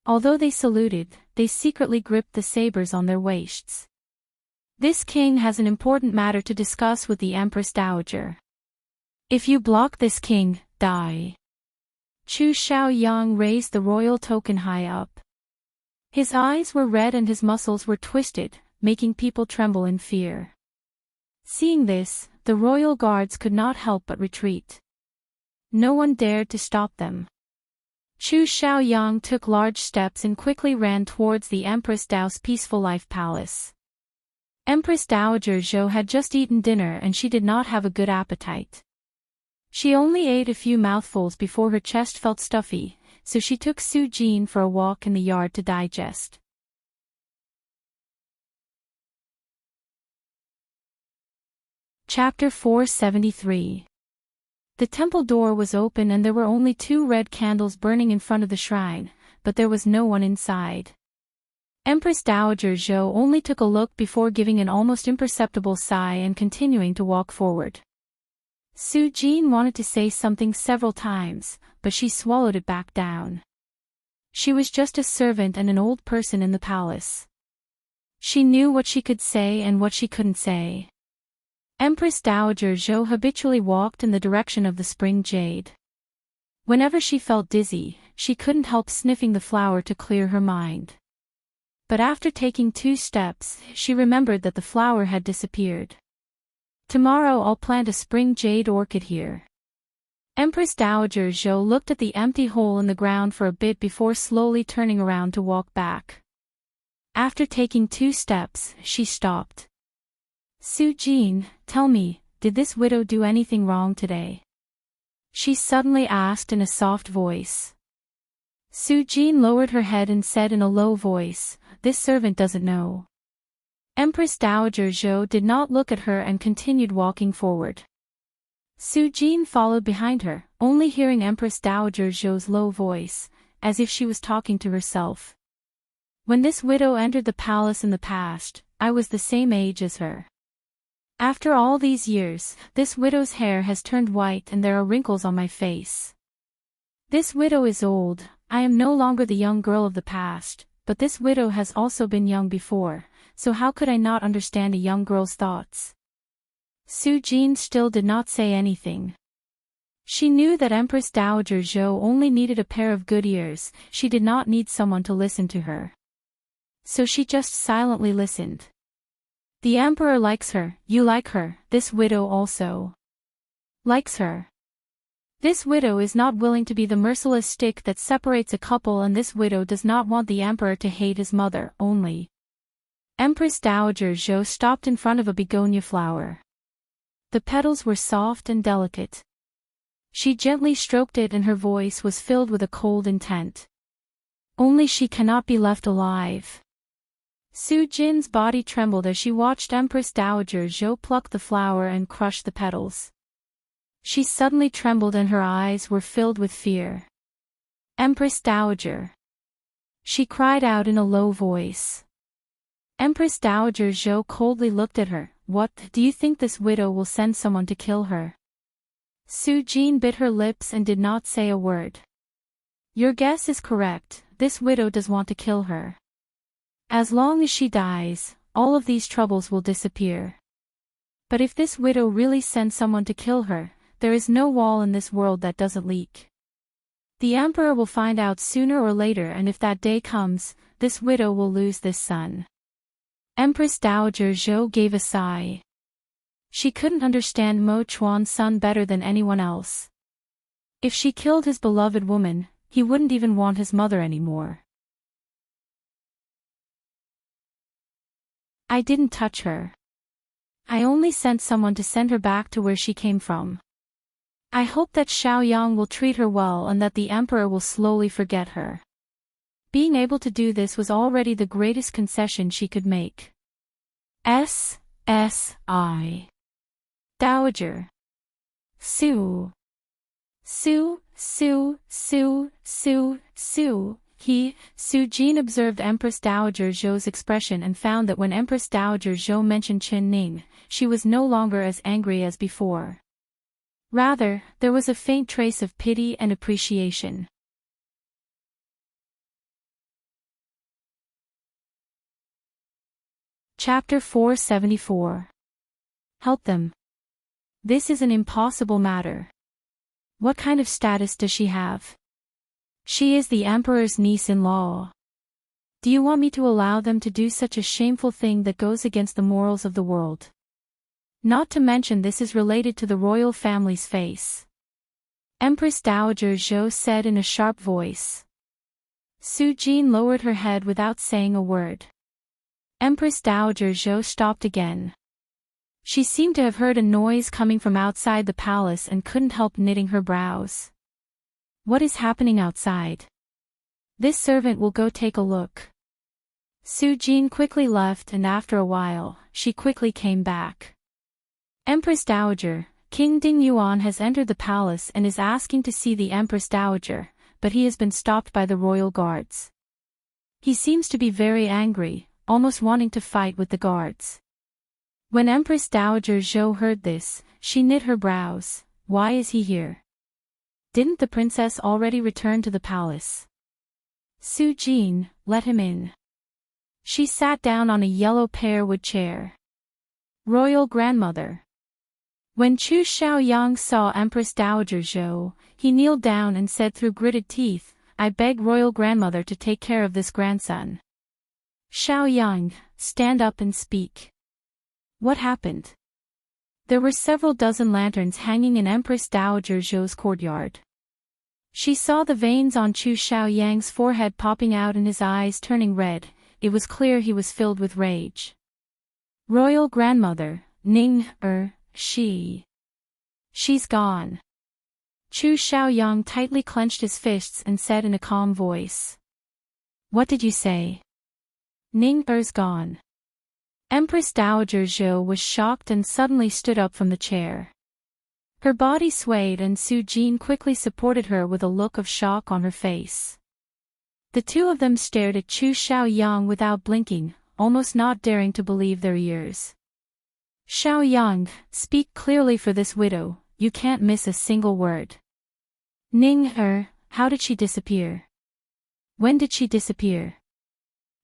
Although they saluted, they secretly gripped the sabers on their waists. "This king has an important matter to discuss with the Empress Dowager. If you block this king, die." Chu Xiaoyang raised the royal token high up. His eyes were red and his muscles were twisted, making people tremble in fear. Seeing this, the royal guards could not help but retreat. No one dared to stop them. Chu Xiaoyang took large steps and quickly ran towards the Empress Dao's peaceful life palace. Empress Dowager Zhou had just eaten dinner and she did not have a good appetite. She only ate a few mouthfuls before her chest felt stuffy, so she took Su Jin for a walk in the yard to digest. Chapter 473. The temple door was open and there were only 2 red candles burning in front of the shrine, but there was no one inside. Empress Dowager Zhou only took a look before giving an almost imperceptible sigh and continuing to walk forward. Su Jin wanted to say something several times, but she swallowed it back down. She was just a servant and an old person in the palace. She knew what she could say and what she couldn't say. Empress Dowager Zhou habitually walked in the direction of the spring jade. Whenever she felt dizzy, she couldn't help sniffing the flower to clear her mind. But after taking 2 steps, she remembered that the flower had disappeared. "Tomorrow I'll plant a spring jade orchid here." Empress Dowager Zhou looked at the empty hole in the ground for a bit before slowly turning around to walk back. After taking 2 steps, she stopped. "Su Jin, tell me, did this widow do anything wrong today?" she suddenly asked in a soft voice. Su Jin lowered her head and said in a low voice, "This servant doesn't know." Empress Dowager Zhou did not look at her and continued walking forward. Su Jin followed behind her, only hearing Empress Dowager Zhou's low voice, as if she was talking to herself. "When this widow entered the palace in the past, I was the same age as her. After all these years, this widow's hair has turned white and there are wrinkles on my face. This widow is old, I am no longer the young girl of the past, but this widow has also been young before, so how could I not understand a young girl's thoughts?" Su Jin still did not say anything. She knew that Empress Dowager Zhou only needed a pair of good ears, she did not need someone to listen to her. So she just silently listened. "The emperor likes her, you like her, this widow also likes her. This widow is not willing to be the merciless stick that separates a couple, and this widow does not want the emperor to hate his mother, only." Empress Dowager Zhou stopped in front of a begonia flower. The petals were soft and delicate. She gently stroked it and her voice was filled with a cold intent. "Only she cannot be left alive." Su Jin's body trembled as she watched Empress Dowager Zhou pluck the flower and crush the petals. She suddenly trembled and her eyes were filled with fear. "Empress Dowager!" she cried out in a low voice. Empress Dowager Zhou coldly looked at her. "What, do you think this widow will send someone to kill her?" Su Jin bit her lips and did not say a word. "Your guess is correct, this widow does want to kill her. As long as she dies, all of these troubles will disappear. But if this widow really sends someone to kill her, there is no wall in this world that doesn't leak. The emperor will find out sooner or later, and if that day comes, this widow will lose this son." Empress Dowager Zhou gave a sigh. She couldn't understand Mo Chuan's son better than anyone else. If she killed his beloved woman, he wouldn't even want his mother anymore. I didn't touch her. I only sent someone to send her back to where she came from. I hope that Xiaoyang will treat her well and that the emperor will slowly forget her. Being able to do this was already the greatest concession she could make. S.S.I. Dowager. Su. Su, Su, Su, Su, Su. Su Jin observed Empress Dowager Zhou's expression and found that when Empress Dowager Zhou mentioned Chen Ning, she was no longer as angry as before. Rather, there was a faint trace of pity and appreciation. Chapter 474. Help them. This is an impossible matter. What kind of status does she have? She is the emperor's niece-in-law. Do you want me to allow them to do such a shameful thing that goes against the morals of the world? Not to mention this is related to the royal family's face. Empress Dowager Zhou said in a sharp voice. Su Jin lowered her head without saying a word. Empress Dowager Zhou stopped again. She seemed to have heard a noise coming from outside the palace and couldn't help knitting her brows. What is happening outside? This servant will go take a look. Su Jin quickly left and after a while, she quickly came back. Empress Dowager, King Ding Yuan has entered the palace and is asking to see the Empress Dowager, but he has been stopped by the royal guards. He seems to be very angry, almost wanting to fight with the guards. When Empress Dowager Zhou heard this, she knit her brows. Why is he here? Didn't the princess already return to the palace? Su Jin, let him in. She sat down on a yellow pearwood chair. Royal grandmother. When Chu Xiaoyang saw Empress Dowager Zhou, he kneeled down and said through gritted teeth, I beg royal grandmother to take care of this grandson. Xiaoyang, stand up and speak. What happened? There were several dozen lanterns hanging in Empress Dowager Zhou's courtyard. She saw the veins on Chu Xiaoyang's forehead popping out and his eyes turning red. It was clear he was filled with rage. Royal grandmother, she's gone. Chu Xiaoyang tightly clenched his fists and said in a calm voice. What did you say? Ning-er's gone. Empress Dowager Zhou was shocked and suddenly stood up from the chair. Her body swayed and Su Jin quickly supported her with a look of shock on her face. The two of them stared at Chu Xiaoyang without blinking, almost not daring to believe their ears. Xiaoyang, speak clearly for this widow, you can't miss a single word. Ning-er, how did she disappear? When did she disappear?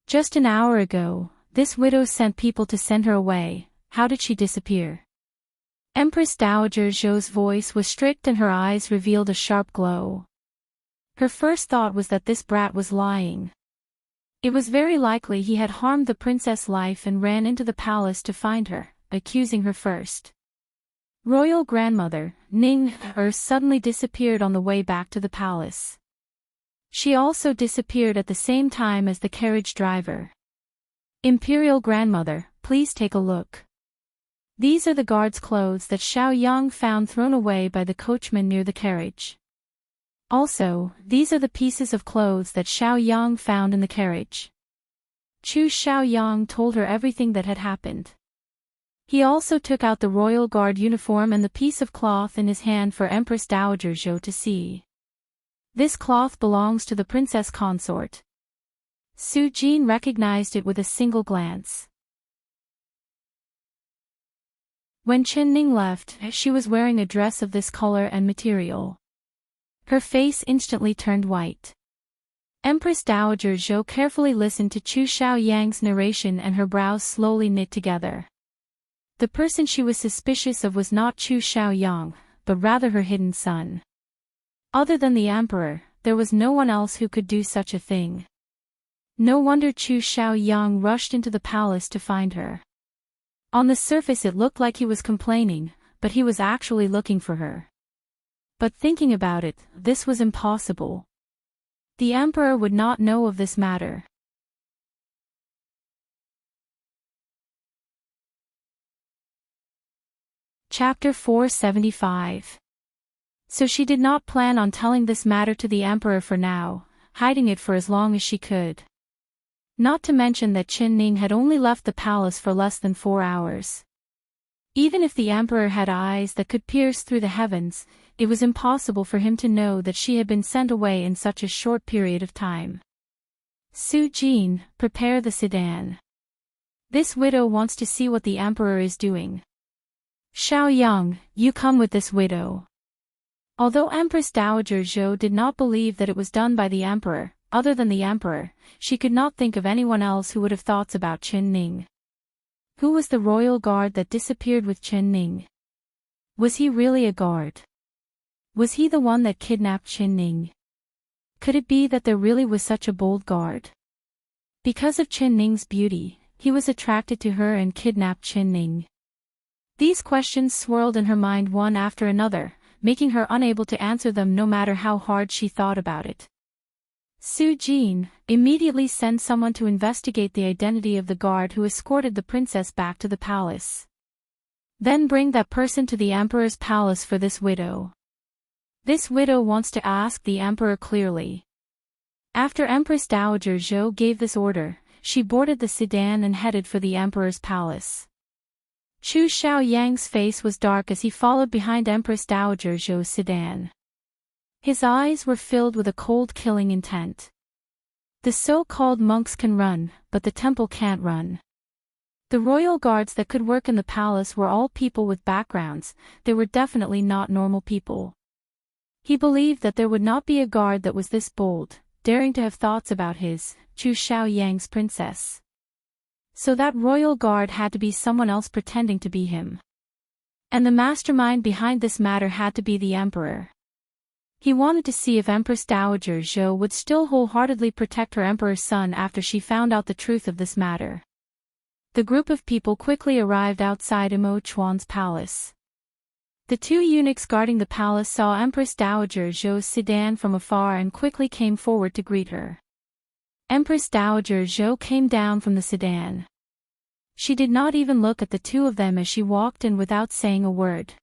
Just an hour ago. This widow sent people to send her away. How did she disappear? Empress Dowager Zhou's voice was strict and her eyes revealed a sharp glow. Her first thought was that this brat was lying. It was very likely he had harmed the princess' life and ran into the palace to find her, accusing her first. Royal grandmother, Ning-er suddenly disappeared on the way back to the palace. She also disappeared at the same time as the carriage driver. Imperial grandmother, please take a look. These are the guard's clothes that Xiaoyang found thrown away by the coachman near the carriage. Also, these are the pieces of clothes that Xiaoyang found in the carriage. Chu Xiaoyang told her everything that had happened. He also took out the royal guard uniform and the piece of cloth in his hand for Empress Dowager Zhou to see. This cloth belongs to the princess consort. Su Jin recognized it with a single glance. When Chen Ning left, she was wearing a dress of this color and material. Her face instantly turned white. Empress Dowager Zhou carefully listened to Chu Xiaoyang's narration and her brows slowly knit together. The person she was suspicious of was not Chu Xiaoyang, but rather her hidden son. Other than the emperor, there was no one else who could do such a thing. No wonder Chu Xiaoyang rushed into the palace to find her. On the surface it looked like he was complaining, but he was actually looking for her. But thinking about it, this was impossible. The emperor would not know of this matter. Chapter 475. So she did not plan on telling this matter to the emperor for now, hiding it for as long as she could. Not to mention that Qin Ning had only left the palace for less than 4 hours. Even if the emperor had eyes that could pierce through the heavens, it was impossible for him to know that she had been sent away in such a short period of time. Su Jin, prepare the sedan. This widow wants to see what the emperor is doing. Xiao Yang, you come with this widow. Although Empress Dowager Zhou did not believe that it was done by the emperor, other than the emperor, she could not think of anyone else who would have thoughts about Qin Ning. Who was the royal guard that disappeared with Qin Ning? Was he really a guard? Was he the one that kidnapped Qin Ning? Could it be that there really was such a bold guard? Because of Qin Ning's beauty, he was attracted to her and kidnapped Qin Ning. These questions swirled in her mind one after another, making her unable to answer them no matter how hard she thought about it. Su Jin, immediately send someone to investigate the identity of the guard who escorted the princess back to the palace. Then bring that person to the emperor's palace for this widow. This widow wants to ask the emperor clearly. After Empress Dowager Zhou gave this order, she boarded the sedan and headed for the emperor's palace. Chu Xiaoyang's face was dark as he followed behind Empress Dowager Zhou's sedan. His eyes were filled with a cold killing intent. The so-called monks can run, but the temple can't run. The royal guards that could work in the palace were all people with backgrounds, they were definitely not normal people. He believed that there would not be a guard that was this bold, daring to have thoughts about his, Chu Xiaoyang's princess. So that royal guard had to be someone else pretending to be him. And the mastermind behind this matter had to be the emperor. He wanted to see if Empress Dowager Zhou would still wholeheartedly protect her emperor's son after she found out the truth of this matter. The group of people quickly arrived outside Imo Chuan's palace. The 2 eunuchs guarding the palace saw Empress Dowager Zhou's sedan from afar and quickly came forward to greet her. Empress Dowager Zhou came down from the sedan. She did not even look at the 2 of them as she walked in without saying a word.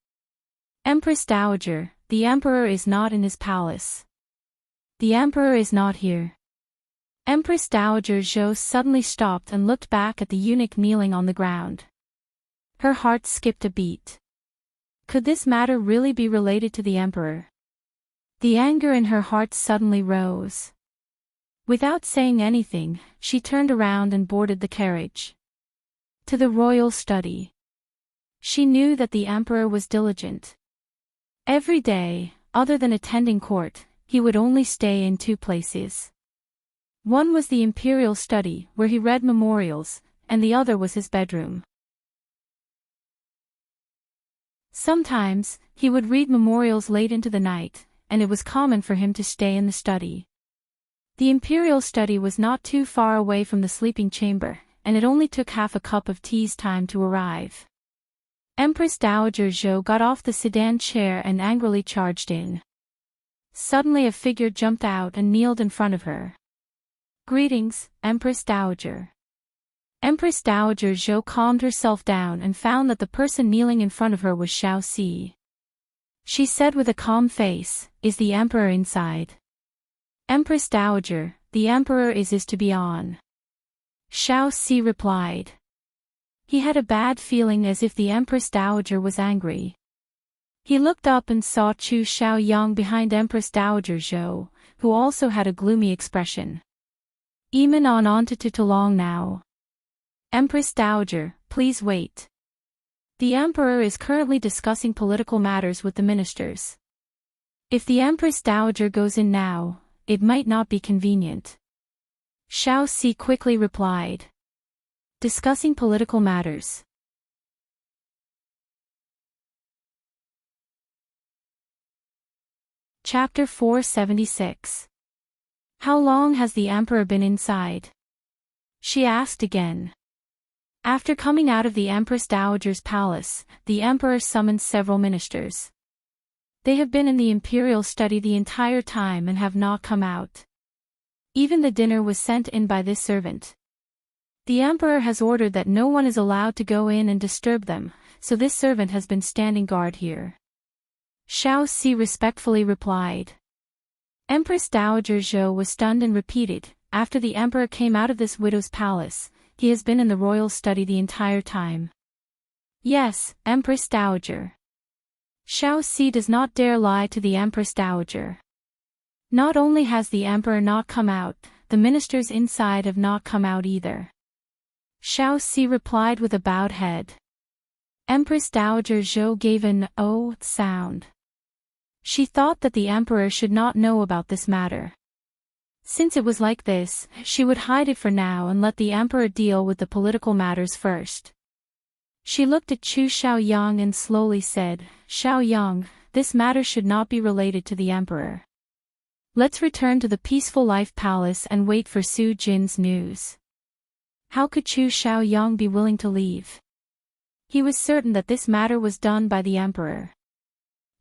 Empress Dowager, the emperor is not in his palace. The emperor is not here. Empress Dowager Zhou suddenly stopped and looked back at the eunuch kneeling on the ground. Her heart skipped a beat. Could this matter really be related to the emperor? The anger in her heart suddenly rose. Without saying anything, she turned around and boarded the carriage. To the royal study. She knew that the emperor was diligent. Every day, other than attending court, he would only stay in 2 places. One was the imperial study, where he read memorials, and the other was his bedroom. Sometimes, he would read memorials late into the night, and it was common for him to stay in the study. The imperial study was not too far away from the sleeping chamber, and it only took half a cup of tea's time to arrive. Empress Dowager Zhou got off the sedan chair and angrily charged in. Suddenly a figure jumped out and kneeled in front of her. Greetings, Empress Dowager. Empress Dowager Zhou calmed herself down and found that the person kneeling in front of her was Xiao Si. She said with a calm face, "Is the emperor inside?" Empress Dowager, the emperor is to be on. Xiao Si replied. He had a bad feeling as if the Empress Dowager was angry. He looked up and saw Chu Xiaoyang behind Empress Dowager Zhou, who also had a gloomy expression. Eman on to Tulong now. Empress Dowager, please wait. The emperor is currently discussing political matters with the ministers. If the Empress Dowager goes in now, it might not be convenient. Xiao Si quickly replied. Discussing political matters. Chapter 476. How long has the emperor been inside? She asked again. After coming out of the Empress Dowager's palace, the emperor summoned several ministers. They have been in the imperial study the entire time and have not come out. Even the dinner was sent in by this servant. The emperor has ordered that no one is allowed to go in and disturb them, so this servant has been standing guard here. Xiao Si respectfully replied. Empress Dowager Zhou was stunned and repeated, after the emperor came out of this widow's palace, he has been in the royal study the entire time. Yes, Empress Dowager. Xiao Si does not dare lie to the Empress Dowager. Not only has the emperor not come out, the ministers inside have not come out either. Xiao Si replied with a bowed head. Empress Dowager Zhou gave an "oh" sound. She thought that the emperor should not know about this matter. Since it was like this, she would hide it for now and let the emperor deal with the political matters first. She looked at Chu Xiaoyang and slowly said, Xiaoyang, this matter should not be related to the emperor. Let's return to the peaceful life palace and wait for Su Jin's news. How could Chu Xiaoyang be willing to leave? He was certain that this matter was done by the emperor.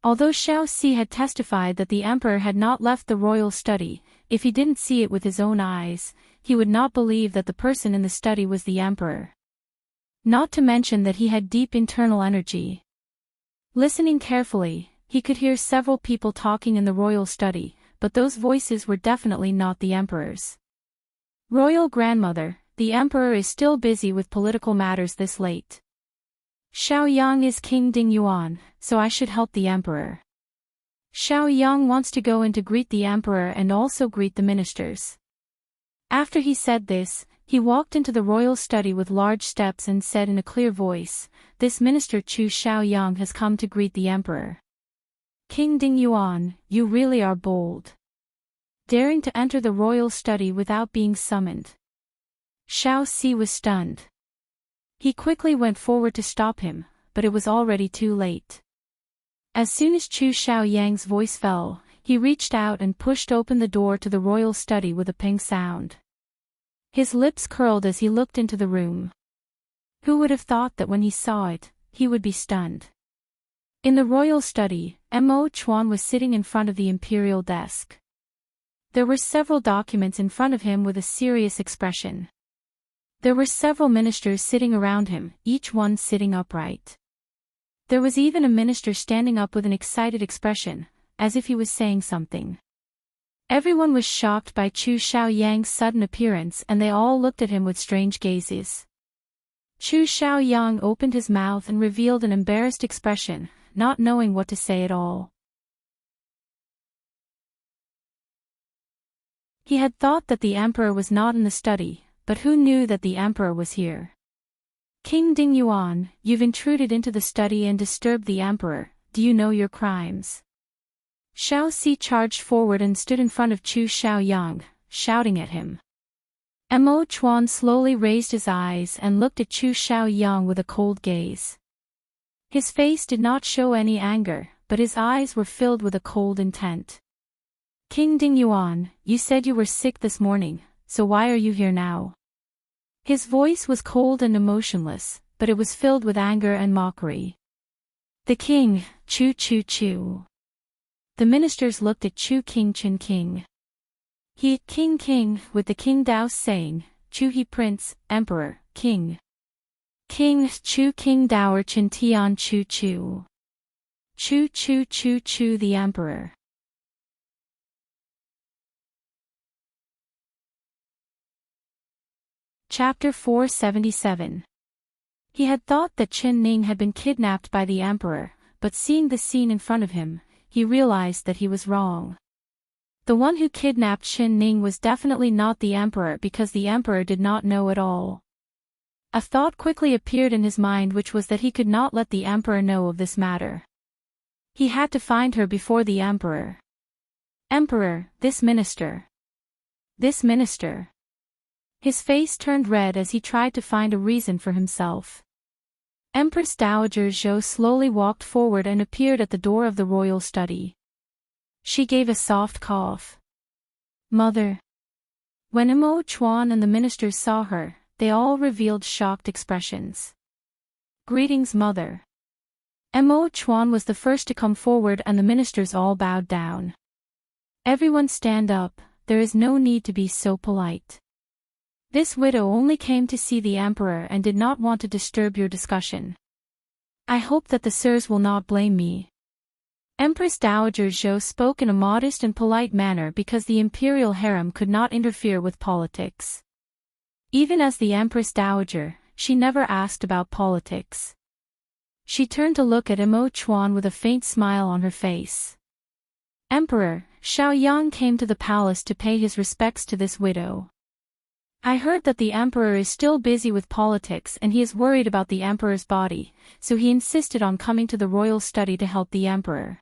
Although Xiao Si had testified that the emperor had not left the royal study, if he didn't see it with his own eyes, he would not believe that the person in the study was the emperor. Not to mention that he had deep internal energy. Listening carefully, he could hear several people talking in the royal study, but those voices were definitely not the emperor's. Royal grandmother, the emperor is still busy with political matters this late. Xiaoyang is King Ding Yuan, so I should help the emperor. Xiaoyang wants to go in to greet the emperor and also greet the ministers. After he said this, he walked into the royal study with large steps and said in a clear voice, this minister Chu Xiaoyang has come to greet the emperor. King Ding Yuan, you really are bold. Daring to enter the royal study without being summoned. Xiao Si was stunned. He quickly went forward to stop him, but it was already too late. As soon as Chu Xiaoyang's voice fell, he reached out and pushed open the door to the royal study with a ping sound. His lips curled as he looked into the room. Who would have thought that when he saw it, he would be stunned? In the royal study, Mo Chuan was sitting in front of the imperial desk. There were several documents in front of him with a serious expression. There were several ministers sitting around him, each one sitting upright. There was even a minister standing up with an excited expression, as if he was saying something. Everyone was shocked by Chu Xiaoyang's sudden appearance and they all looked at him with strange gazes. Chu Xiaoyang opened his mouth and revealed an embarrassed expression, not knowing what to say at all. He had thought that the emperor was not in the study, but who knew that the emperor was here? King Ding Yuan, you've intruded into the study and disturbed the emperor, do you know your crimes? Xiao Si charged forward and stood in front of Chu Xiaoyang, shouting at him. Mo Chuan slowly raised his eyes and looked at Chu Xiaoyang with a cold gaze. His face did not show any anger, but his eyes were filled with a cold intent. King Ding Yuan, you said you were sick this morning, so why are you here now? His voice was cold and emotionless, but it was filled with anger and mockery. The king, Chu Chu Chu. The ministers looked at Chu King Chen King. He, King King, with the King Dao saying, Chu He Prince, Emperor, King. King, Chu King Dower Chen Tian Chu Chu. Chu Chu Chu Chu the Emperor. Chapter 477. He had thought that Chen Ning had been kidnapped by the emperor, but seeing the scene in front of him, he realized that he was wrong. The one who kidnapped Chen Ning was definitely not the emperor because the emperor did not know at all. A thought quickly appeared in his mind which was that he could not let the emperor know of this matter. He had to find her before the emperor. Emperor, this minister. This minister. His face turned red as he tried to find a reason for himself. Empress Dowager Zhou slowly walked forward and appeared at the door of the royal study. She gave a soft cough. Mother. When Mo Chuan and the ministers saw her, they all revealed shocked expressions. Greetings, mother. Mo Chuan was the first to come forward and the ministers all bowed down. Everyone stand up, there is no need to be so polite. This widow only came to see the emperor and did not want to disturb your discussion. I hope that the sirs will not blame me. Empress Dowager Zhou spoke in a modest and polite manner because the imperial harem could not interfere with politics. Even as the Empress Dowager, she never asked about politics. She turned to look at Mo Chuan with a faint smile on her face. Emperor, Xiao Yang came to the palace to pay his respects to this widow. I heard that the emperor is still busy with politics and he is worried about the emperor's body, so he insisted on coming to the royal study to help the emperor.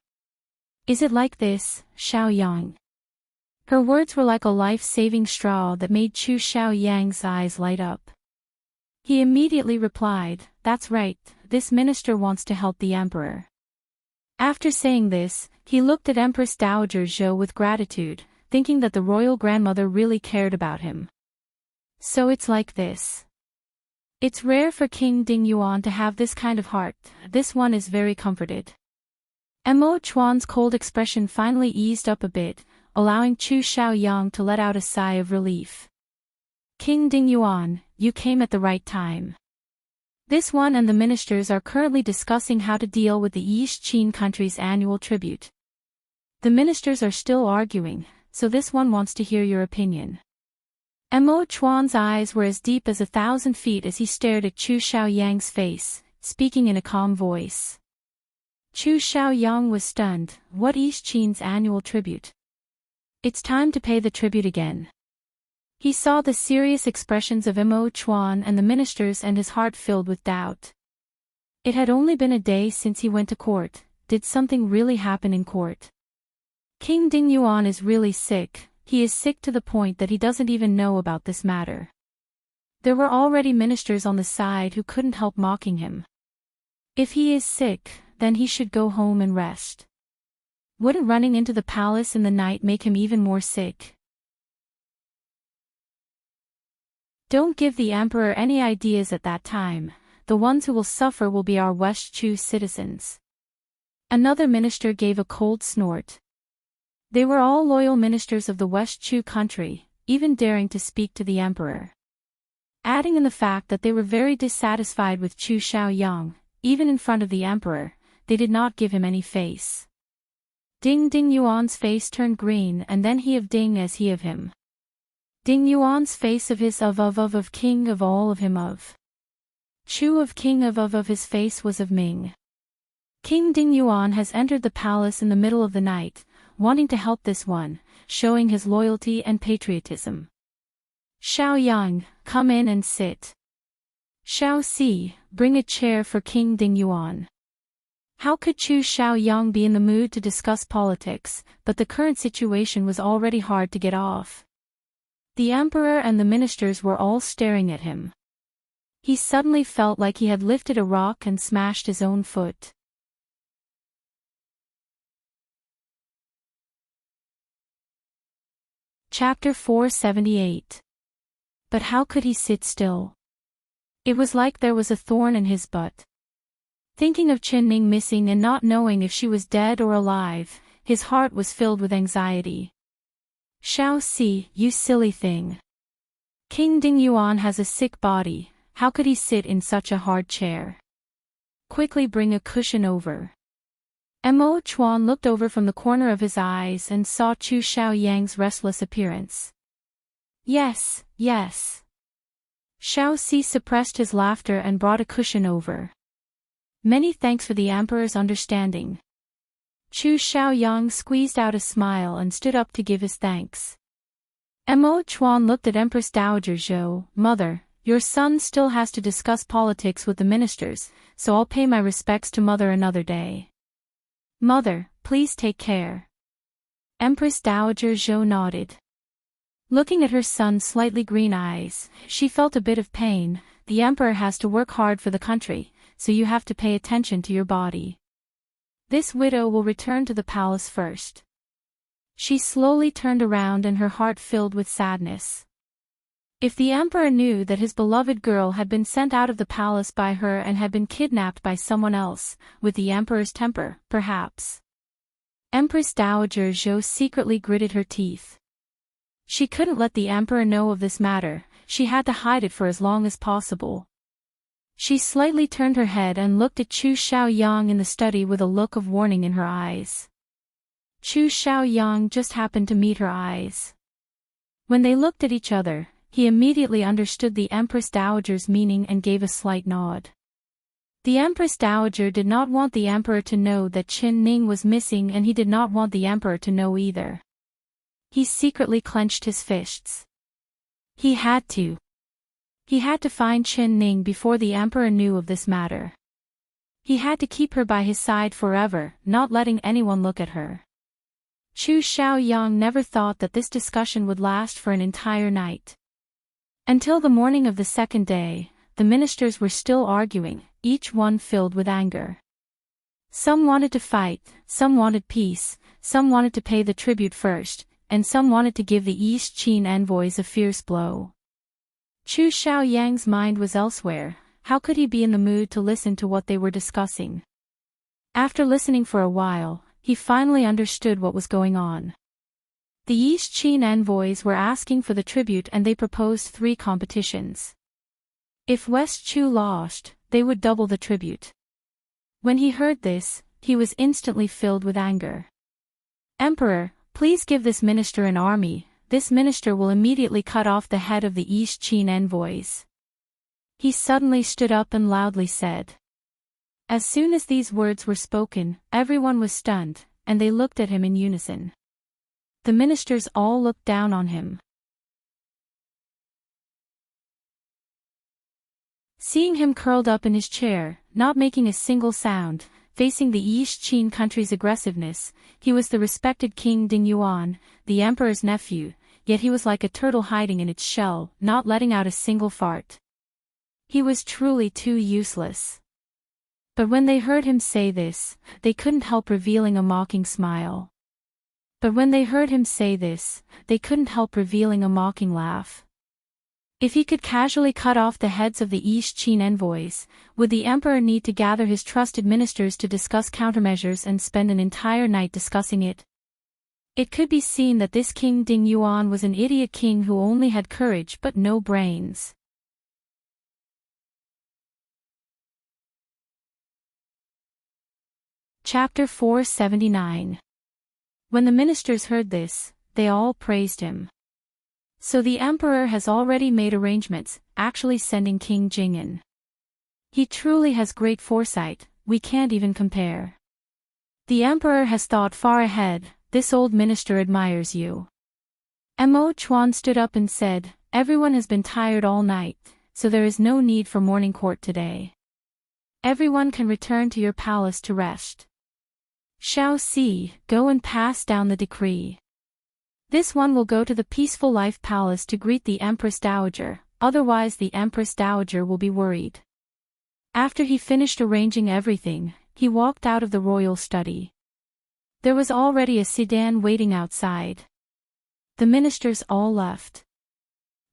Is it like this, Xiao Yang? Her words were like a life-saving straw that made Chu Xiao Yang's eyes light up. He immediately replied, that's right, this minister wants to help the emperor. After saying this, he looked at Empress Dowager Zhou with gratitude, thinking that the royal grandmother really cared about him. So it's like this. It's rare for King Ding Yuan to have this kind of heart, this one is very comforted. Mo Chuan's cold expression finally eased up a bit, allowing Chu Xiao Yang to let out a sigh of relief. King Ding Yuan, you came at the right time. This one and the ministers are currently discussing how to deal with the East Qin country's annual tribute. The ministers are still arguing, so this one wants to hear your opinion. Mo Chuan's eyes were as deep as 1,000 feet as he stared at Chu Xiao Yang's face, speaking in a calm voice. Chu Xiao Yang was stunned. What East Qin's annual tribute? It's time to pay the tribute again. He saw the serious expressions of Mo Chuan and the ministers and his heart filled with doubt. It had only been a day since he went to court. Did something really happen in court? King Ding Yuan is really sick. He is sick to the point that he doesn't even know about this matter. There were already ministers on the side who couldn't help mocking him. If he is sick, then he should go home and rest. Wouldn't running into the palace in the night make him even more sick? Don't give the emperor any ideas at that time. The ones who will suffer will be our West Chu citizens. Another minister gave a cold snort. They were all loyal ministers of the West Chu country, even daring to speak to the emperor. Adding in the fact that they were very dissatisfied with Chu Xiao Yang, even in front of the emperor, they did not give him any face. Ding Ding Yuan's face turned green and then he of Ding as he of him. Ding Yuan's face of his of king of all of him of. Chu of king of his face was of Ming. King Ding Yuan has entered the palace in the middle of the night, wanting to help this one, showing his loyalty and patriotism. Xiao Yang, come in and sit. Xiao Si, bring a chair for King Ding Yuan. How could Chu Xiao Yang be in the mood to discuss politics, but the current situation was already hard to get off. The emperor and the ministers were all staring at him. He suddenly felt like he had lifted a rock and smashed his own foot. Chapter 478. But how could he sit still? It was like there was a thorn in his butt. Thinking of Qin Ning missing and not knowing if she was dead or alive, his heart was filled with anxiety. Xiao Si, you silly thing. King Ding Yuan has a sick body, how could he sit in such a hard chair? Quickly bring a cushion over. Mo Chuan looked over from the corner of his eyes and saw Chu Xiao Yang's restless appearance. Yes, yes. Xiao Si suppressed his laughter and brought a cushion over. Many thanks for the emperor's understanding. Chu Xiao Yang squeezed out a smile and stood up to give his thanks. Mo Chuan looked at Empress Dowager Zhou. Mother, your son still has to discuss politics with the ministers, so I'll pay my respects to Mother another day. Mother, please take care. Empress Dowager Zhou nodded. Looking at her son's slightly green eyes, she felt a bit of pain. The emperor has to work hard for the country, so you have to pay attention to your body. This widow will return to the palace first. She slowly turned around and her heart filled with sadness. If the emperor knew that his beloved girl had been sent out of the palace by her and had been kidnapped by someone else, with the emperor's temper, perhaps. Empress Dowager Zhou secretly gritted her teeth. She couldn't let the emperor know of this matter, she had to hide it for as long as possible. She slightly turned her head and looked at Chu Xiaoyang in the study with a look of warning in her eyes. Chu Xiaoyang just happened to meet her eyes. When they looked at each other, he immediately understood the Empress Dowager's meaning and gave a slight nod. The Empress Dowager did not want the emperor to know that Qin Ning was missing, and he did not want the emperor to know either. He secretly clenched his fists. He had to. He had to find Qin Ning before the emperor knew of this matter. He had to keep her by his side forever, not letting anyone look at her. Chu Xiaoyang never thought that this discussion would last for an entire night. Until the morning of the second day, the ministers were still arguing, each one filled with anger. Some wanted to fight, some wanted peace, some wanted to pay the tribute first, and some wanted to give the East Qin envoys a fierce blow. Chu Xiaoyang's mind was elsewhere. How could he be in the mood to listen to what they were discussing? After listening for a while, he finally understood what was going on. The East Qin envoys were asking for the tribute, and they proposed 3 competitions. If West Chu lost, they would double the tribute. When he heard this, he was instantly filled with anger. "Emperor, please give this minister an army. This minister will immediately cut off the head of the East Qin envoys." He suddenly stood up and loudly said. As soon as these words were spoken, everyone was stunned, and they looked at him in unison. The ministers all looked down on him. Seeing him curled up in his chair, not making a single sound, facing the East Qin country's aggressiveness, he was the respected King Dingyuan, the emperor's nephew, yet he was like a turtle hiding in its shell, not letting out a single fart. He was truly too useless. But when they heard him say this, they couldn't help revealing a mocking smile. But when they heard him say this, they couldn't help revealing a mocking laugh. If he could casually cut off the heads of the East Qin envoys, would the emperor need to gather his trusted ministers to discuss countermeasures and spend an entire night discussing it? It could be seen that this King Dingyuan was an idiot king who only had courage but no brains. Chapter 479. When the ministers heard this, they all praised him. So the emperor has already made arrangements, actually sending King Jing'an. He truly has great foresight, we can't even compare. The emperor has thought far ahead, this old minister admires you. Mo Chuan stood up and said, everyone has been tired all night, so there is no need for morning court today. Everyone can return to your palace to rest. Shao Si, go and pass down the decree. This one will go to the Peaceful Life Palace to greet the Empress Dowager, otherwise the Empress Dowager will be worried. After he finished arranging everything, he walked out of the royal study. There was already a sedan waiting outside. The ministers all left.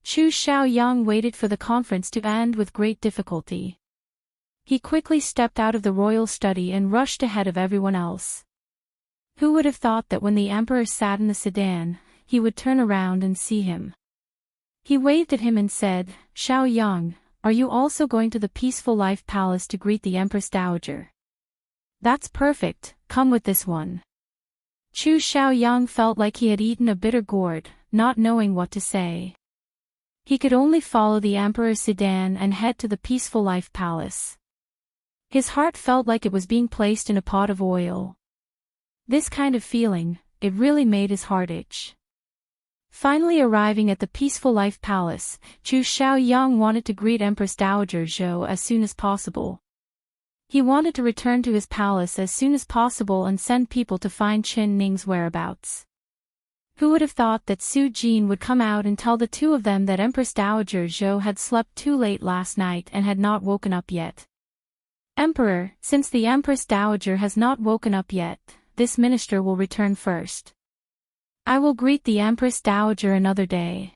Chu Xiaoyang waited for the conference to end with great difficulty. He quickly stepped out of the royal study and rushed ahead of everyone else. Who would have thought that when the emperor sat in the sedan, he would turn around and see him? He waved at him and said, Xiaoyang, are you also going to the Peaceful Life Palace to greet the Empress Dowager? That's perfect, come with this one. Chu Xiaoyang felt like he had eaten a bitter gourd, not knowing what to say. He could only follow the emperor's sedan and head to the Peaceful Life Palace. His heart felt like it was being placed in a pot of oil. This kind of feeling, it really made his heart itch. Finally arriving at the Peaceful Life Palace, Chu Xiaoyang wanted to greet Empress Dowager Zhou as soon as possible. He wanted to return to his palace as soon as possible and send people to find Qin Ning's whereabouts. Who would have thought that Su Jin would come out and tell the two of them that Empress Dowager Zhou had slept too late last night and had not woken up yet? Emperor, since the Empress Dowager has not woken up yet, this minister will return first. I will greet the Empress Dowager another day.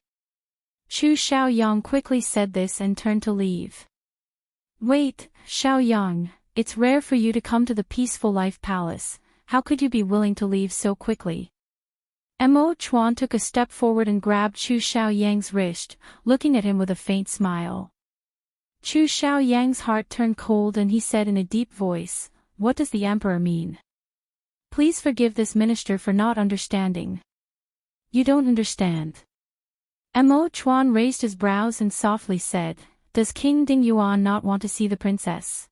Chu Xiaoyang quickly said this and turned to leave. Wait, Xiaoyang, it's rare for you to come to the Peaceful Life Palace, how could you be willing to leave so quickly? Mo Chuan took a step forward and grabbed Chu Xiaoyang's wrist, looking at him with a faint smile. Chu Xiaoyang's heart turned cold and he said in a deep voice, "What does the emperor mean? Please forgive this minister for not understanding." "You don't understand." Mo Chuan raised his brows and softly said, "Does King Ding Yuan not want to see the princess?"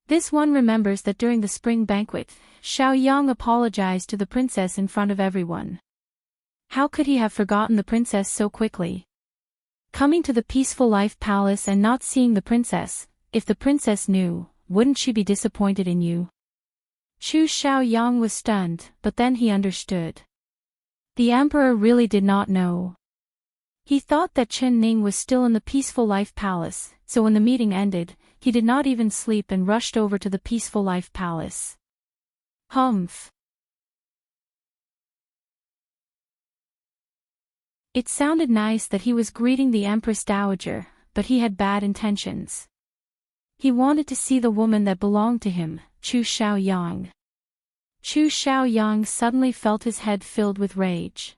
This one remembers that during the spring banquet, Xiaoyang apologized to the princess in front of everyone. How could he have forgotten the princess so quickly? Coming to the Peaceful Life Palace and not seeing the princess, if the princess knew, wouldn't she be disappointed in you? Chu Xiaoyang was stunned, but then he understood. The emperor really did not know. He thought that Chen Ning was still in the Peaceful Life Palace, so when the meeting ended, he did not even sleep and rushed over to the Peaceful Life Palace. Humph. It sounded nice that he was greeting the Empress Dowager, but he had bad intentions. He wanted to see the woman that belonged to him, Chu Xiaoyang. Chu Xiaoyang suddenly felt his head filled with rage.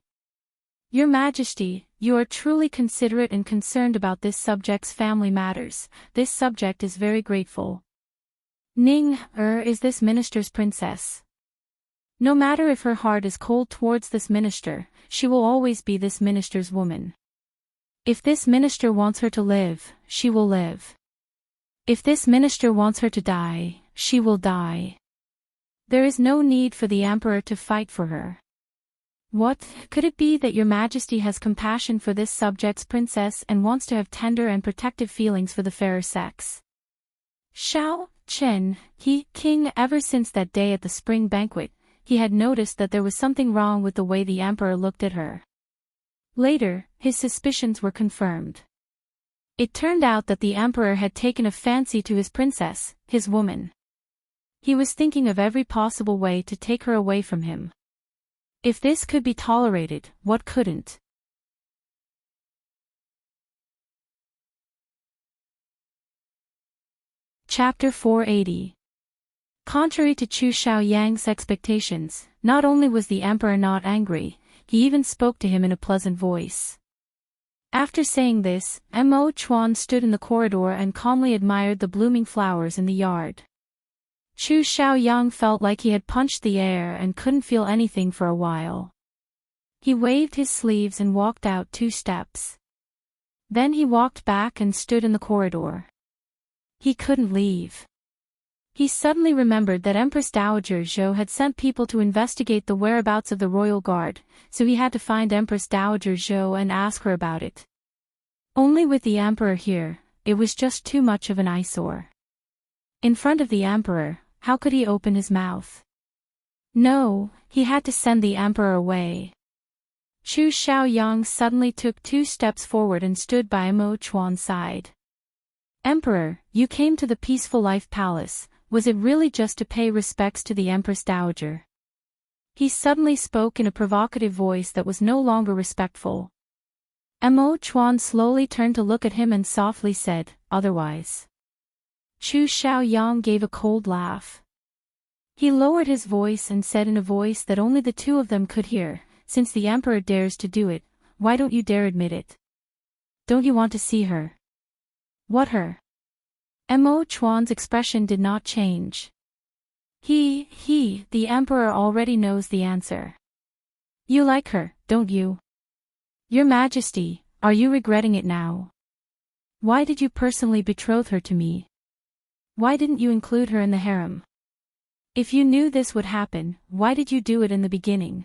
"Your Majesty, you are truly considerate and concerned about this subject's family matters. This subject is very grateful. Ning is this minister's princess. No matter if her heart is cold towards this minister, she will always be this minister's woman. If this minister wants her to live, she will live. If this minister wants her to die, she will die. There is no need for the emperor to fight for her. What, could it be that your Majesty has compassion for this subject's princess and wants to have tender and protective feelings for the fairer sex?" Xiao Chen, king ever since that day at the spring banquet, he had noticed that there was something wrong with the way the emperor looked at her. Later, his suspicions were confirmed. It turned out that the emperor had taken a fancy to his princess, his woman. He was thinking of every possible way to take her away from him. If this could be tolerated, what couldn't? Chapter 480. Contrary to Chu Xiaoyang's expectations, not only was the emperor not angry, he even spoke to him in a pleasant voice. After saying this, Mo Chuan stood in the corridor and calmly admired the blooming flowers in the yard. Chu Xiaoyang felt like he had punched the air and couldn't feel anything for a while. He waved his sleeves and walked out 2 steps. Then he walked back and stood in the corridor. He couldn't leave. He suddenly remembered that Empress Dowager Zhou had sent people to investigate the whereabouts of the royal guard, so he had to find Empress Dowager Zhou and ask her about it. Only with the emperor here, it was just too much of an eyesore. In front of the emperor, how could he open his mouth? No, he had to send the emperor away. Chu Xiaoyang suddenly took 2 steps forward and stood by Mo Chuan's side. "Emperor, you came to the Peaceful Life Palace, was it really just to pay respects to the Empress Dowager?" He suddenly spoke in a provocative voice that was no longer respectful. Mo Chuan slowly turned to look at him and softly said, "Otherwise." Chu Xiaoyang gave a cold laugh. He lowered his voice and said in a voice that only the 2 of them could hear, "Since the emperor dares to do it, why don't you dare admit it? Don't you want to see her?" "What her?" Mo Chuan's expression did not change. The emperor already knows the answer. "You like her, don't you? Your Majesty, are you regretting it now? Why did you personally betroth her to me? Why didn't you include her in the harem? If you knew this would happen, why did you do it in the beginning?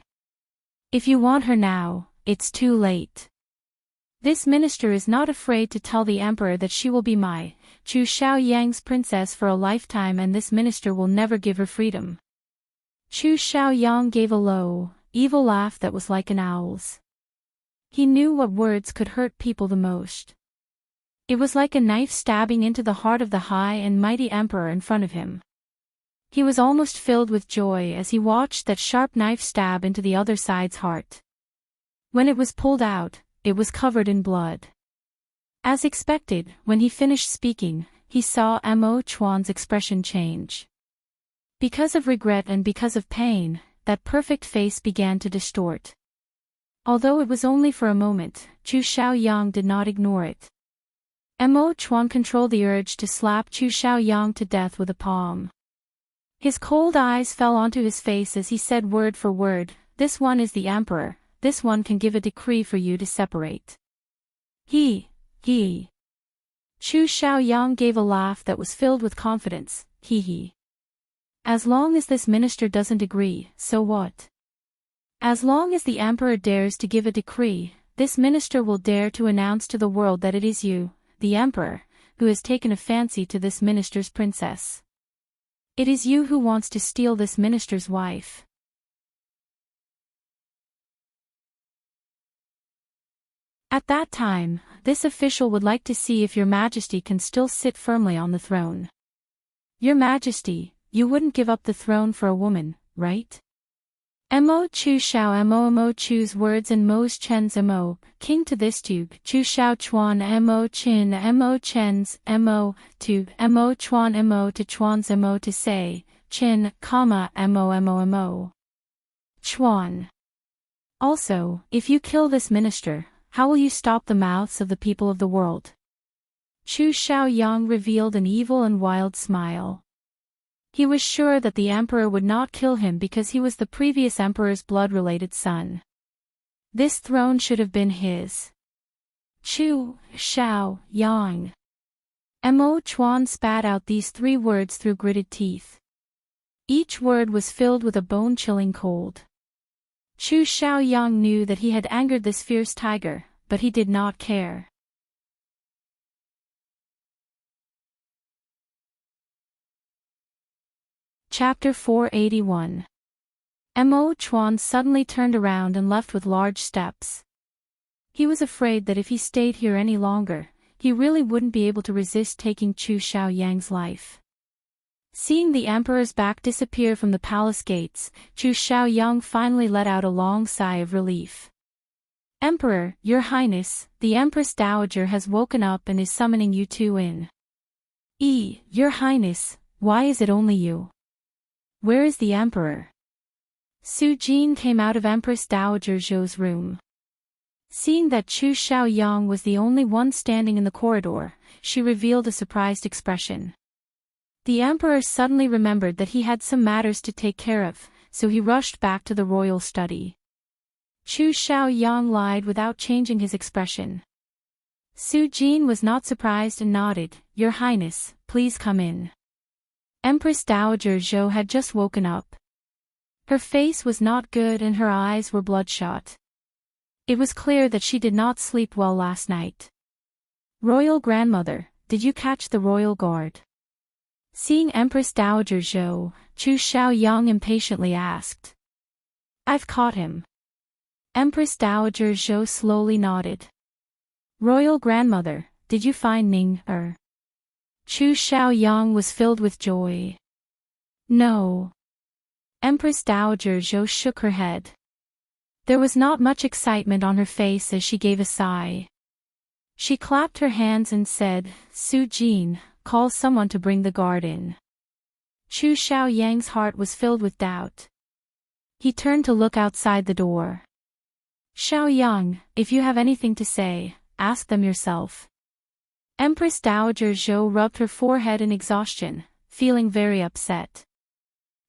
If you want her now, it's too late. This minister is not afraid to tell the emperor that she will be my, Chu Xiaoyang's princess for a lifetime, and this minister will never give her freedom." Chu Xiaoyang gave a low, evil laugh that was like an owl's. He knew what words could hurt people the most. It was like a knife stabbing into the heart of the high and mighty emperor in front of him. He was almost filled with joy as he watched that sharp knife stab into the other side's heart. When it was pulled out, it was covered in blood. As expected, when he finished speaking, he saw Mo Chuan's expression change. Because of regret and because of pain, that perfect face began to distort. Although it was only for a moment, Chu Xiaoyang did not ignore it. Mo Chuan controlled the urge to slap Chu Xiaoyang to death with a palm. His cold eyes fell onto his face as he said word for word, "This one is the emperor, this one can give a decree for you to separate." He. Chu Xiaoyang gave a laugh that was filled with confidence, he. As long as this minister doesn't agree, so what? As long as the emperor dares to give a decree, this minister will dare to announce to the world that it is you, the emperor, who has taken a fancy to this minister's princess. It is you who wants to steal this minister's wife. At that time, this official would like to see if your majesty can still sit firmly on the throne. Your majesty, you wouldn't give up the throne for a woman, right? Mo Chu Xiao Mo Chu's words and Mo's Chen's Mo, king to this tube, Chu Xiao Chuan Mo Chin Mo Chen's Mo, to Mo Chuan Mo to Chuan's Mo to say, Chin, Mo Chuan. Also, if you kill this minister, how will you stop the mouths of the people of the world? Chu Xiaoyang revealed an evil and wild smile. He was sure that the emperor would not kill him because he was the previous emperor's blood-related son. This throne should have been his. Chu Xiaoyang. Mo Chuan spat out these 3 words through gritted teeth. Each word was filled with a bone-chilling cold. Chu Xiaoyang knew that he had angered this fierce tiger, but he did not care. Chapter 481. Mo Chuan suddenly turned around and left with large steps. He was afraid that if he stayed here any longer, he really wouldn't be able to resist taking Chu Xiaoyang's life. Seeing the emperor's back disappear from the palace gates, Chu Xiaoyang finally let out a long sigh of relief. Emperor, your highness, the Empress Dowager has woken up and is summoning you two in. Your highness, why is it only you? Where is the emperor? Su Jin came out of Empress Dowager Zhou's room. Seeing that Chu Xiaoyang was the only one standing in the corridor, she revealed a surprised expression. The emperor suddenly remembered that he had some matters to take care of, so he rushed back to the royal study. Chu Xiaoyang lied without changing his expression. Su Jin was not surprised and nodded, Your Highness, please come in. Empress Dowager Zhou had just woken up. Her face was not good and her eyes were bloodshot. It was clear that she did not sleep well last night. Royal Grandmother, did you catch the royal guard? Seeing Empress Dowager Zhou, Chu Xiaoyang impatiently asked. I've caught him. Empress Dowager Zhou slowly nodded. Royal Grandmother, did you find Ning Er? Chu Xiaoyang was filled with joy. No. Empress Dowager Zhou shook her head. There was not much excitement on her face as she gave a sigh. She clapped her hands and said, Su Jin, call someone to bring the guard in. Chu Xiaoyang's heart was filled with doubt. He turned to look outside the door. Xiaoyang, if you have anything to say, ask them yourself. Empress Dowager Zhou rubbed her forehead in exhaustion, feeling very upset.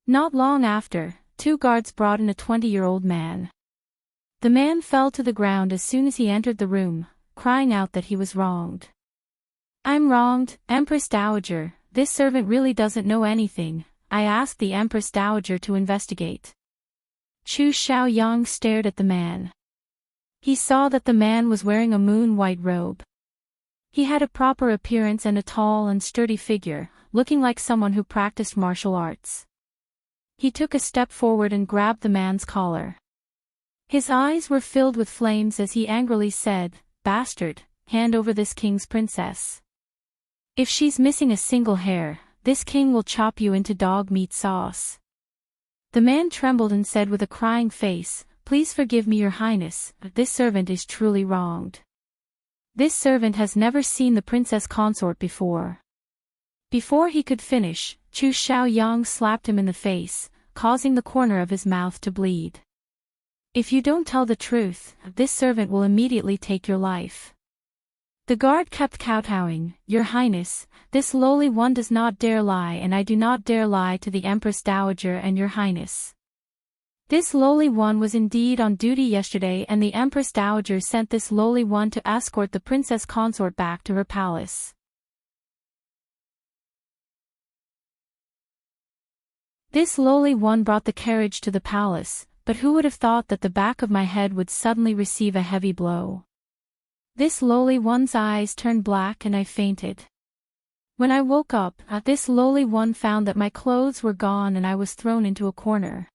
Not long after, 2 guards brought in a 20-year-old man. The man fell to the ground as soon as he entered the room, crying out that he was wronged. I'm wronged, Empress Dowager, this servant really doesn't know anything. I asked the Empress Dowager to investigate. Chu Xiaoyang stared at the man. He saw that the man was wearing a moon-white robe. He had a proper appearance and a tall and sturdy figure, looking like someone who practiced martial arts. He took a step forward and grabbed the man's collar. His eyes were filled with flames as he angrily said, Bastard, hand over this king's princess. If she's missing a single hair, this king will chop you into dog meat sauce. The man trembled and said with a crying face, Please forgive me, Your Highness, but this servant is truly wronged. This servant has never seen the princess consort before. Before he could finish, Chu Xiaoyang slapped him in the face, causing the corner of his mouth to bleed. If you don't tell the truth, this servant will immediately take your life. The guard kept kowtowing. Your Highness, this lowly one does not dare lie, and I do not dare lie to the Empress Dowager and Your Highness. This lowly one was indeed on duty yesterday, and the Empress Dowager sent this lowly one to escort the princess consort back to her palace. This lowly one brought the carriage to the palace, but who would have thought that the back of my head would suddenly receive a heavy blow? This lowly one's eyes turned black and I fainted. When I woke up, this lowly one found that my clothes were gone and I was thrown into a corner.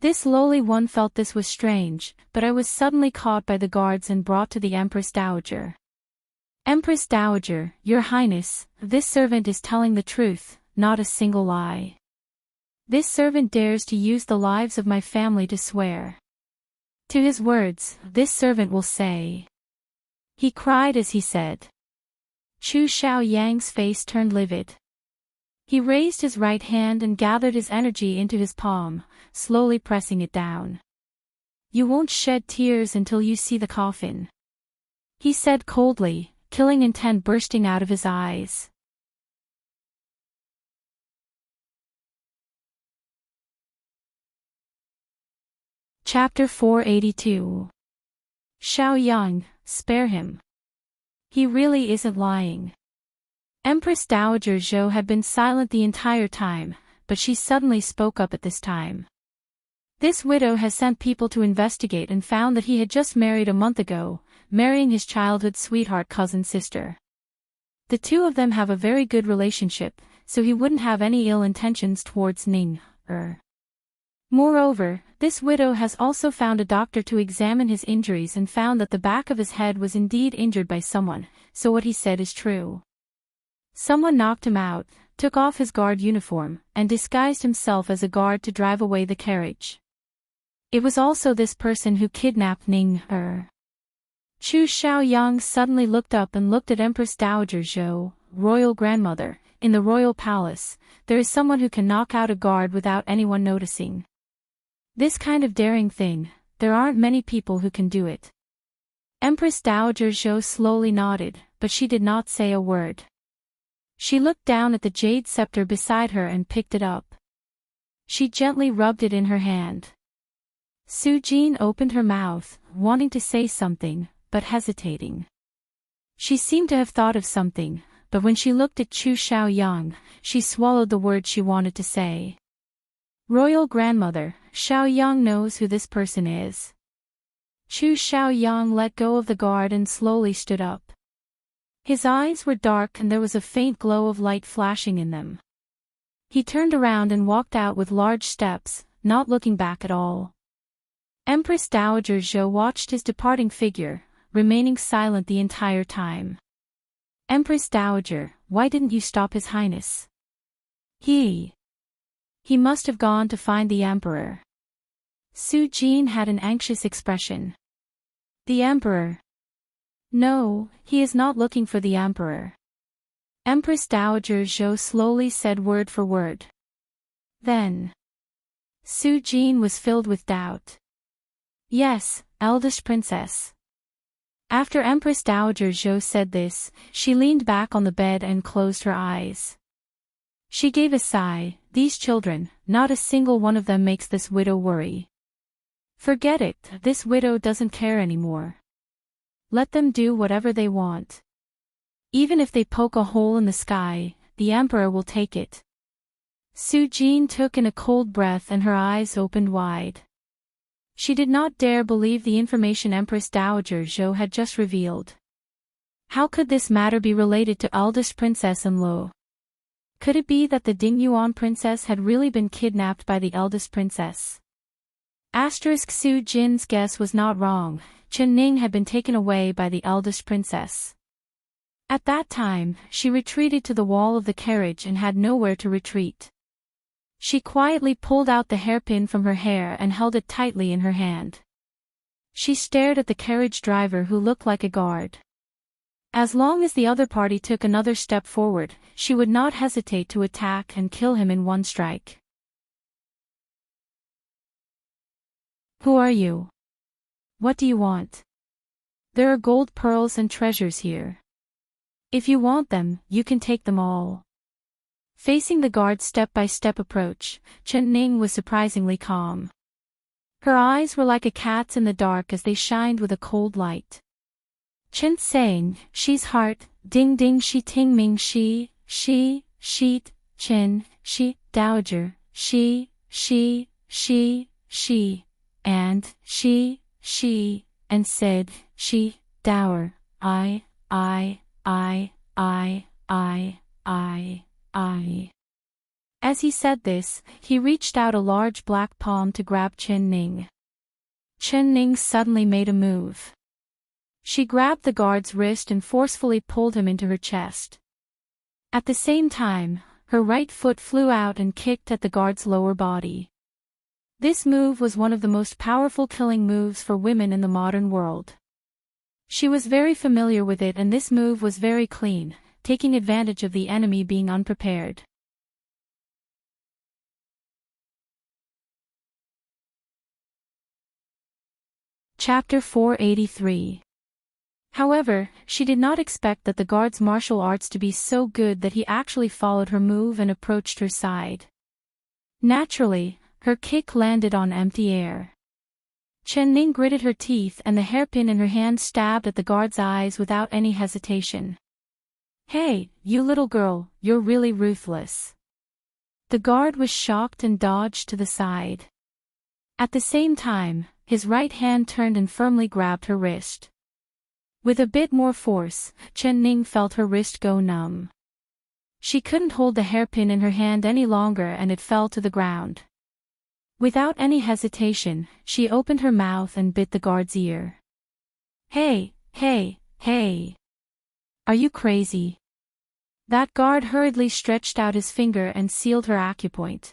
This lowly one felt this was strange, but I was suddenly caught by the guards and brought to the Empress Dowager. Empress Dowager, Your Highness, this servant is telling the truth, not a single lie. This servant dares to use the lives of my family to swear. To his words, this servant will say. He cried as he said. Chu Xiaoyang's face turned livid. He raised his right hand and gathered his energy into his palm, slowly pressing it down. You won't shed tears until you see the coffin, he said coldly, killing intent bursting out of his eyes. Chapter 482. Xiaoyang, spare him. He really isn't lying. Empress Dowager Zhou had been silent the entire time, but she suddenly spoke up at this time. This widow has sent people to investigate and found that he had just married a month ago, marrying his childhood sweetheart cousin sister. The two of them have a very good relationship, so he wouldn't have any ill intentions towards Ning. Moreover, this widow has also found a doctor to examine his injuries and found that the back of his head was indeed injured by someone, so what he said is true. Someone knocked him out, took off his guard uniform, and disguised himself as a guard to drive away the carriage. It was also this person who kidnapped Ning. Chu Xiaoyang suddenly looked up and looked at Empress Dowager Zhou, royal grandmother. In the royal palace, there is someone who can knock out a guard without anyone noticing. This kind of daring thing, there aren't many people who can do it. Empress Dowager Zhou slowly nodded, but she did not say a word. She looked down at the jade scepter beside her and picked it up. She gently rubbed it in her hand. Su Jin opened her mouth, wanting to say something, but hesitating. She seemed to have thought of something, but when she looked at Chu Xiaoyang, she swallowed the words she wanted to say. Royal grandmother, Xiaoyang knows who this person is. Chu Xiaoyang let go of the guard and slowly stood up. His eyes were dark and there was a faint glow of light flashing in them. He turned around and walked out with large steps, not looking back at all. Empress Dowager Zhou watched his departing figure, remaining silent the entire time. Empress Dowager, why didn't you stop His Highness? He must have gone to find the Emperor. Su Jin had an anxious expression. The Emperor? No, he is not looking for the Emperor. Empress Dowager Zhou slowly said word for word. Then. Su Jin was filled with doubt. Yes, eldest princess. After Empress Dowager Zhou said this, she leaned back on the bed and closed her eyes. She gave a sigh. These children, not a single one of them makes this widow worry. Forget it, this widow doesn't care anymore. Let them do whatever they want. Even if they poke a hole in the sky, the Emperor will take it. Su Jin took in a cold breath and her eyes opened wide. She did not dare believe the information Empress Dowager Zhou had just revealed. How could this matter be related to eldest princess and Lo? Could it be that the Dingyuan princess had really been kidnapped by the eldest princess? Su Jin's guess was not wrong. Chen Ning had been taken away by the eldest princess. At that time, she retreated to the wall of the carriage and had nowhere to retreat. She quietly pulled out the hairpin from her hair and held it tightly in her hand. She stared at the carriage driver who looked like a guard. As long as the other party took another step forward, she would not hesitate to attack and kill him in one strike. Who are you? What do you want? There are gold pearls and treasures here. If you want them, you can take them all. Facing the guard's step-by-step approach, Enchanting was surprisingly calm. Her eyes were like a cat's in the dark as they shined with a cold light. Enchanting, she's heart, ding ding she ting ming she, sheet, chin, she, dowager, she, and and said, she, dower, I. As he said this, he reached out a large black palm to grab Enchanting. Enchanting suddenly made a move. She grabbed the guard's wrist and forcefully pulled him into her chest. At the same time, her right foot flew out and kicked at the guard's lower body. This move was one of the most powerful killing moves for women in the modern world. She was very familiar with it, and this move was very clean, taking advantage of the enemy being unprepared. Chapter 483. However, she did not expect that the guard's martial arts to be so good that he actually followed her move and approached her side. Naturally, her kick landed on empty air. Enchanting gritted her teeth and the hairpin in her hand stabbed at the guard's eyes without any hesitation. Hey, you little girl, you're really ruthless. The guard was shocked and dodged to the side. At the same time, his right hand turned and firmly grabbed her wrist. With a bit more force, Enchanting felt her wrist go numb. She couldn't hold the hairpin in her hand any longer and it fell to the ground. Without any hesitation, she opened her mouth and bit the guard's ear. Hey! Are you crazy? That guard hurriedly stretched out his finger and sealed her acupoint.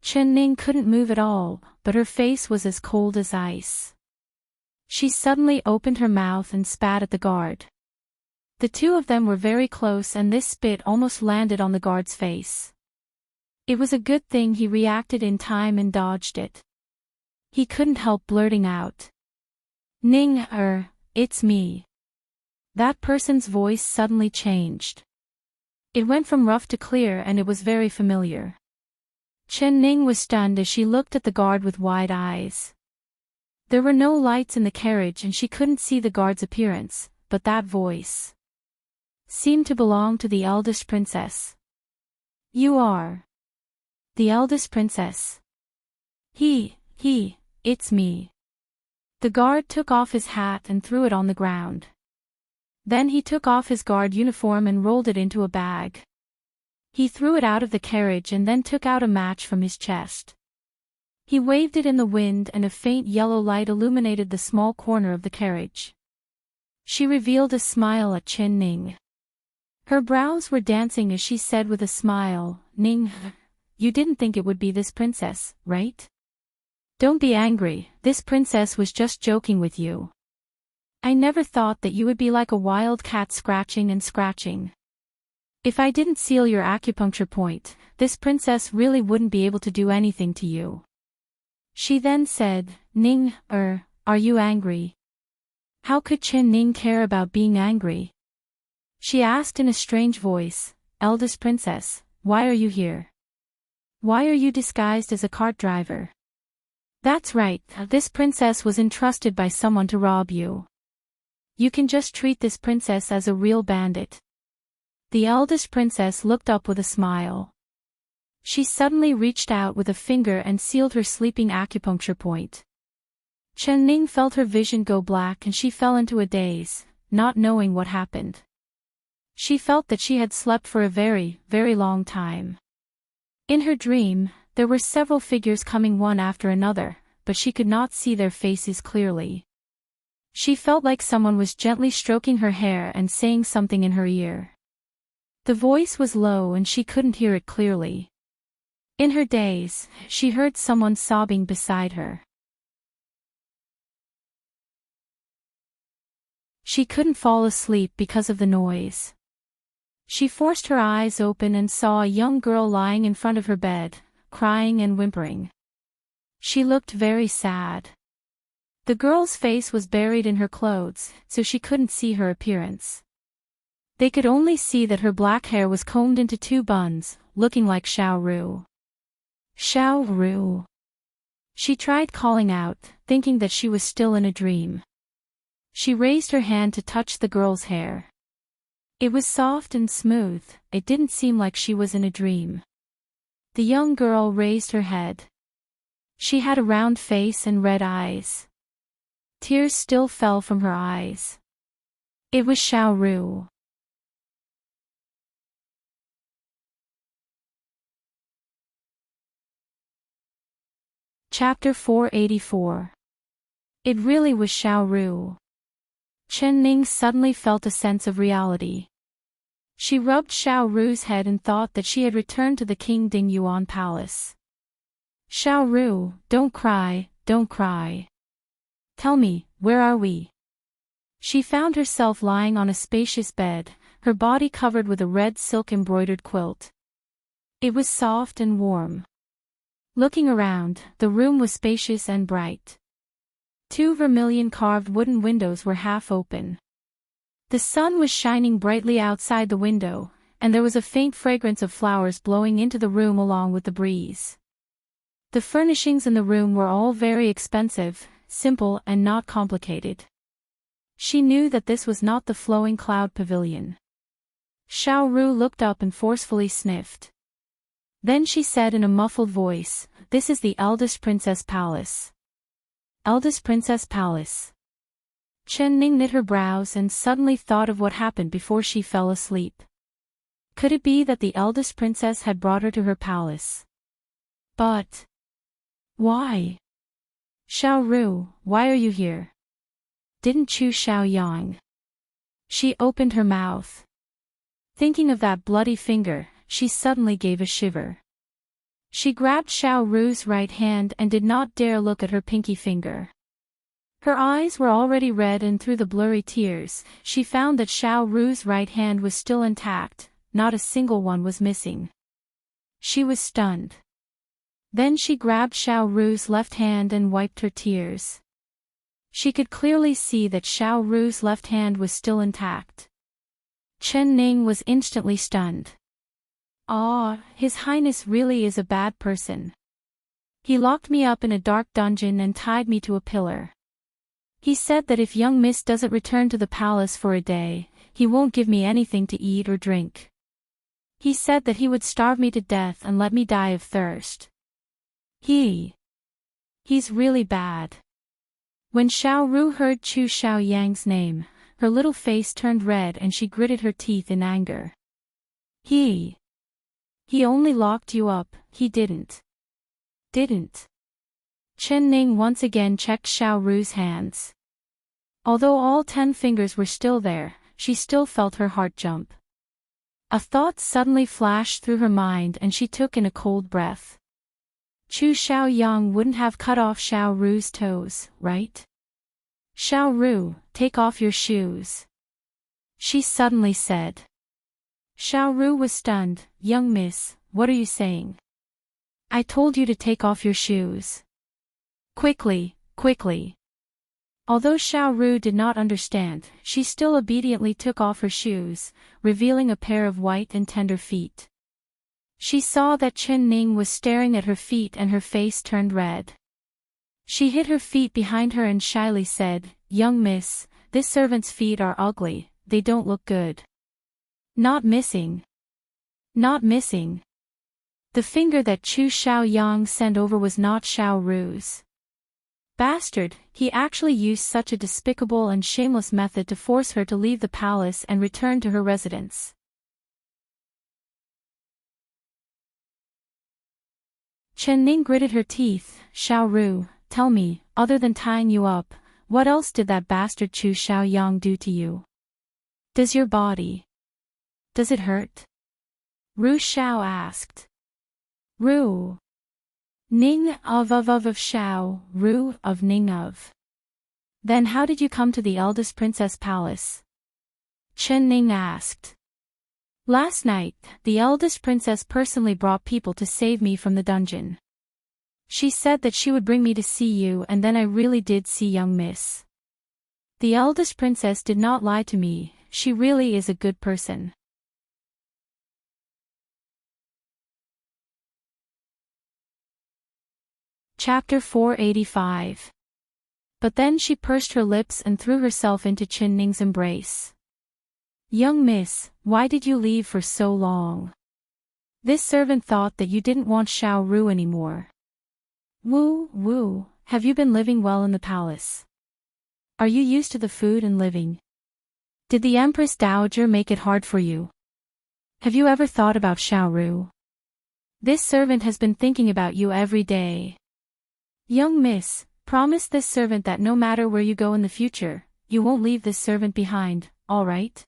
Enchanting couldn't move at all, but her face was as cold as ice. She suddenly opened her mouth and spat at the guard. The two of them were very close and this spit almost landed on the guard's face. It was a good thing he reacted in time and dodged it. He couldn't help blurting out. Ning, it's me. That person's voice suddenly changed. It went from rough to clear and it was very familiar. Enchanting was stunned as she looked at the guard with wide eyes. There were no lights in the carriage and she couldn't see the guard's appearance, but that voice seemed to belong to the eldest princess. You are the eldest princess. It's me. The guard took off his hat and threw it on the ground. Then he took off his guard uniform and rolled it into a bag. He threw it out of the carriage and then took out a match from his chest. He waved it in the wind and a faint yellow light illuminated the small corner of the carriage. She revealed a smile at Enchanting. Her brows were dancing as she said with a smile, Ning, you didn't think it would be this princess, right? Don't be angry, this princess was just joking with you. I never thought that you would be like a wild cat scratching and scratching. If I didn't seal your acupuncture point, this princess really wouldn't be able to do anything to you. She then said, Ning, are you angry? How could Enchanting care about being angry? She asked in a strange voice, Eldest princess, why are you here? Why are you disguised as a cart driver? That's right, this princess was entrusted by someone to rob you. You can just treat this princess as a real bandit. The eldest princess looked up with a smile. She suddenly reached out with a finger and sealed her sleeping acupuncture point. Enchanting felt her vision go black and she fell into a daze, not knowing what happened. She felt that she had slept for a very, very long time. In her dream, there were several figures coming one after another, but she could not see their faces clearly. She felt like someone was gently stroking her hair and saying something in her ear. The voice was low and she couldn't hear it clearly. In her daze, she heard someone sobbing beside her. She couldn't fall asleep because of the noise. She forced her eyes open and saw a young girl lying in front of her bed, crying and whimpering. She looked very sad. The girl's face was buried in her clothes, so she couldn't see her appearance. They could only see that her black hair was combed into 2 buns, looking like Xiao Ru. Xiao Ru. She tried calling out, thinking that she was still in a dream. She raised her hand to touch the girl's hair. It was soft and smooth, it didn't seem like she was in a dream. The young girl raised her head. She had a round face and red eyes. Tears still fell from her eyes. It was Xiao Ru. Chapter 484. It really was Xiao Ru. Chen Ning suddenly felt a sense of reality. She rubbed Xiao Ru's head and thought that she had returned to the King Ding Yuan palace. Xiao Ru, don't cry, don't cry. Tell me, where are we? She found herself lying on a spacious bed, her body covered with a red silk embroidered quilt. It was soft and warm. Looking around, the room was spacious and bright. 2 vermilion carved wooden windows were half open. The sun was shining brightly outside the window, and there was a faint fragrance of flowers blowing into the room along with the breeze. The furnishings in the room were all very expensive, simple and not complicated. She knew that this was not the flowing cloud pavilion. Xiao Ru looked up and forcefully sniffed. Then she said in a muffled voice, "This is the eldest princess palace." Eldest princess palace. Chen Ning knit her brows and suddenly thought of what happened before she fell asleep. Could it be that the eldest princess had brought her to her palace? But why? Xiao Ru, why are you here? Didn't Chu Xiao Yang? She opened her mouth. Thinking of that bloody finger, she suddenly gave a shiver. She grabbed Xiao Ru's right hand and did not dare look at her pinky finger. Her eyes were already red, and through the blurry tears, she found that Xiao Ru's right hand was still intact, not a single one was missing. She was stunned. Then she grabbed Xiao Ru's left hand and wiped her tears. She could clearly see that Xiao Ru's left hand was still intact. Chen Ning was instantly stunned. Ah, His Highness really is a bad person. He locked me up in a dark dungeon and tied me to a pillar. He said that if young Miss doesn't return to the palace for a day, he won't give me anything to eat or drink. He said that he would starve me to death and let me die of thirst. He's really bad. When Xiao Ru heard Chu Xiao Yang's name, her little face turned red and she gritted her teeth in anger. He only locked you up, he didn't. Chen Ning once again checked Xiao Ru's hands. Although all 10 fingers were still there, she still felt her heart jump. A thought suddenly flashed through her mind and she took in a cold breath. Chu Xiao Yang wouldn't have cut off Xiao Ru's toes, right? Xiao Ru, take off your shoes. She suddenly said. Xiao Ru was stunned. Young miss, what are you saying? I told you to take off your shoes. Quickly. Although Xiao Ru did not understand, she still obediently took off her shoes, revealing a pair of white and tender feet. She saw that Chen Ning was staring at her feet and her face turned red. She hid her feet behind her and shyly said, Young miss, this servant's feet are ugly, they don't look good. Not missing. The finger that Chu Xiao Yang sent over was not Xiao Ru's. Bastard, he actually used such a despicable and shameless method to force her to leave the palace and return to her residence. Chen Ning gritted her teeth. Xiao Ru, tell me, other than tying you up, what else did that bastard Chu Xiao Yang do to you? Does it hurt? Ru Xiao asked. Ru. Ning of Shao, Ru of Ning of. Then how did you come to the eldest princess palace? Chen Ning asked. Last night, the eldest princess personally brought people to save me from the dungeon. She said that she would bring me to see you, and then I really did see young miss. The eldest princess did not lie to me, she really is a good person. Chapter 485. But then she pursed her lips and threw herself into Chen Ning's embrace. Young miss, why did you leave for so long? This servant thought that you didn't want Xiao Ru anymore. Wu, have you been living well in the palace? Are you used to the food and living? Did the Empress Dowager make it hard for you? Have you ever thought about Xiao Ru? This servant has been thinking about you every day. Young miss, promise this servant that no matter where you go in the future, you won't leave this servant behind, all right?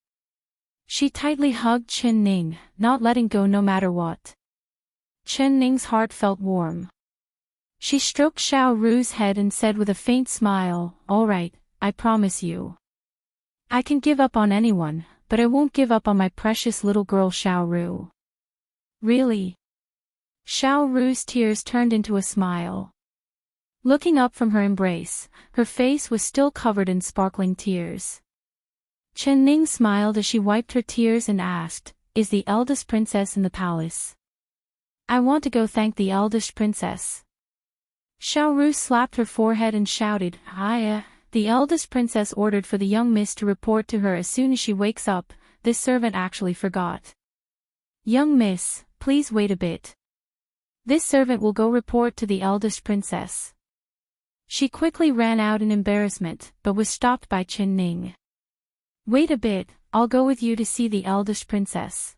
She tightly hugged Chen Ning, not letting go no matter what. Chen Ning's heart felt warm. She stroked Xiao Ru's head and said with a faint smile, all right, I promise you. I can give up on anyone, but I won't give up on my precious little girl Xiao Ru. Really? Xiao Ru's tears turned into a smile. Looking up from her embrace, her face was still covered in sparkling tears. Chen Ning smiled as she wiped her tears and asked, is the eldest princess in the palace? I want to go thank the eldest princess. Xiao Ru slapped her forehead and shouted, the eldest princess ordered for the young miss to report to her as soon as she wakes up, this servant actually forgot. Young miss, please wait a bit. This servant will go report to the eldest princess. She quickly ran out in embarrassment, but was stopped by Chen Ning. Wait a bit, I'll go with you to see the eldest princess.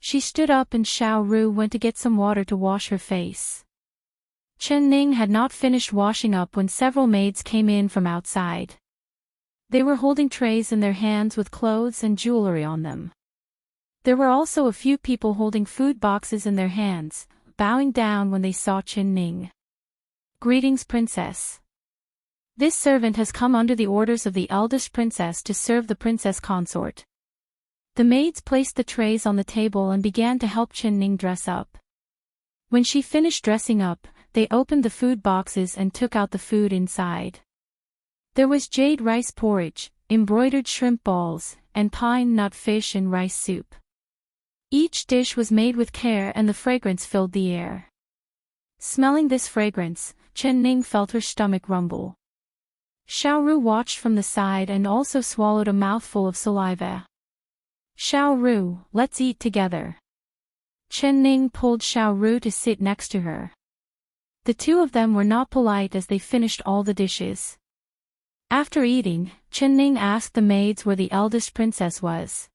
She stood up and Xiao Ru went to get some water to wash her face. Chen Ning had not finished washing up when several maids came in from outside. They were holding trays in their hands with clothes and jewelry on them. There were also a few people holding food boxes in their hands, bowing down when they saw Chen Ning. Greetings, princess. This servant has come under the orders of the eldest princess to serve the princess consort. The maids placed the trays on the table and began to help Chen Ning dress up. When she finished dressing up, they opened the food boxes and took out the food inside. There was jade rice porridge, embroidered shrimp balls, and pine nut fish and rice soup. Each dish was made with care and the fragrance filled the air. Smelling this fragrance, Chen Ning felt her stomach rumble. Xiao Ru watched from the side and also swallowed a mouthful of saliva. Xiao Ru, let's eat together. Chen Ning pulled Xiao Ru to sit next to her. The two of them were not polite as they finished all the dishes. After eating, Chen Ning asked the maids where the eldest princess was.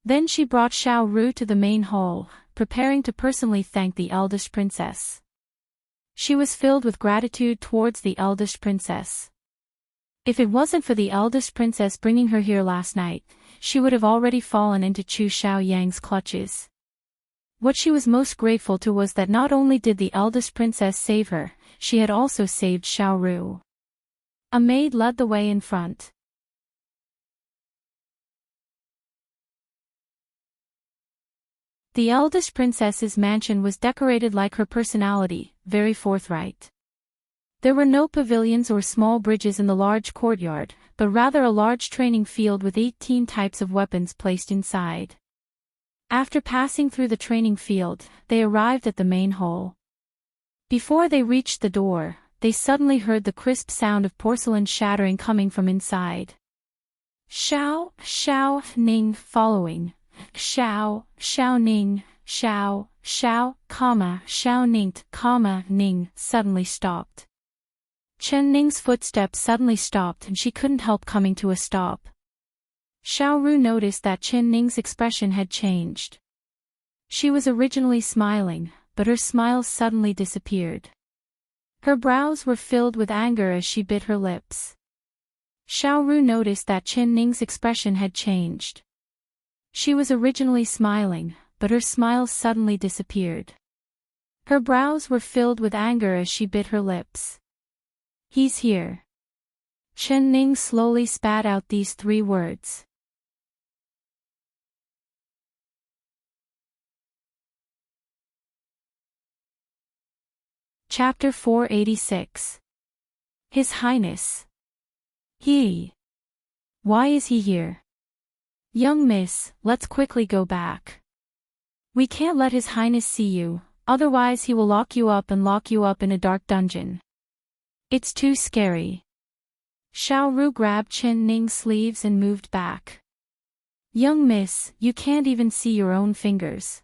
Then she brought Xiao Ru to the main hall, preparing to personally thank the eldest princess. She was filled with gratitude towards the eldest princess. If it wasn't for the eldest princess bringing her here last night, she would have already fallen into Chu Xiaoyang's clutches. What she was most grateful to was that not only did the eldest princess save her, she had also saved Xiao Ru. A maid led the way in front. The eldest princess's mansion was decorated like her personality, very forthright. There were no pavilions or small bridges in the large courtyard, but rather a large training field with 18 types of weapons placed inside. After passing through the training field, they arrived at the main hall. Before they reached the door, they suddenly heard the crisp sound of porcelain shattering coming from inside. Xiao Ning following. Xiao Ning, Xiao, Xiao Ning, suddenly stopped. Chen Ning's footsteps suddenly stopped and she couldn't help coming to a stop. Xiao Ru noticed that Chen Ning's expression had changed. She was originally smiling, but her smile suddenly disappeared. Her brows were filled with anger as she bit her lips. Xiao Ru noticed that Chen Ning's expression had changed. She was originally smiling, but her smile suddenly disappeared. Her brows were filled with anger as she bit her lips. He's here. Chen Ning slowly spat out these 3 words. Chapter 486. His Highness. Why is he here? Young miss, let's quickly go back. We can't let His Highness see you, otherwise he will lock you up in a dark dungeon. It's too scary. Xiao Ru grabbed Chen Ning's sleeves and moved back. Young miss, you can't even see your own fingers.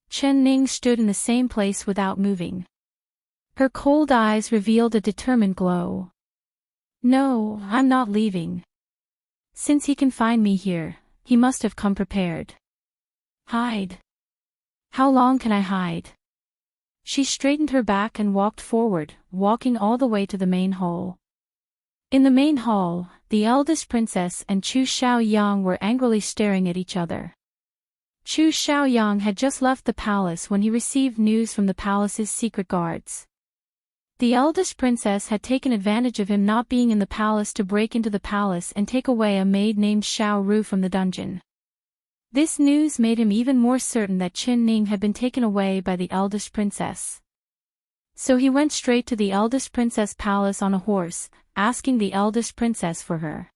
Chen Ning stood in the same place without moving. Her cold eyes revealed a determined glow. No, I'm not leaving. Since he can find me here, he must have come prepared. Hide. How long can I hide? She straightened her back and walked forward, walking all the way to the main hall. In the main hall, the eldest princess and Chu Xiaoyang were angrily staring at each other. Chu Xiaoyang had just left the palace when he received news from the palace's secret guards. The eldest princess had taken advantage of him not being in the palace to break into the palace and take away a maid named Xiao Ru from the dungeon. This news made him even more certain that Chen Ning had been taken away by the eldest princess. So he went straight to the eldest princess' palace on a horse, asking the eldest princess for her.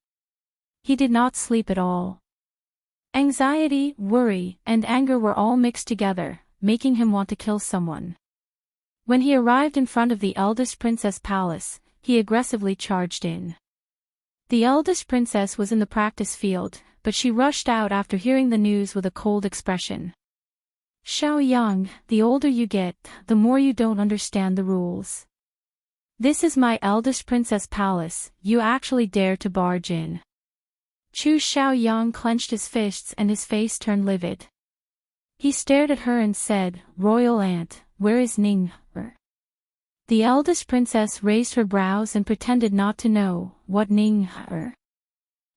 He did not sleep at all. Anxiety, worry, and anger were all mixed together, making him want to kill someone. When he arrived in front of the eldest princess' palace, he aggressively charged in. The eldest princess was in the practice field, but she rushed out after hearing the news with a cold expression. Xiaoyang, the older you get, the more you don't understand the rules. This is my eldest princess' palace, you actually dare to barge in. Chu Xiaoyang clenched his fists and his face turned livid. He stared at her and said, Royal Aunt, where is Ning? The eldest princess raised her brows and pretended not to know. What Ning?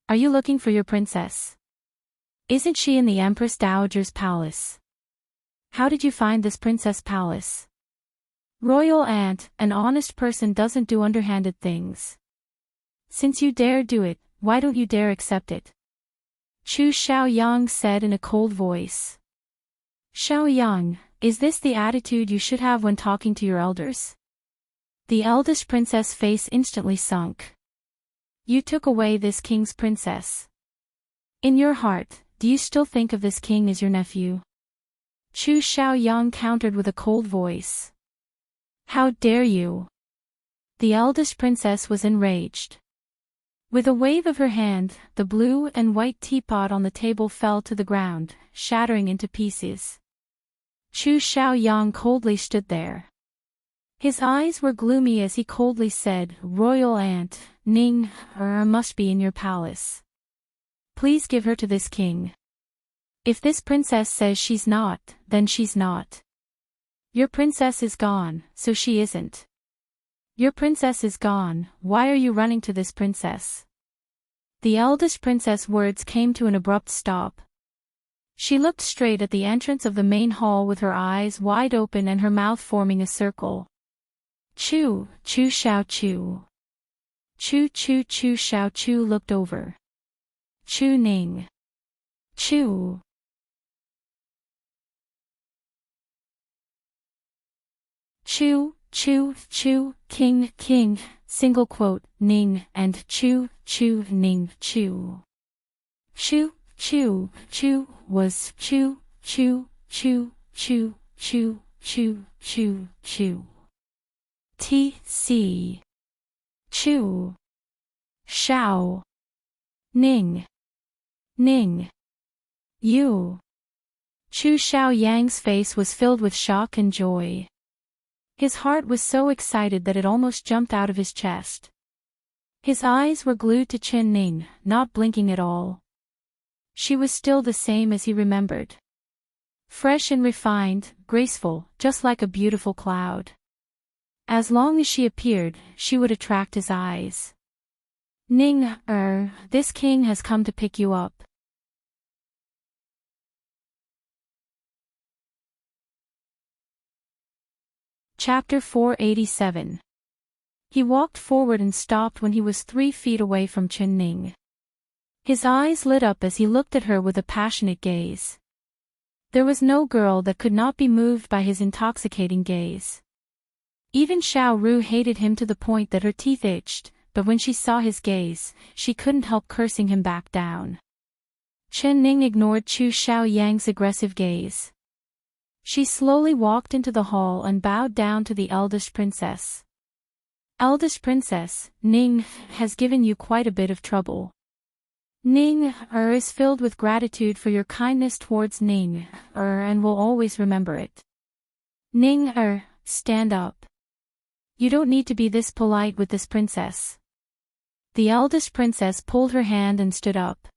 Are you looking for your princess? Isn't she in the Empress Dowager's palace? How did you find this princess' palace? Royal Aunt, an honest person doesn't do underhanded things. Since you dare do it, why don't you dare accept it? Chu Xiaoyang said in a cold voice. Xiaoyang, is this the attitude you should have when talking to your elders? The eldest princess' face instantly sunk. You took away this king's princess. In your heart, do you still think of this king as your nephew? Chu Xiaoyang countered with a cold voice. How dare you? The eldest princess was enraged. With a wave of her hand, the blue and white teapot on the table fell to the ground, shattering into pieces. Chu Xiaoyang coldly stood there. His eyes were gloomy as he coldly said, Royal Aunt, Ning must be in your palace. Please give her to this king. If this princess says she's not, then she's not. Your princess is gone, so she isn't. Your princess is gone, why are you running to this princess? The eldest princess' words came to an abrupt stop. She looked straight at the entrance of the main hall with her eyes wide open and her mouth forming a circle. Chu Xiao Chu. Chu Xiao Chu looked over. Chu Ning. Chu. King, single quote, Ning, and Chu, Ning, Chu. Chu was Chu. T.C. Chu. Xiao. Ning. You. Chu Xiaoyang's face was filled with shock and joy. His heart was so excited that it almost jumped out of his chest. His eyes were glued to Chen Ning, not blinking at all. She was still the same as he remembered. Fresh and refined, graceful, just like a beautiful cloud. As long as she appeared, she would attract his eyes. Ning, this king has come to pick you up. Chapter 487. He walked forward and stopped when he was 3 feet away from Chen Ning. His eyes lit up as he looked at her with a passionate gaze. There was no girl that could not be moved by his intoxicating gaze. Even Xiao Ru hated him to the point that her teeth itched, but when she saw his gaze, she couldn't help cursing him back down. Chen Ning ignored Chu Xiaoyang's aggressive gaze. She slowly walked into the hall and bowed down to the eldest princess. Eldest princess, Ning has given you quite a bit of trouble. Ning is filled with gratitude for your kindness towards Ning and will always remember it. Ning stand up. You don't need to be this polite with this princess. The eldest princess pulled her hand and stood up.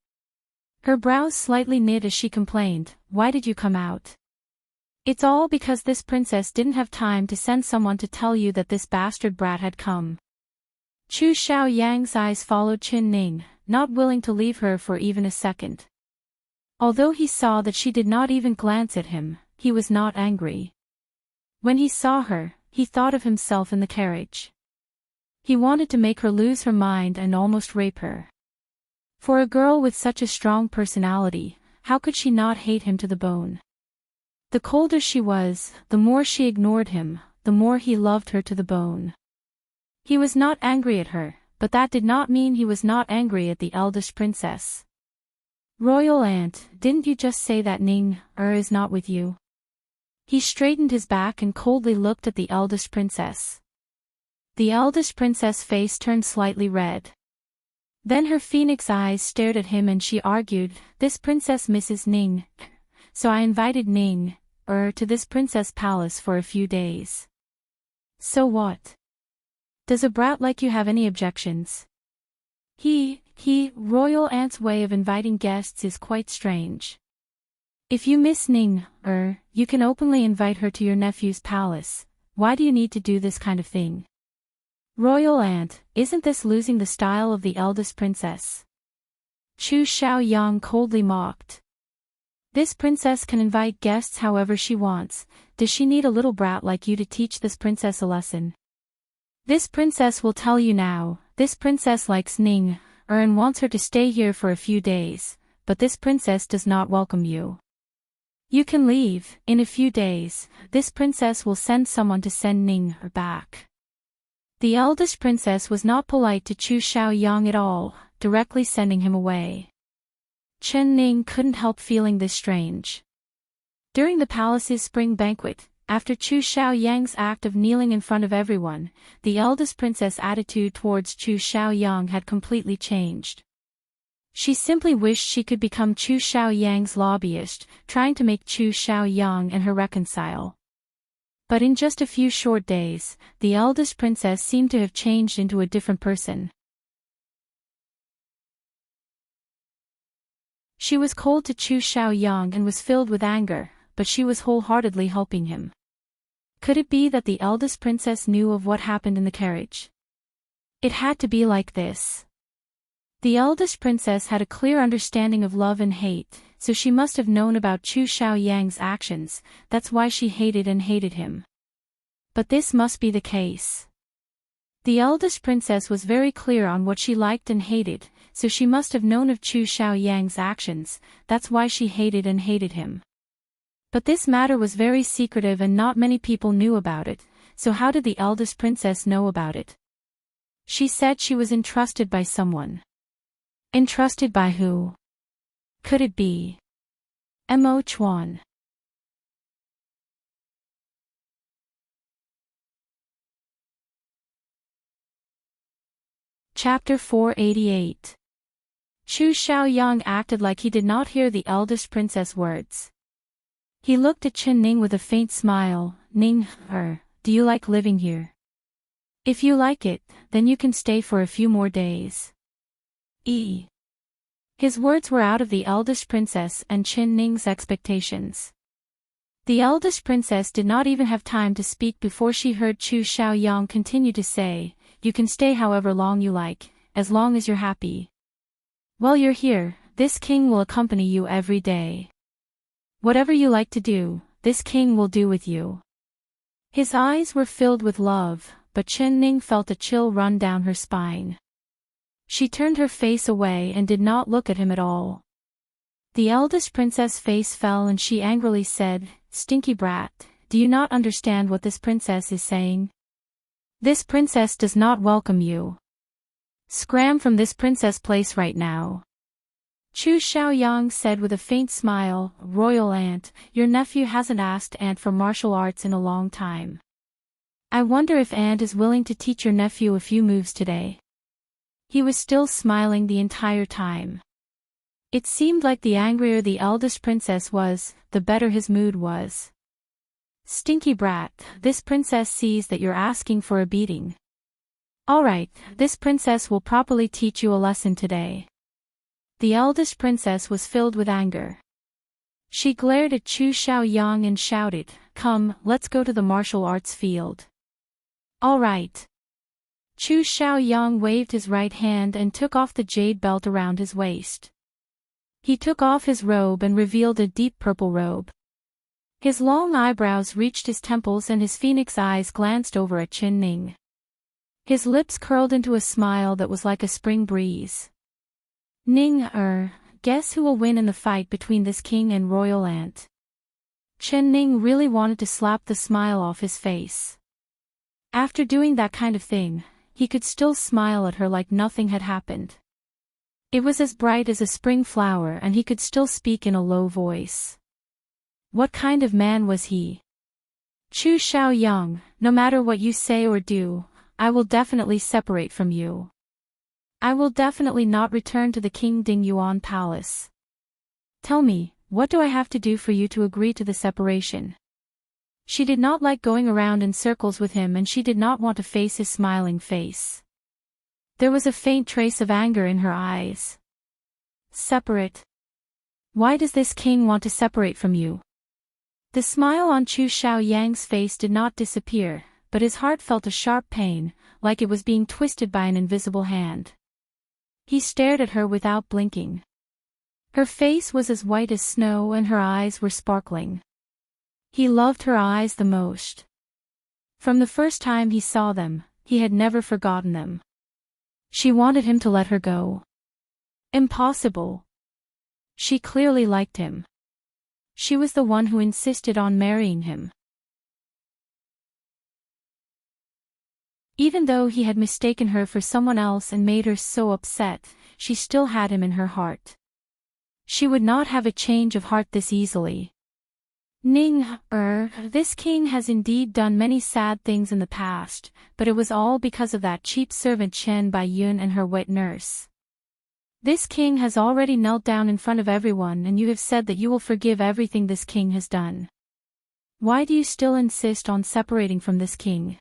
Her brows slightly knit as she complained, why did you come out? It's all because this princess didn't have time to send someone to tell you that this bastard brat had come. Chu Xiaoyang's eyes followed Chen Ning, not willing to leave her for even a second. Although he saw that she did not even glance at him, he was not angry. When he saw her, he thought of himself in the carriage. He wanted to make her lose her mind and almost rape her. For a girl with such a strong personality, how could she not hate him to the bone? The colder she was, the more she ignored him, the more he loved her to the bone. He was not angry at her, but that did not mean he was not angry at the eldest princess. Royal aunt, didn't you just say that Ning is not with you? He straightened his back and coldly looked at the eldest princess. The eldest princess' face turned slightly red. Then her phoenix eyes stared at him and she argued, this princess misses Ning. So I invited Ning to this princess palace for a few days. So what? Does a brat like you have any objections? Royal aunt's way of inviting guests is quite strange. If you miss Ning, you can openly invite her to your nephew's palace. Why do you need to do this kind of thing? Royal aunt, isn't this losing the style of the eldest princess? Chu Xiaoyang coldly mocked. This princess can invite guests however she wants. Does she need a little brat like you to teach this princess a lesson? This princess will tell you now, this princess likes Ning, and wants her to stay here for a few days, but this princess does not welcome you. You can leave, in a few days, this princess will send someone to send Ning back. The eldest princess was not polite to Chu Xiaoyang at all, directly sending him away. Chen Ning couldn't help feeling this strange. During the palace's spring banquet, after Chu Xiaoyang's act of kneeling in front of everyone, the eldest princess' attitude towards Chu Xiaoyang had completely changed. She simply wished she could become Chu Xiaoyang's lobbyist, trying to make Chu Xiaoyang and her reconcile. But in just a few short days, the eldest princess seemed to have changed into a different person. She was cold to Chu Xiaoyang and was filled with anger, but she was wholeheartedly helping him. Could it be that the eldest princess knew of what happened in the carriage? It had to be like this. The eldest princess had a clear understanding of love and hate, so she must have known about Chu Xiaoyang's actions, that's why she hated him. But this must be the case. The eldest princess was very clear on what she liked and hated, so she must have known of Chu Xiaoyang's actions, that's why she hated him. But this matter was very secretive and not many people knew about it, so how did the eldest princess know about it? She said she was entrusted by someone. Entrusted by who? Could it be Mo Chuan? Chapter 488. Chu Xiaoyang acted like he did not hear the eldest princess' words. He looked at Chen Ning with a faint smile. Ning, do you like living here? If you like it, then you can stay for a few more days. His words were out of the eldest princess and Chen Ning's expectations. The eldest princess did not even have time to speak before she heard Chu Xiaoyang continue to say, you can stay however long you like, as long as you're happy. While you're here, this king will accompany you every day. Whatever you like to do, this king will do with you. His eyes were filled with love, but Chen Ning felt a chill run down her spine. She turned her face away and did not look at him at all. The eldest princess' face fell and she angrily said, "Stinky brat, do you not understand what this princess is saying? This princess does not welcome you. Scram from this princess place right now." Chu Xiaoyang said with a faint smile, "Royal aunt, your nephew hasn't asked aunt for martial arts in a long time. I wonder if aunt is willing to teach your nephew a few moves today." He was still smiling the entire time. It seemed like the angrier the eldest princess was, the better his mood was. "Stinky brat, this princess sees that you're asking for a beating. Alright, this princess will properly teach you a lesson today." The eldest princess was filled with anger. She glared at Chu Xiaoyang and shouted, "Come, let's go to the martial arts field." "Alright." Chu Xiaoyang waved his right hand and took off the jade belt around his waist. He took off his robe and revealed a deep purple robe. His long eyebrows reached his temples and his phoenix eyes glanced over at Chen Ning. His lips curled into a smile that was like a spring breeze. "Ning, guess who will win in the fight between this king and royal aunt?" Chen Ning really wanted to slap the smile off his face. After doing that kind of thing, he could still smile at her like nothing had happened. It was as bright as a spring flower and he could still speak in a low voice. What kind of man was he? "Chu Xiaoyang, no matter what you say or do, I will definitely separate from you. I will definitely not return to the King Dingyuan Palace. Tell me, what do I have to do for you to agree to the separation?" She did not like going around in circles with him and she did not want to face his smiling face. There was a faint trace of anger in her eyes. "Separate? Why does this king want to separate from you?" The smile on Chu Xiaoyang's face did not disappear, but his heart felt a sharp pain, like it was being twisted by an invisible hand. He stared at her without blinking. Her face was as white as snow and her eyes were sparkling. He loved her eyes the most. From the first time he saw them, he had never forgotten them. She wanted him to let her go. Impossible. She clearly liked him. She was the one who insisted on marrying him. Even though he had mistaken her for someone else and made her so upset, she still had him in her heart. She would not have a change of heart this easily. "Ning, this king has indeed done many sad things in the past, but it was all because of that cheap servant Chen Baiyun and her wet nurse. This king has already knelt down in front of everyone and you have said that you will forgive everything this king has done. Why do you still insist on separating from this king?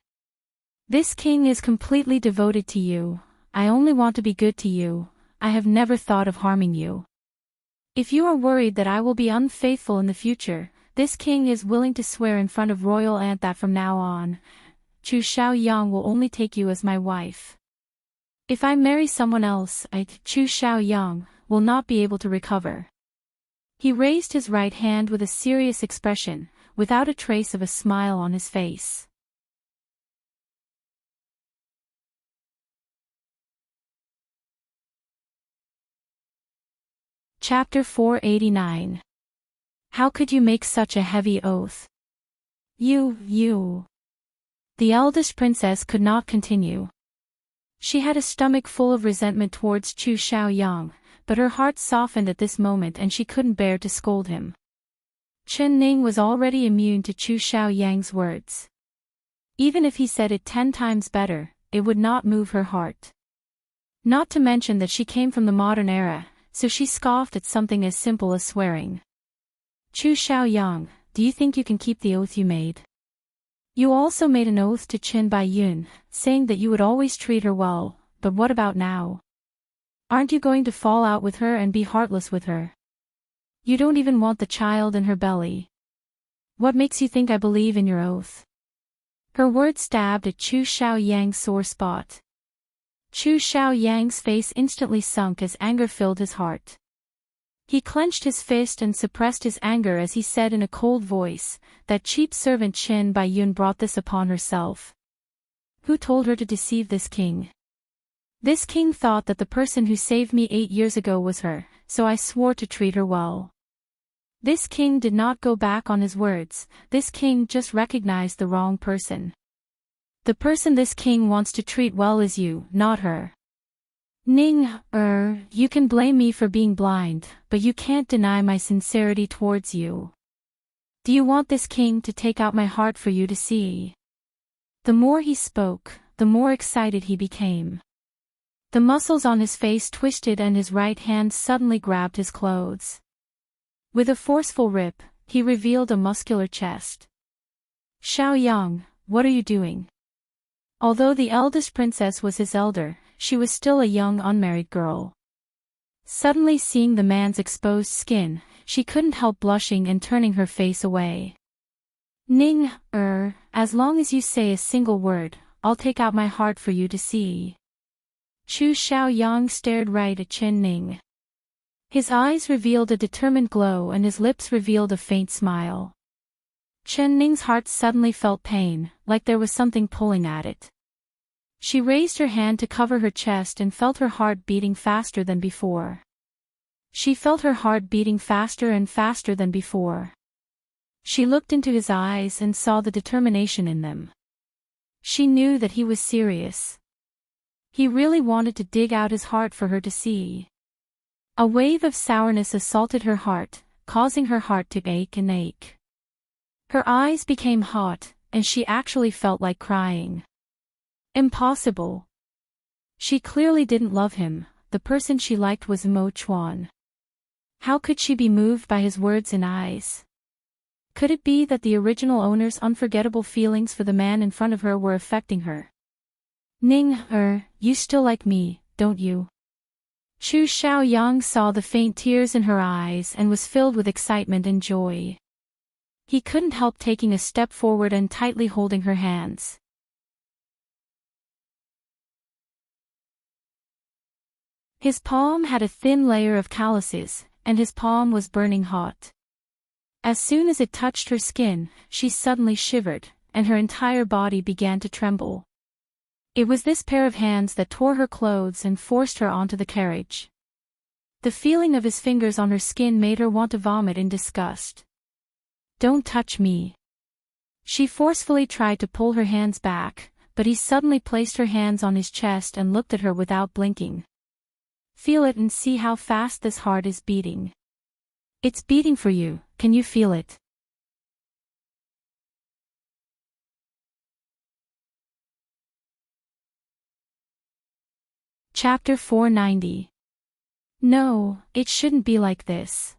This king is completely devoted to you. I only want to be good to you. I have never thought of harming you. If you are worried that I will be unfaithful in the future, this king is willing to swear in front of royal aunt that from now on, Chu Xiaoyang will only take you as my wife. If I marry someone else, Chu Xiaoyang, will not be able to recover." He raised his right hand with a serious expression, without a trace of a smile on his face. Chapter 489. How could you make such a heavy oath? You. The eldest princess could not continue. She had a stomach full of resentment towards Chu Xiaoyang, but her heart softened at this moment and she couldn't bear to scold him. Chen Ning was already immune to Chu Xiaoyang's words. Even if he said it 10 times better, it would not move her heart. Not to mention that she came from the modern era, so she scoffed at something as simple as swearing. "Chu Xiaoyang, do you think you can keep the oath you made? You also made an oath to Chen Baiyun, saying that you would always treat her well, but what about now? Aren't you going to fall out with her and be heartless with her? You don't even want the child in her belly. What makes you think I believe in your oath?" Her words stabbed at Chu Xiaoyang's sore spot. Chu Xiaoyang's face instantly sunk as anger filled his heart. He clenched his fist and suppressed his anger as he said in a cold voice, "That cheap servant Qin Baiyun brought this upon herself. Who told her to deceive this king? This king thought that the person who saved me 8 years ago was her, so I swore to treat her well." This king did not go back on his words, this king just recognized the wrong person. The person this king wants to treat well is you, not her. Ning, you can blame me for being blind, but you can't deny my sincerity towards you. Do you want this king to take out my heart for you to see? The more he spoke, the more excited he became. The muscles on his face twisted and his right hand suddenly grabbed his clothes. With a forceful rip, he revealed a muscular chest. "Xiaoyang, what are you doing?" Although the eldest princess was his elder, she was still a young unmarried girl. Suddenly seeing the man's exposed skin, she couldn't help blushing and turning her face away. "Ning, as long as you say a single word, I'll take out my heart for you to see." Chu Xiaoyang stared right at Chen Ning. His eyes revealed a determined glow and his lips revealed a faint smile. Chen Ning's heart suddenly felt pain, like there was something pulling at it. She raised her hand to cover her chest and felt her heart beating faster than before. She felt her heart beating faster and faster than before. She looked into his eyes and saw the determination in them. She knew that he was serious. He really wanted to dig out his heart for her to see. A wave of sourness assaulted her heart, causing her heart to ache and ache. Her eyes became hot, and she actually felt like crying. Impossible. She clearly didn't love him, the person she liked was Mo Chuan. How could she be moved by his words and eyes? Could it be that the original owner's unforgettable feelings for the man in front of her were affecting her? "Ning, you still like me, don't you?" Chu Xiaoyang saw the faint tears in her eyes and was filled with excitement and joy. He couldn't help taking a step forward and tightly holding her hands. His palm had a thin layer of calluses, and his palm was burning hot. As soon as it touched her skin, she suddenly shivered, and her entire body began to tremble. It was this pair of hands that tore her clothes and forced her onto the carriage. The feeling of his fingers on her skin made her want to vomit in disgust. "Don't touch me." She forcefully tried to pull her hands back, but he suddenly placed her hands on his chest and looked at her without blinking. "Feel it and see how fast this heart is beating. It's beating for you, can you feel it?" Chapter 490. No, it shouldn't be like this.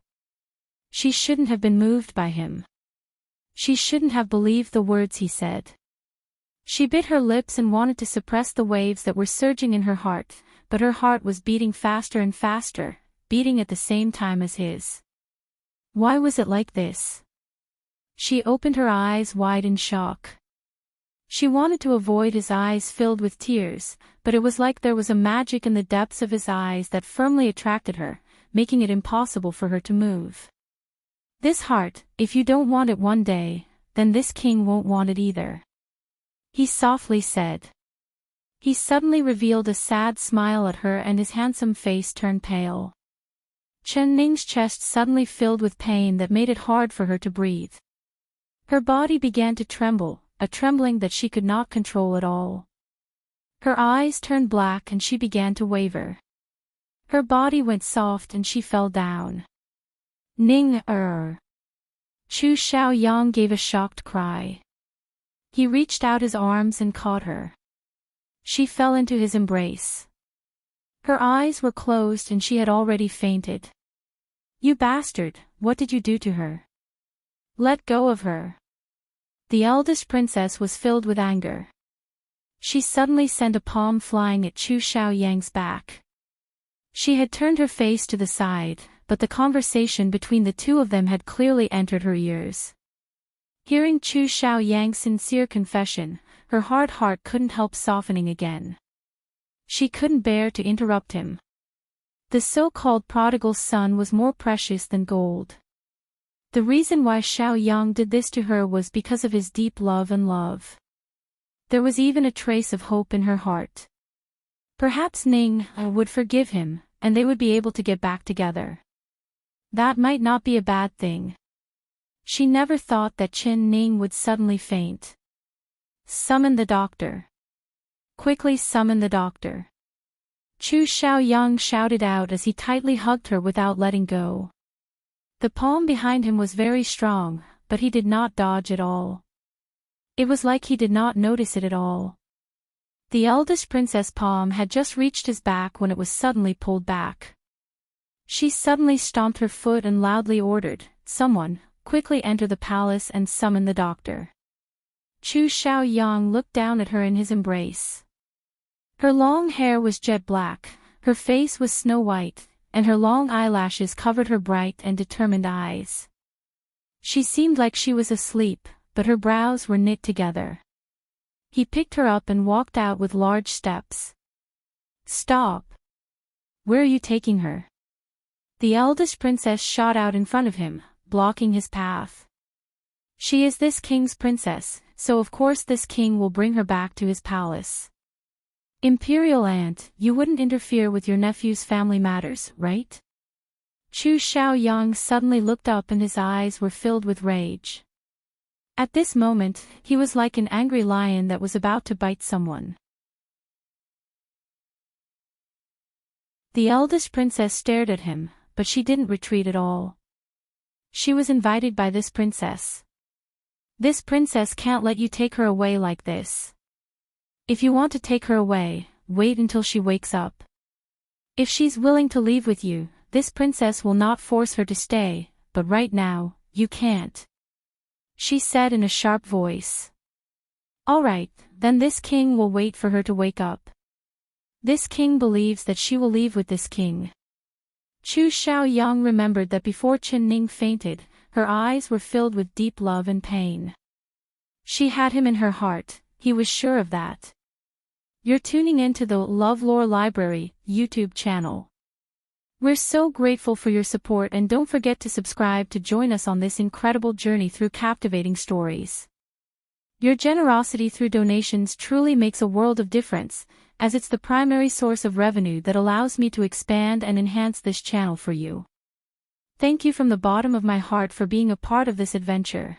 She shouldn't have been moved by him. She shouldn't have believed the words he said. She bit her lips and wanted to suppress the waves that were surging in her heart, but her heart was beating faster and faster, beating at the same time as his. Why was it like this? She opened her eyes wide in shock. She wanted to avoid his eyes filled with tears, but it was like there was a magic in the depths of his eyes that firmly attracted her, making it impossible for her to move. "This heart, if you don't want it one day, then this king won't want it either," he softly said. He suddenly revealed a sad smile at her and his handsome face turned pale. Chen Ning's chest suddenly filled with pain that made it hard for her to breathe. Her body began to tremble, a trembling that she could not control at all. Her eyes turned black and she began to waver. Her body went soft and she fell down. "Ning, Chu Xiaoyang gave a shocked cry. He reached out his arms and caught her. She fell into his embrace. Her eyes were closed and she had already fainted. "You bastard, what did you do to her? Let go of her." The eldest princess was filled with anger. She suddenly sent a palm flying at Chu Xiaoyang's back. She had turned her face to the side, but the conversation between the two of them had clearly entered her ears. Hearing Chu Xiaoyang's sincere confession, her hard heart couldn't help softening again. She couldn't bear to interrupt him. The so-called prodigal son was more precious than gold. The reason why Xiao Yang did this to her was because of his deep love and love. There was even a trace of hope in her heart. Perhaps Ning would forgive him, and they would be able to get back together. That might not be a bad thing. She never thought that Qin Ning would suddenly faint. Summon the doctor. Quickly summon the doctor. Chu Xiaoyang shouted out as he tightly hugged her without letting go. The palm behind him was very strong, but he did not dodge at all. It was like he did not notice it at all. The eldest princess' palm had just reached his back when it was suddenly pulled back. She suddenly stomped her foot and loudly ordered, "Someone, quickly enter the palace and summon the doctor." Chu Xiaoyang looked down at her in his embrace. Her long hair was jet black, her face was snow white, and her long eyelashes covered her bright and determined eyes. She seemed like she was asleep, but her brows were knit together. He picked her up and walked out with large steps. "Stop! Where are you taking her?" The eldest princess shot out in front of him, blocking his path. "She is this king's princess, so of course this king will bring her back to his palace." "Imperial aunt, you wouldn't interfere with your nephew's family matters, right?" Chu Xiaoyang suddenly looked up and his eyes were filled with rage. At this moment, he was like an angry lion that was about to bite someone. The eldest princess stared at him, but she didn't retreat at all. She was invited by this princess. This princess can't let you take her away like this. If you want to take her away, wait until she wakes up. If she's willing to leave with you, this princess will not force her to stay, but right now, you can't," she said in a sharp voice. "All right, then this king will wait for her to wake up. This king believes that she will leave with this king." Chu Xiaoyang remembered that before Qin Ning fainted, her eyes were filled with deep love and pain. She had him in her heart, he was sure of that. You're tuning in to the LoveLore Library YouTube channel. We're so grateful for your support and don't forget to subscribe to join us on this incredible journey through captivating stories. Your generosity through donations truly makes a world of difference, as it's the primary source of revenue that allows me to expand and enhance this channel for you. Thank you from the bottom of my heart for being a part of this adventure.